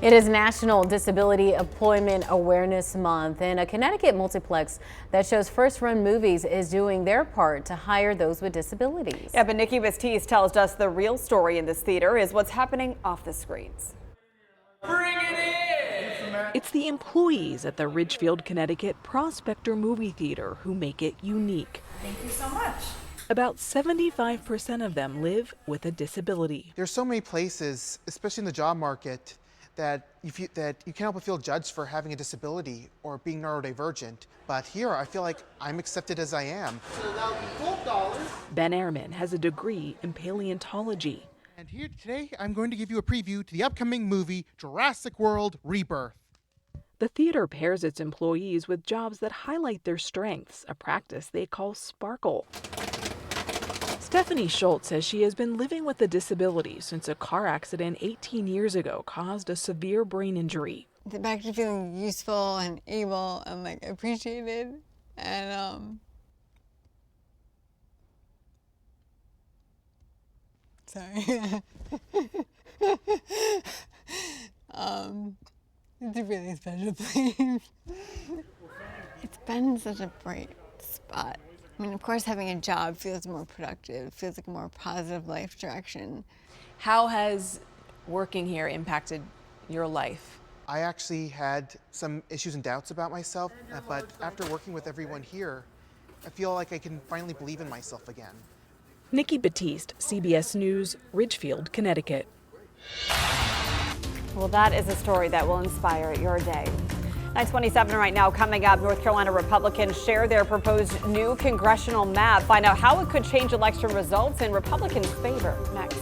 It is National Disability Employment Awareness Month, and a Connecticut multiplex that shows first-run movies is doing their part to hire those with disabilities. Yeah, but Nikki Baptiste tells us the real story in this theater is what's happening off the screens. Bring it in! It's the employees at the Ridgefield, Connecticut Prospector Movie Theater who make it unique. Thank you so much. About 75% of them live with a disability. There's so many places, especially in the job market, that you can't help but feel judged for having a disability or being neurodivergent. But here, I feel like I'm accepted as I am. So that'll be $12. Ben Ehrman has a degree in paleontology. And here today, I'm going to give you a preview to the upcoming movie Jurassic World Rebirth. The theater pairs its employees with jobs that highlight their strengths, a practice they call Sparkle. Stephanie Schultz says she has been living with a disability since a car accident 18 years ago caused a severe brain injury. Back to feeling useful and able and like appreciated, and sorry. It's a really special place. It's been such a bright spot. I mean, of course, having a job feels more productive, feels like a more positive life direction. How has working here impacted your life? I actually had some issues and doubts about myself, but after working with everyone here, I feel like I can finally believe in myself again. Nikki Baptiste, CBS News, Ridgefield, Connecticut. Well, that is a story that will inspire your day. 9:27 right now. Coming up, North Carolina Republicans share their proposed new congressional map. Find out how it could change election results in Republicans' favor next.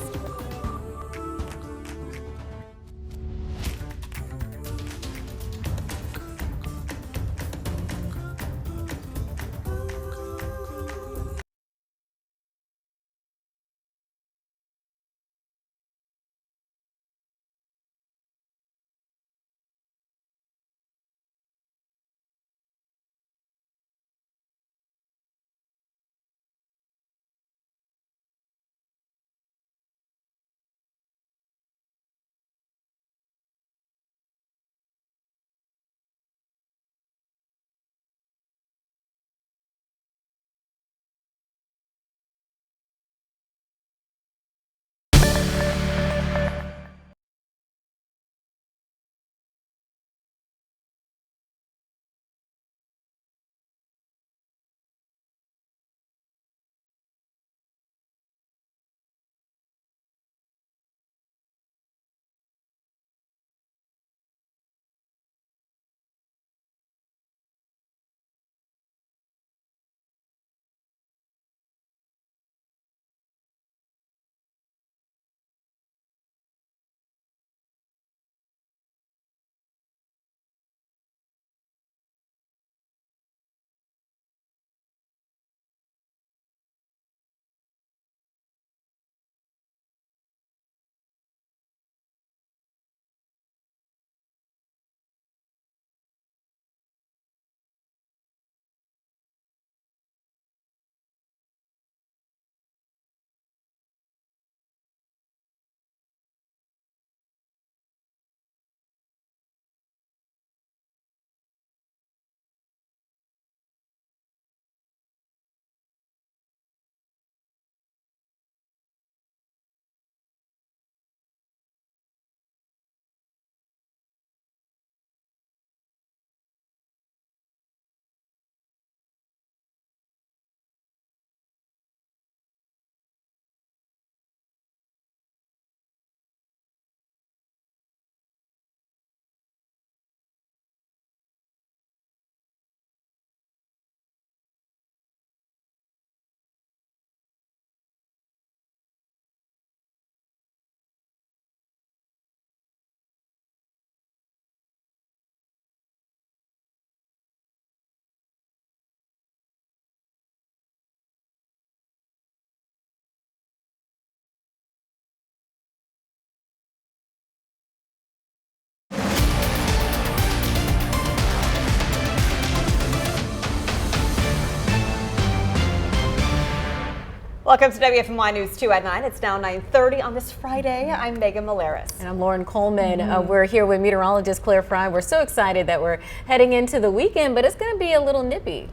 Welcome to WFMY News 2 at 9. It's now 9:30 on this Friday. I'm Megan Malaris. And I'm Lauren Coleman. We're here with meteorologist Claire Fry. We're so excited that we're heading into the weekend, but it's going to be a little nippy.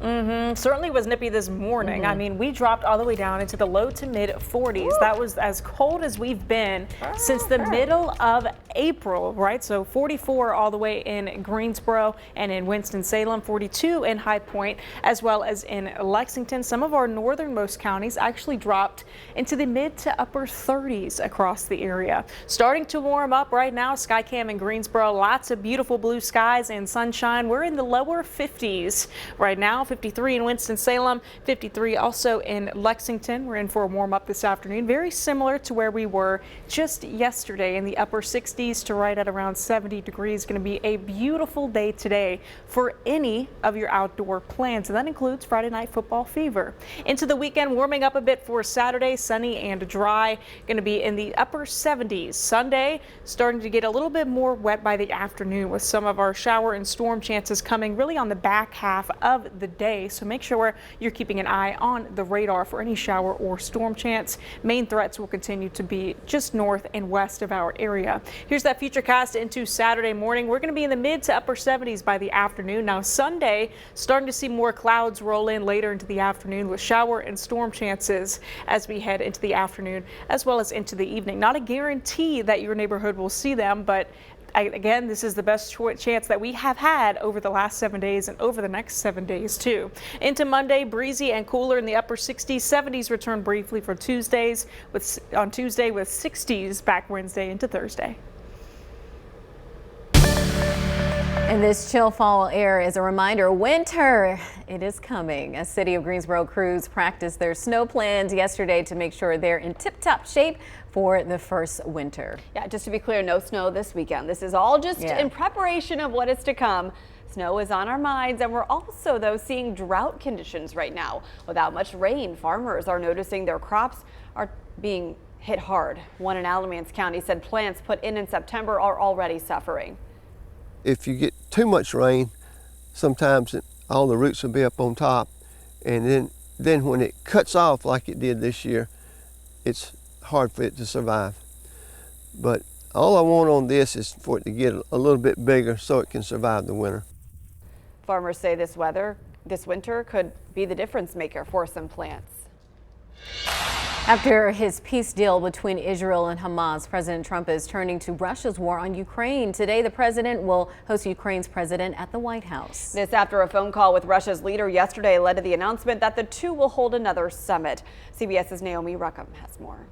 Certainly was nippy this morning. I mean, we dropped all the way down into the low to mid 40s. That was as cold as we've been since the middle of April, right? So 44 all the way in Greensboro and in Winston-Salem, 42 in High Point, as well as in Lexington. Some of our northernmost counties actually dropped into the mid to upper 30s across the area. Starting to warm up right now. Skycam in Greensboro, lots of beautiful blue skies and sunshine. We're in the lower 50s right now. 53 in Winston-Salem, 53 also in Lexington. We're in for a warm up this afternoon, very similar to where we were just yesterday, in the upper 60s to right at around 70 degrees. Going to be a beautiful day today for any of your outdoor plans, and that includes Friday night football fever. Into the weekend, warming up a bit for Saturday, sunny and dry. Going to be in the upper 70s. Sunday starting to get a little bit more wet by the afternoon, with some of our shower and storm chances coming really on the back half of the day. So make sure you're keeping an eye on the radar for any shower or storm chance. Main threats will continue to be just north and west of our area. Here's that futurecast into Saturday morning. We're going to be in the mid to upper 70s by the afternoon. Now Sunday, starting to see more clouds roll in later into the afternoon, with shower and storm chances as we head into the afternoon as well as into the evening. Not a guarantee that your neighborhood will see them, but again, this is the best chance that we have had over the last 7 days and over the next 7 days too. Into Monday, breezy and cooler in the upper 60s. 70s return briefly for Tuesdays, on Tuesday with 60s back Wednesday into Thursday. And this chill fall air is a reminder, winter, it is coming. As City of Greensboro crews practiced their snow plans yesterday to make sure they're in tip-top shape for the first winter. Yeah, just to be clear, no snow this weekend. This is all just in preparation of what is to come. Snow is on our minds, and we're also, though, seeing drought conditions right now. Without much rain, farmers are noticing their crops are being hit hard. One in Alamance County said plants put in September are already suffering. If you get too much rain, sometimes all the roots will be up on top, and then when it cuts off like it did this year, it's hard for it to survive. But all I want on this is for it to get a little bit bigger so it can survive the winter. Farmers say this winter could be the difference maker for some plants. After his peace deal between Israel and Hamas, President Trump is turning to Russia's war on Ukraine. Today, the president will host Ukraine's president at the White House. This after a phone call with Russia's leader yesterday led to the announcement that the two will hold another summit. CBS's Naomi Ruckham has more.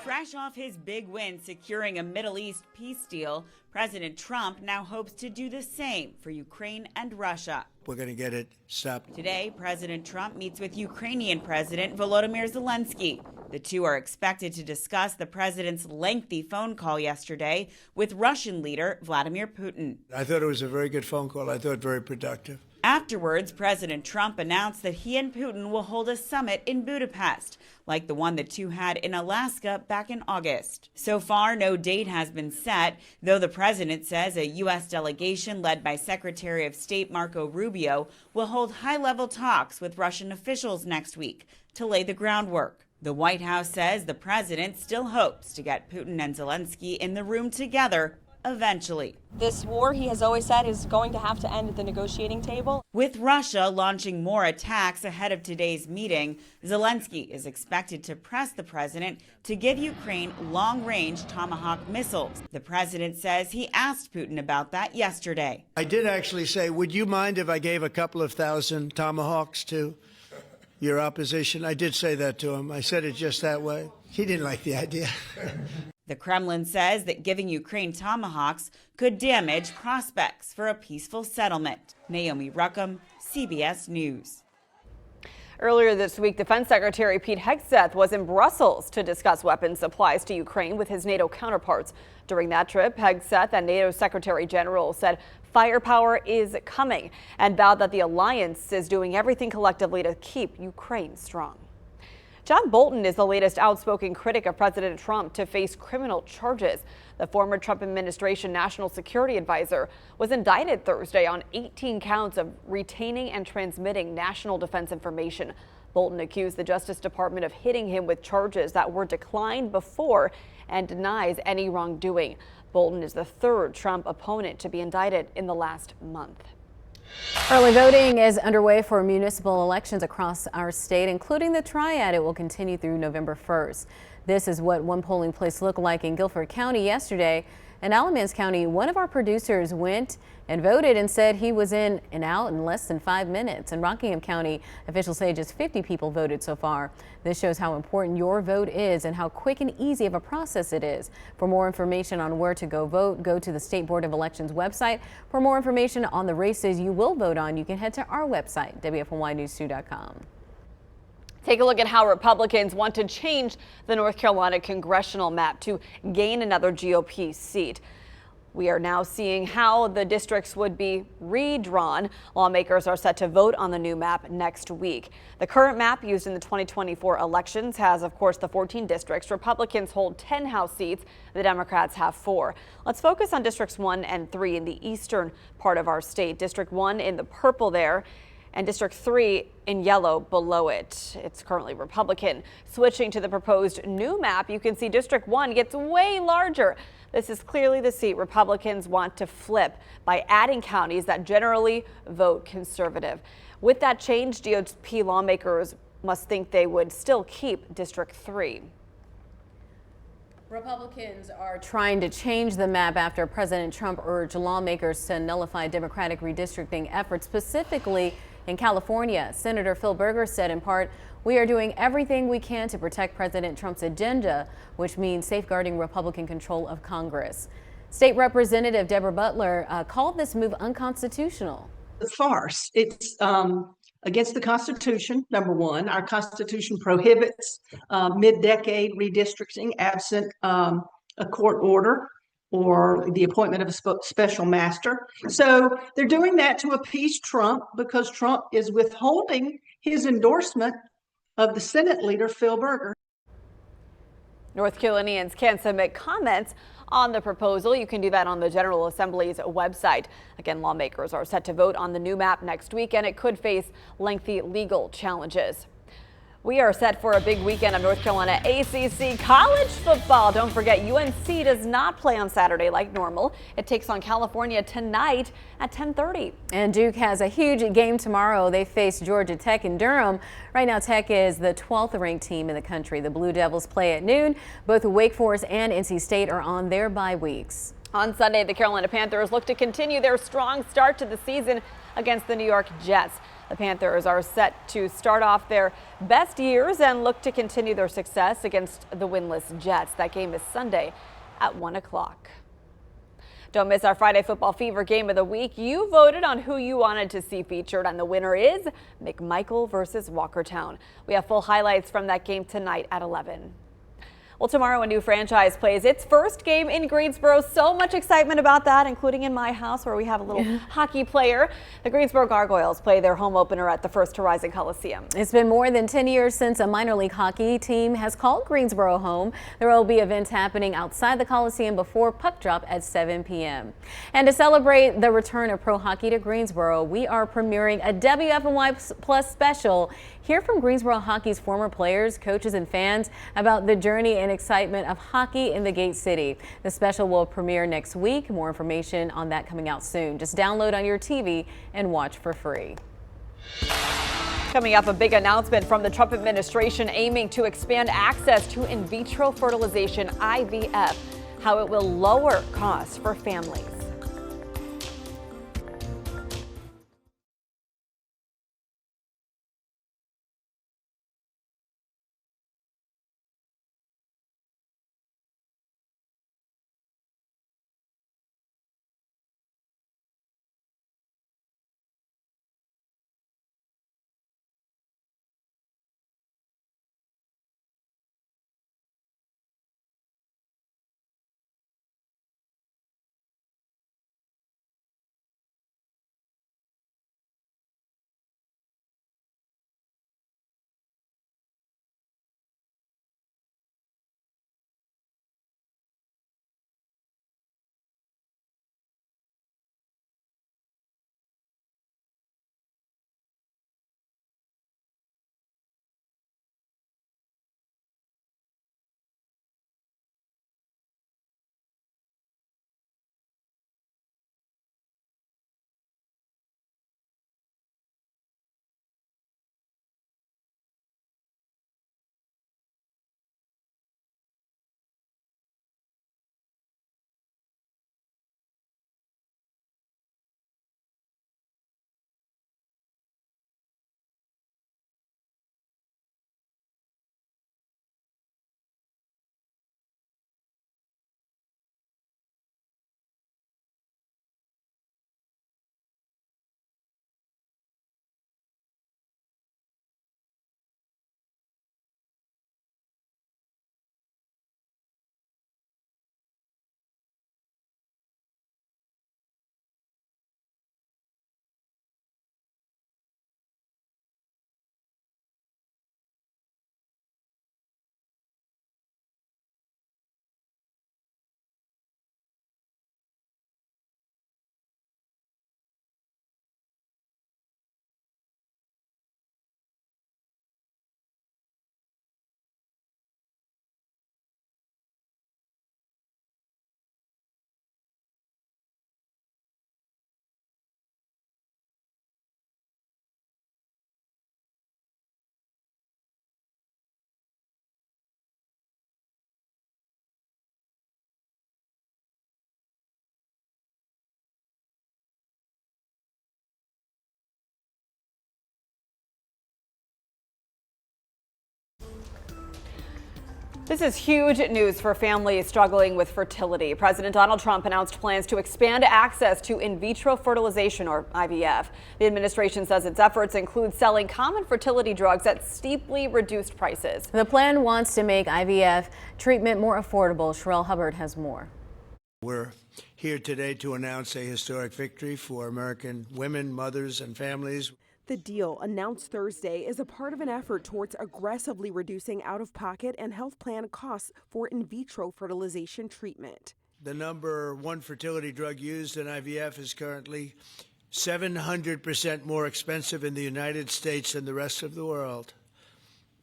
Fresh off his big win securing a Middle East peace deal, President Trump now hopes to do the same for Ukraine and Russia. We're going to get it stopped. Today, President Trump meets with Ukrainian President Volodymyr Zelensky. The two are expected to discuss the president's lengthy phone call yesterday with Russian leader Vladimir Putin. I thought it was a very good phone call. I thought very productive. Afterwards, President Trump announced that he and Putin will hold a summit in Budapest, like the one the two had in Alaska back in August. So far, no date has been set, though the president says a U.S. delegation led by Secretary of State Marco Rubio will hold high-level talks with Russian officials next week to lay the groundwork. The White House says the president still hopes to get Putin and Zelensky in the room together eventually. This war, he has always said, is going to have to end at the negotiating table. With Russia launching more attacks ahead of today's meeting, Zelensky is expected to press the president to give Ukraine long-range Tomahawk missiles. The president says he asked Putin about that yesterday. I did actually say, would you mind if I gave a couple of thousand Tomahawks to your opposition? I did say that to him. I said it just that way. He didn't like the idea. The Kremlin says that giving Ukraine Tomahawks could damage prospects for a peaceful settlement. Naomi Ruckham, CBS News. Earlier this week, Defense Secretary Pete Hegseth was in Brussels to discuss weapons supplies to Ukraine with his NATO counterparts. During that trip, Hegseth and NATO Secretary General said firepower is coming and vowed that the alliance is doing everything collectively to keep Ukraine strong. John Bolton is the latest outspoken critic of President Trump to face criminal charges. The former Trump administration national security advisor was indicted Thursday on 18 counts of retaining and transmitting national defense information. Bolton accused the Justice Department of hitting him with charges that were declined before and denies any wrongdoing. Bolton is the third Trump opponent to be indicted in the last month. Early voting is underway for municipal elections across our state, including the Triad. It will continue through November 1st. This is what one polling place looked like in Guilford County yesterday. In Alamance County, one of our producers went and voted and said he was in and out in less than 5 minutes. In Rockingham County, officials say just 50 people voted so far. This shows how important your vote is and how quick and easy of a process it is. For more information on where to go vote, go to the State Board of Elections website. For more information on the races you will vote on, you can head to our website, WFMYnews2.com. Take a look at how Republicans want to change the North Carolina congressional map to gain another GOP seat. We are now seeing how the districts would be redrawn. Lawmakers are set to vote on the new map next week. The current map used in the 2024 elections has, of course, the 14 districts. Republicans hold 10 House seats. The Democrats have 4. Let's focus on districts 1 and 3 in the eastern part of our state. District 1 in the purple there, and District 3 in yellow below it. It's currently Republican. Switching to the proposed new map, you can see District 1 gets way larger. This is clearly the seat Republicans want to flip by adding counties that generally vote conservative. With that change, GOP lawmakers must think they would still keep District 3. Republicans are trying to change the map after President Trump urged lawmakers to nullify Democratic redistricting efforts, specifically in California. Senator Phil Berger said in part, "We are doing everything we can to protect President Trump's agenda, which means safeguarding Republican control of Congress." State Representative Deborah Butler called this move unconstitutional. A farce. It's against the Constitution, number one. Our Constitution prohibits mid-decade redistricting absent a court order or the appointment of a special master. So they're doing that to appease Trump because Trump is withholding his endorsement of the Senate leader, Phil Berger. North Carolinians can submit comments on the proposal. You can do that on the General Assembly's website. Again, lawmakers are set to vote on the new map next week, and it could face lengthy legal challenges. We are set for a big weekend of North Carolina ACC college football. Don't forget, UNC does not play on Saturday like normal. It takes on California tonight at 10:30. And Duke has a huge game tomorrow. They face Georgia Tech in Durham. Right now, Tech is the 12th ranked team in the country. The Blue Devils play at noon. Both Wake Forest and NC State are on their bye weeks. On Sunday, the Carolina Panthers look to continue their strong start to the season against the New York Jets. The Panthers are set to start off their best years and look to continue their success against the winless Jets. That game is Sunday at 1 o'clock. Don't miss our Friday Football Fever game of the week. You voted on who you wanted to see featured, and the winner is McMichael versus Walkertown. We have full highlights from that game tonight at 11. Well, tomorrow a new franchise plays its first game in Greensboro. So much excitement about that, including in my house where we have a little hockey player. The Greensboro Gargoyles play their home opener at the First Horizon Coliseum. It's been more than 10 years since a minor league hockey team has called Greensboro home. There will be events happening outside the Coliseum before puck drop at 7 p.m. And to celebrate the return of pro hockey to Greensboro, we are premiering a WFMY Plus special. Hear from Greensboro hockey's former players, coaches, and fans about the journey and excitement of hockey in the Gate City. The special will premiere next week. More information on that coming out soon. Just download on your TV and watch for free. Coming up, a big announcement from the Trump administration aiming to expand access to in vitro fertilization, IVF, how it will lower costs for families. This is huge news for families struggling with fertility. President Donald Trump announced plans to expand access to in vitro fertilization, or IVF. The administration says its efforts include selling common fertility drugs at steeply reduced prices. The plan wants to make IVF treatment more affordable. Sherelle Hubbard has more. We're here today to announce a historic victory for American women, mothers, and families. The deal, announced Thursday, is a part of an effort towards aggressively reducing out-of-pocket and health plan costs for in vitro fertilization treatment. The number one fertility drug used in IVF is currently 700% more expensive in the United States than the rest of the world.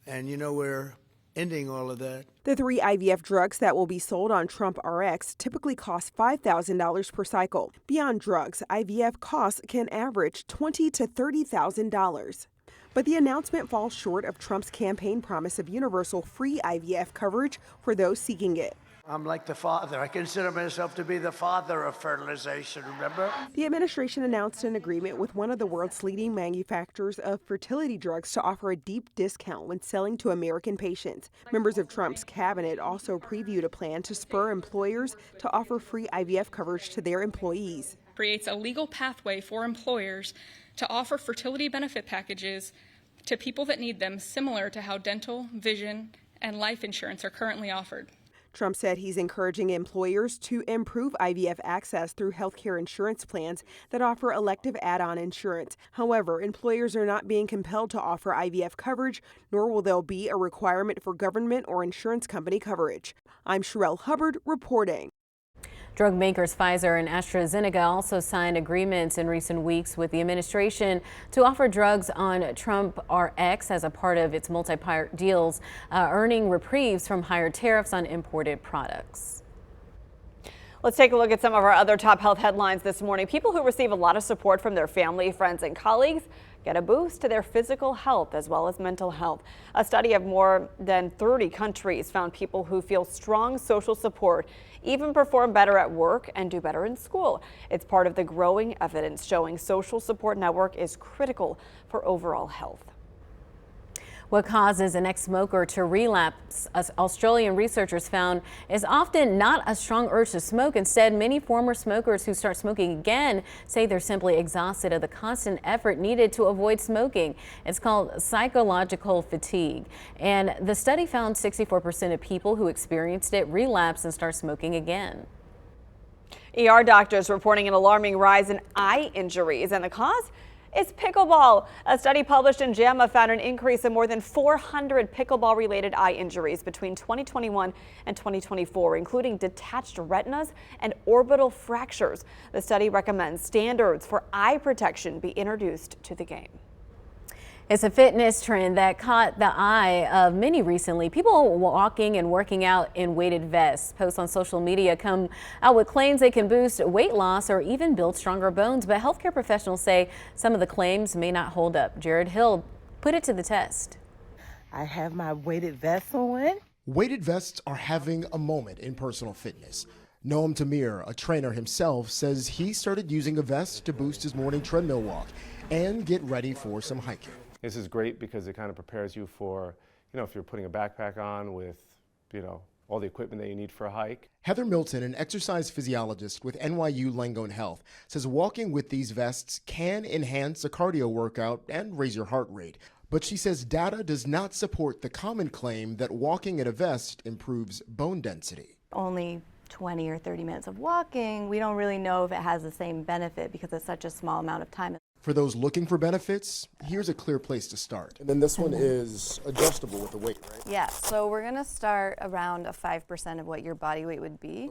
And you know, we're ending all of that. The 3 IVF drugs that will be sold on Trump RX typically cost $5,000 per cycle. Beyond drugs, IVF costs can average $20,000 to $30,000. But the announcement falls short of Trump's campaign promise of universal free IVF coverage for those seeking it. I'm like the father. I consider myself to be the father of fertilization, remember? The administration announced an agreement with one of the world's leading manufacturers of fertility drugs to offer a deep discount when selling to American patients. Members of Trump's cabinet also previewed a plan to spur employers to offer free IVF coverage to their employees. Creates a legal pathway for employers to offer fertility benefit packages to people that need them, similar to how dental, vision, and life insurance are currently offered. Trump said he's encouraging employers to improve IVF access through healthcare insurance plans that offer elective add-on insurance. However, employers are not being compelled to offer IVF coverage, nor will there be a requirement for government or insurance company coverage. I'm Sherelle Hubbard reporting. Drug makers Pfizer and AstraZeneca also signed agreements in recent weeks with the administration to offer drugs on Trump RX as a part of its multi-part deals, earning reprieves from higher tariffs on imported products. Let's take a look at some of our other top health headlines this morning. People who receive a lot of support from their family, friends, and colleagues get a boost to their physical health as well as mental health. A study of more than 30 countries found people who feel strong social support even perform better at work and do better in school. It's part of the growing evidence showing social support network is critical for overall health. What causes an ex-smoker to relapse, as Australian researchers found, is often not a strong urge to smoke. Instead, many former smokers who start smoking again say they're simply exhausted of the constant effort needed to avoid smoking. It's called psychological fatigue. And the study found 64% of people who experienced it relapse and start smoking again. ER doctors reporting an alarming rise in eye injuries, and the cause? It's pickleball. A study published in JAMA found an increase in more than 400 pickleball-related eye injuries between 2021 and 2024, including detached retinas and orbital fractures. The study recommends standards for eye protection be introduced to the game. It's a fitness trend that caught the eye of many recently. People walking and working out in weighted vests. Posts on social media come out with claims they can boost weight loss or even build stronger bones. But healthcare professionals say some of the claims may not hold up. Jared Hill put it to the test. I have my weighted vest on. Weighted vests are having a moment in personal fitness. Noam Tamir, a trainer himself, says he started using a vest to boost his morning treadmill walk and get ready for some hiking. This is great because it kind of prepares you for, if you're putting a backpack on with, all the equipment that you need for a hike. Heather Milton, an exercise physiologist with NYU Langone Health, says walking with these vests can enhance a cardio workout and raise your heart rate. But she says data does not support the common claim that walking in a vest improves bone density. Only 20 or 30 minutes of walking, we don't really know if it has the same benefit because it's such a small amount of time. For those looking for benefits, here's a clear place to start. And then this one is adjustable with the weight, right? Yeah, so we're gonna start around a 5% of what your body weight would be.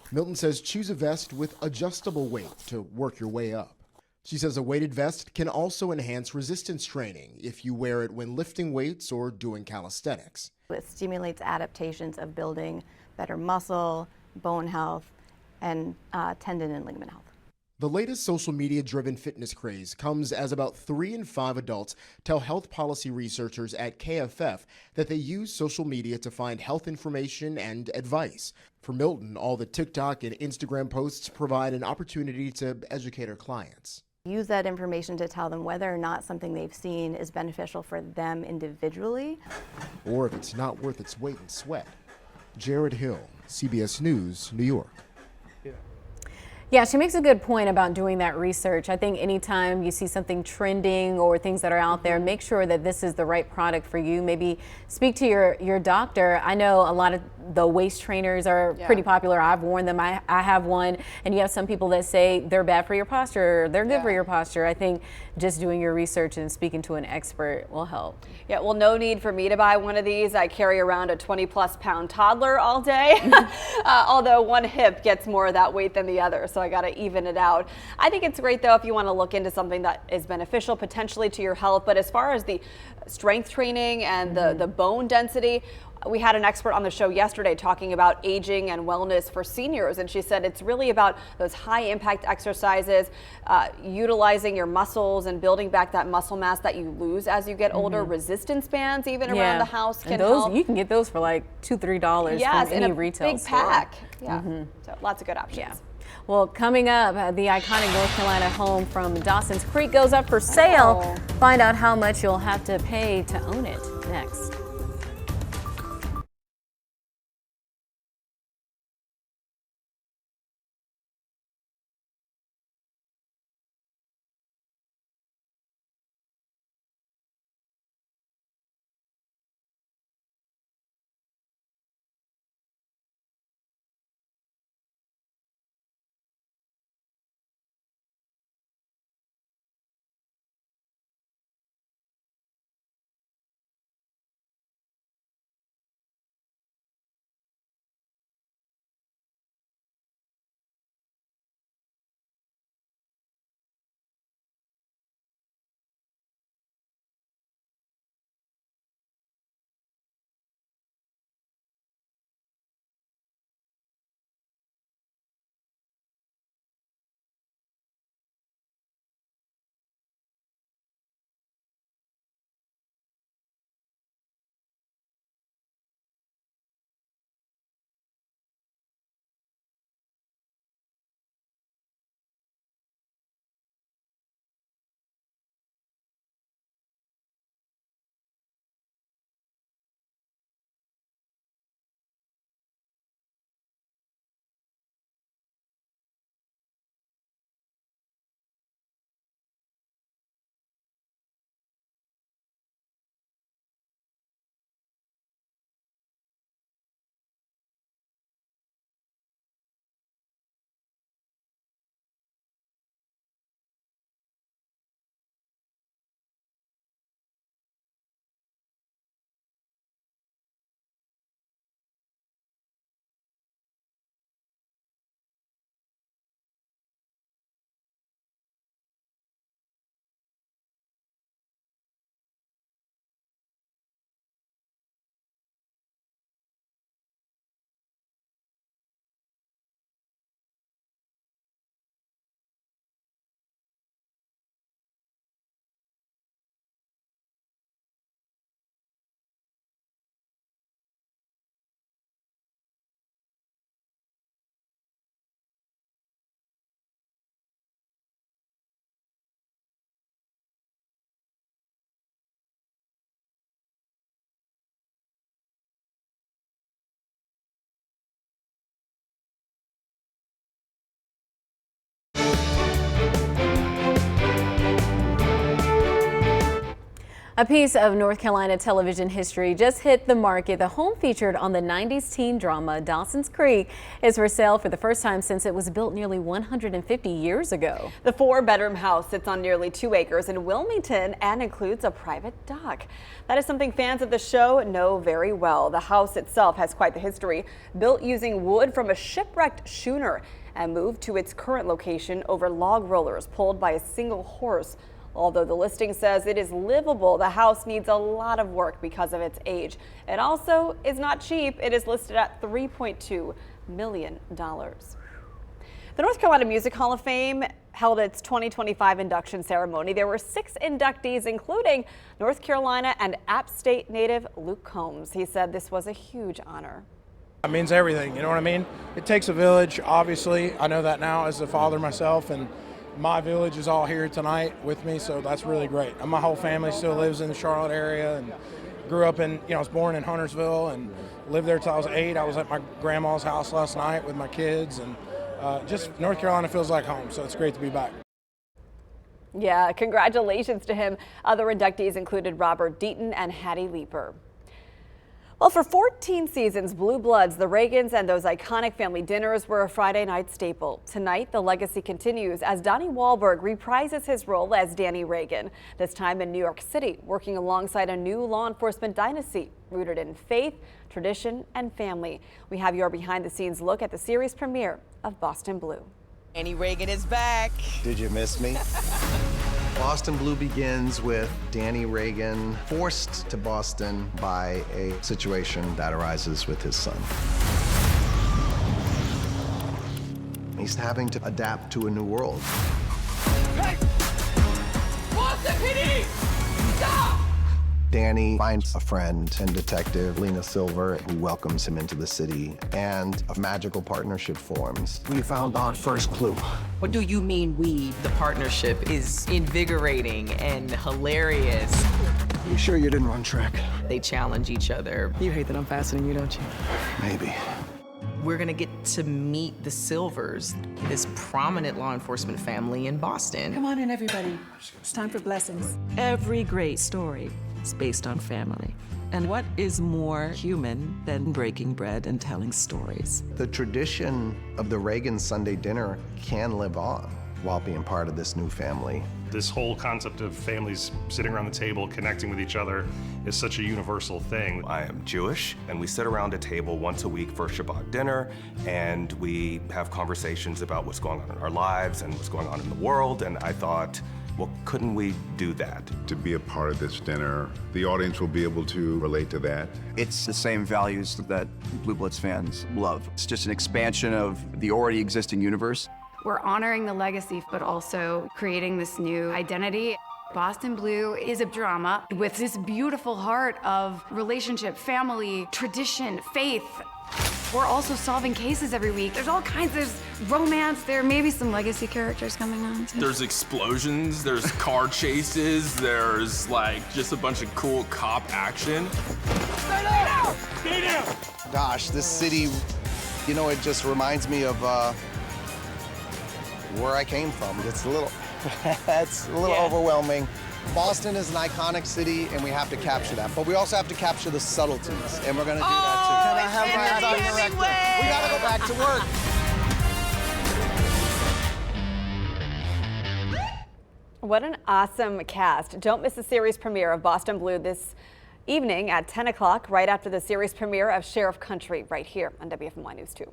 Milton says choose a vest with adjustable weight to work your way up. She says a weighted vest can also enhance resistance training if you wear it when lifting weights or doing calisthenics. It stimulates adaptations of building better muscle, bone health, and tendon and ligament health. The latest social media-driven fitness craze comes as about 3 in 5 adults tell health policy researchers at KFF that they use social media to find health information and advice. For Milton, all the TikTok and Instagram posts provide an opportunity to educate her clients. Use that information to tell them whether or not something they've seen is beneficial for them individually. Or if it's not worth its weight in sweat. Jared Hill, CBS News, New York. Yeah, she makes a good point about doing that research. I think anytime you see something trending or things that are out there, make sure that this is the right product for you. Maybe speak to your doctor. I know a lot of the waist trainers are pretty popular. I've worn them. I have one. And you have some people that say they're bad for your posture, they're good for your posture. I think just doing your research and speaking to an expert will help. Yeah, well, no need for me to buy one of these. I carry around a 20+ pound toddler all day, although one hip gets more of that weight than the other. So I got to even it out. I think it's great, though, if you want to look into something that is beneficial potentially to your health. But as far as the strength training and the bone density, we had an expert on the show yesterday talking about aging and wellness for seniors, and she said it's really about those high impact exercises, utilizing your muscles and building back that muscle mass that you lose as you get older. Resistance bands even around the house can help. You can get those for like $2-3 from any retail big store. pack. So lots of good options. Yeah. Well, coming up, the iconic North Carolina home from Dawson's Creek goes up for sale. Find out how much you'll have to pay to own it next. A piece of North Carolina television history just hit the market. The home featured on the 90s teen drama Dawson's Creek is for sale for the first time since it was built nearly 150 years ago. The 4-bedroom house sits on nearly 2 acres in Wilmington and includes a private dock. That is something fans of the show know very well. The house itself has quite the history, built using wood from a shipwrecked schooner and moved to its current location over log rollers pulled by a single horse. Although the listing says it is livable, the house needs a lot of work because of its age. It also is not cheap. It is listed at $3.2 million. The North Carolina Music Hall of Fame held its 2025 induction ceremony. There were 6 inductees, including North Carolina and App State native Luke Combs. He said this was a huge honor. It means everything, you know what I mean? It takes a village, obviously. I know that now as a father myself, and My village is all here tonight with me, so that's really great. And my whole family still lives in the Charlotte area and grew up in, I was born in Huntersville and lived there till I was 8. I was at my grandma's house last night with my kids, and just North Carolina feels like home, so it's great to be back. Yeah, congratulations to him. Other inductees included Robert Deaton and Hattie Leeper. Well, for 14 seasons, Blue Bloods, the Reagans, and those iconic family dinners were a Friday night staple. Tonight, the legacy continues as Donnie Wahlberg reprises his role as Danny Reagan, this time in New York City, working alongside a new law enforcement dynasty rooted in faith, tradition, and family. We have your behind-the-scenes look at the series premiere of Boston Blue. Danny Reagan is back. Did you miss me? Boston Blue begins with Danny Reagan forced to Boston by a situation that arises with his son. He's having to adapt to a new world. Hey! Boston PD! Stop! Danny finds a friend and detective, Lena Silver, who welcomes him into the city, and a magical partnership forms. We found our first clue. What do you mean we? The partnership is invigorating and hilarious. You sure you didn't run track? They challenge each other. You hate that I'm faster than you, don't you? Maybe. We're gonna get to meet the Silvers, this prominent law enforcement family in Boston. Come on in, everybody. It's time for blessings. Every great story is based on family. And what is more human than breaking bread and telling stories? The tradition of the Reagan Sunday dinner can live on while being part of this new family. This whole concept of families sitting around the table, connecting with each other is such a universal thing. I am Jewish, and we sit around a table once a week for Shabbat dinner, and we have conversations about what's going on in our lives and what's going on in the world, and I thought, well, couldn't we do that? To be a part of this dinner, the audience will be able to relate to that. It's the same values that Blue Bloods fans love. It's just an expansion of the already existing universe. We're honoring the legacy, but also creating this new identity. Boston Blue is a drama with this beautiful heart of relationship, family, tradition, faith. We're also solving cases every week. There's all kinds of romance. There may be some legacy characters coming on too. There's explosions, there's car chases, there's like just a bunch of cool cop action. Stay down! Stay down! Gosh, this city, you know, it just reminds me of where I came from. It's a little, overwhelming. Boston is an iconic city, and we have to capture that. But we also have to capture the subtleties, and we're going to do that too. Can I have my time, director? We got to go back to work. What an awesome cast. Don't miss the series premiere of Boston Blue this evening at 10 o'clock, right after the series premiere of Sheriff Country, right here on WFMY News 2.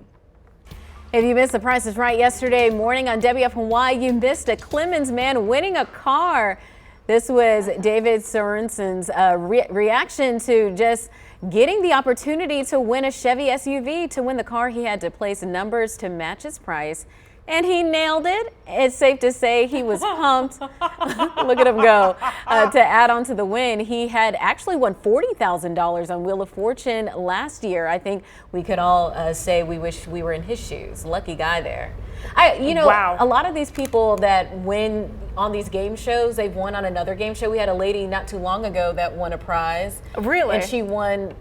If you missed The Price is Right yesterday morning on WFMY, you missed a Clemens man winning a car. This was David Sorensen's reaction to just getting the opportunity to win a Chevy SUV. To win the car, he had to place numbers to match his price, and he nailed it. It's safe to say he was pumped. Look at him go. To add on to the win, he had actually won $40,000 on Wheel of Fortune last year. I think we could all say we wish we were in his shoes. Lucky guy there. Wow. A lot of these people that win on these game shows, they've won on another game show. We had a lady not too long ago that won a prize. Really? And she won.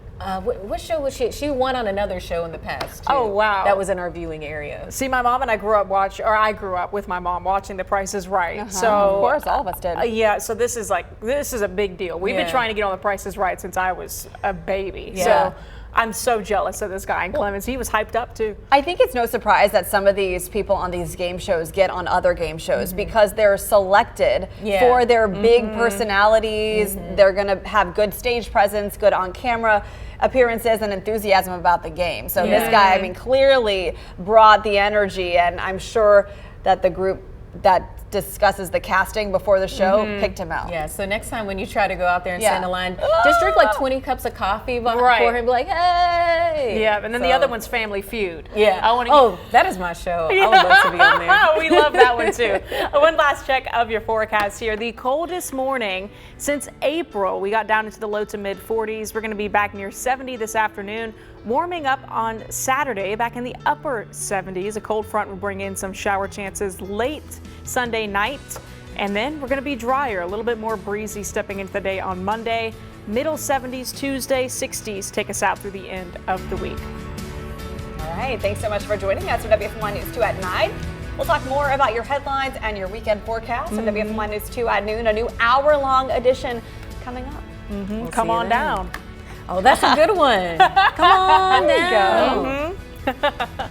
What show was she? She won on another show in the past, too. Oh, wow. That was in our viewing area. See, my mom and I grew up I grew up with my mom watching The Price is Right. So of course, all of us did. Yeah, so this is a big deal. We've been trying to get on The Price is Right since I was a baby. Yeah. So I'm so jealous of this guy in Clemens. He was hyped up too. I think it's no surprise that some of these people on these game shows get on other game shows because they're selected for their big personalities. They're going to have good stage presence, good on camera appearances, and enthusiasm about the game. So this guy, I mean, clearly brought the energy, and I'm sure that the group that discusses the casting before the show picked him out. Yeah, so next time when you try to go out there and stand in line, just drink like 20 cups of coffee before him, be like, hey! Yeah, and then the other one's Family Feud. Yeah. That is my show. I would love to be on there. We love that one too. One last check of your forecast here. The coldest morning since April. We got down into the low to mid 40s. We're going to be back near 70 this afternoon. Warming up on Saturday, back in the upper 70s. A cold front will bring in some shower chances late Sunday Sunday night. And then we're going to be drier, a little bit more breezy stepping into the day on Monday. Middle 70s Tuesday, 60s take us out through the end of the week. All right, thanks so much for joining us for WFMY News 2 at 9. We'll talk more about your headlines and your weekend forecast on WFMY News 2 at noon, a new hour-long edition coming up. We'll Come on down. Oh, that's a good one. Come on down. There you go.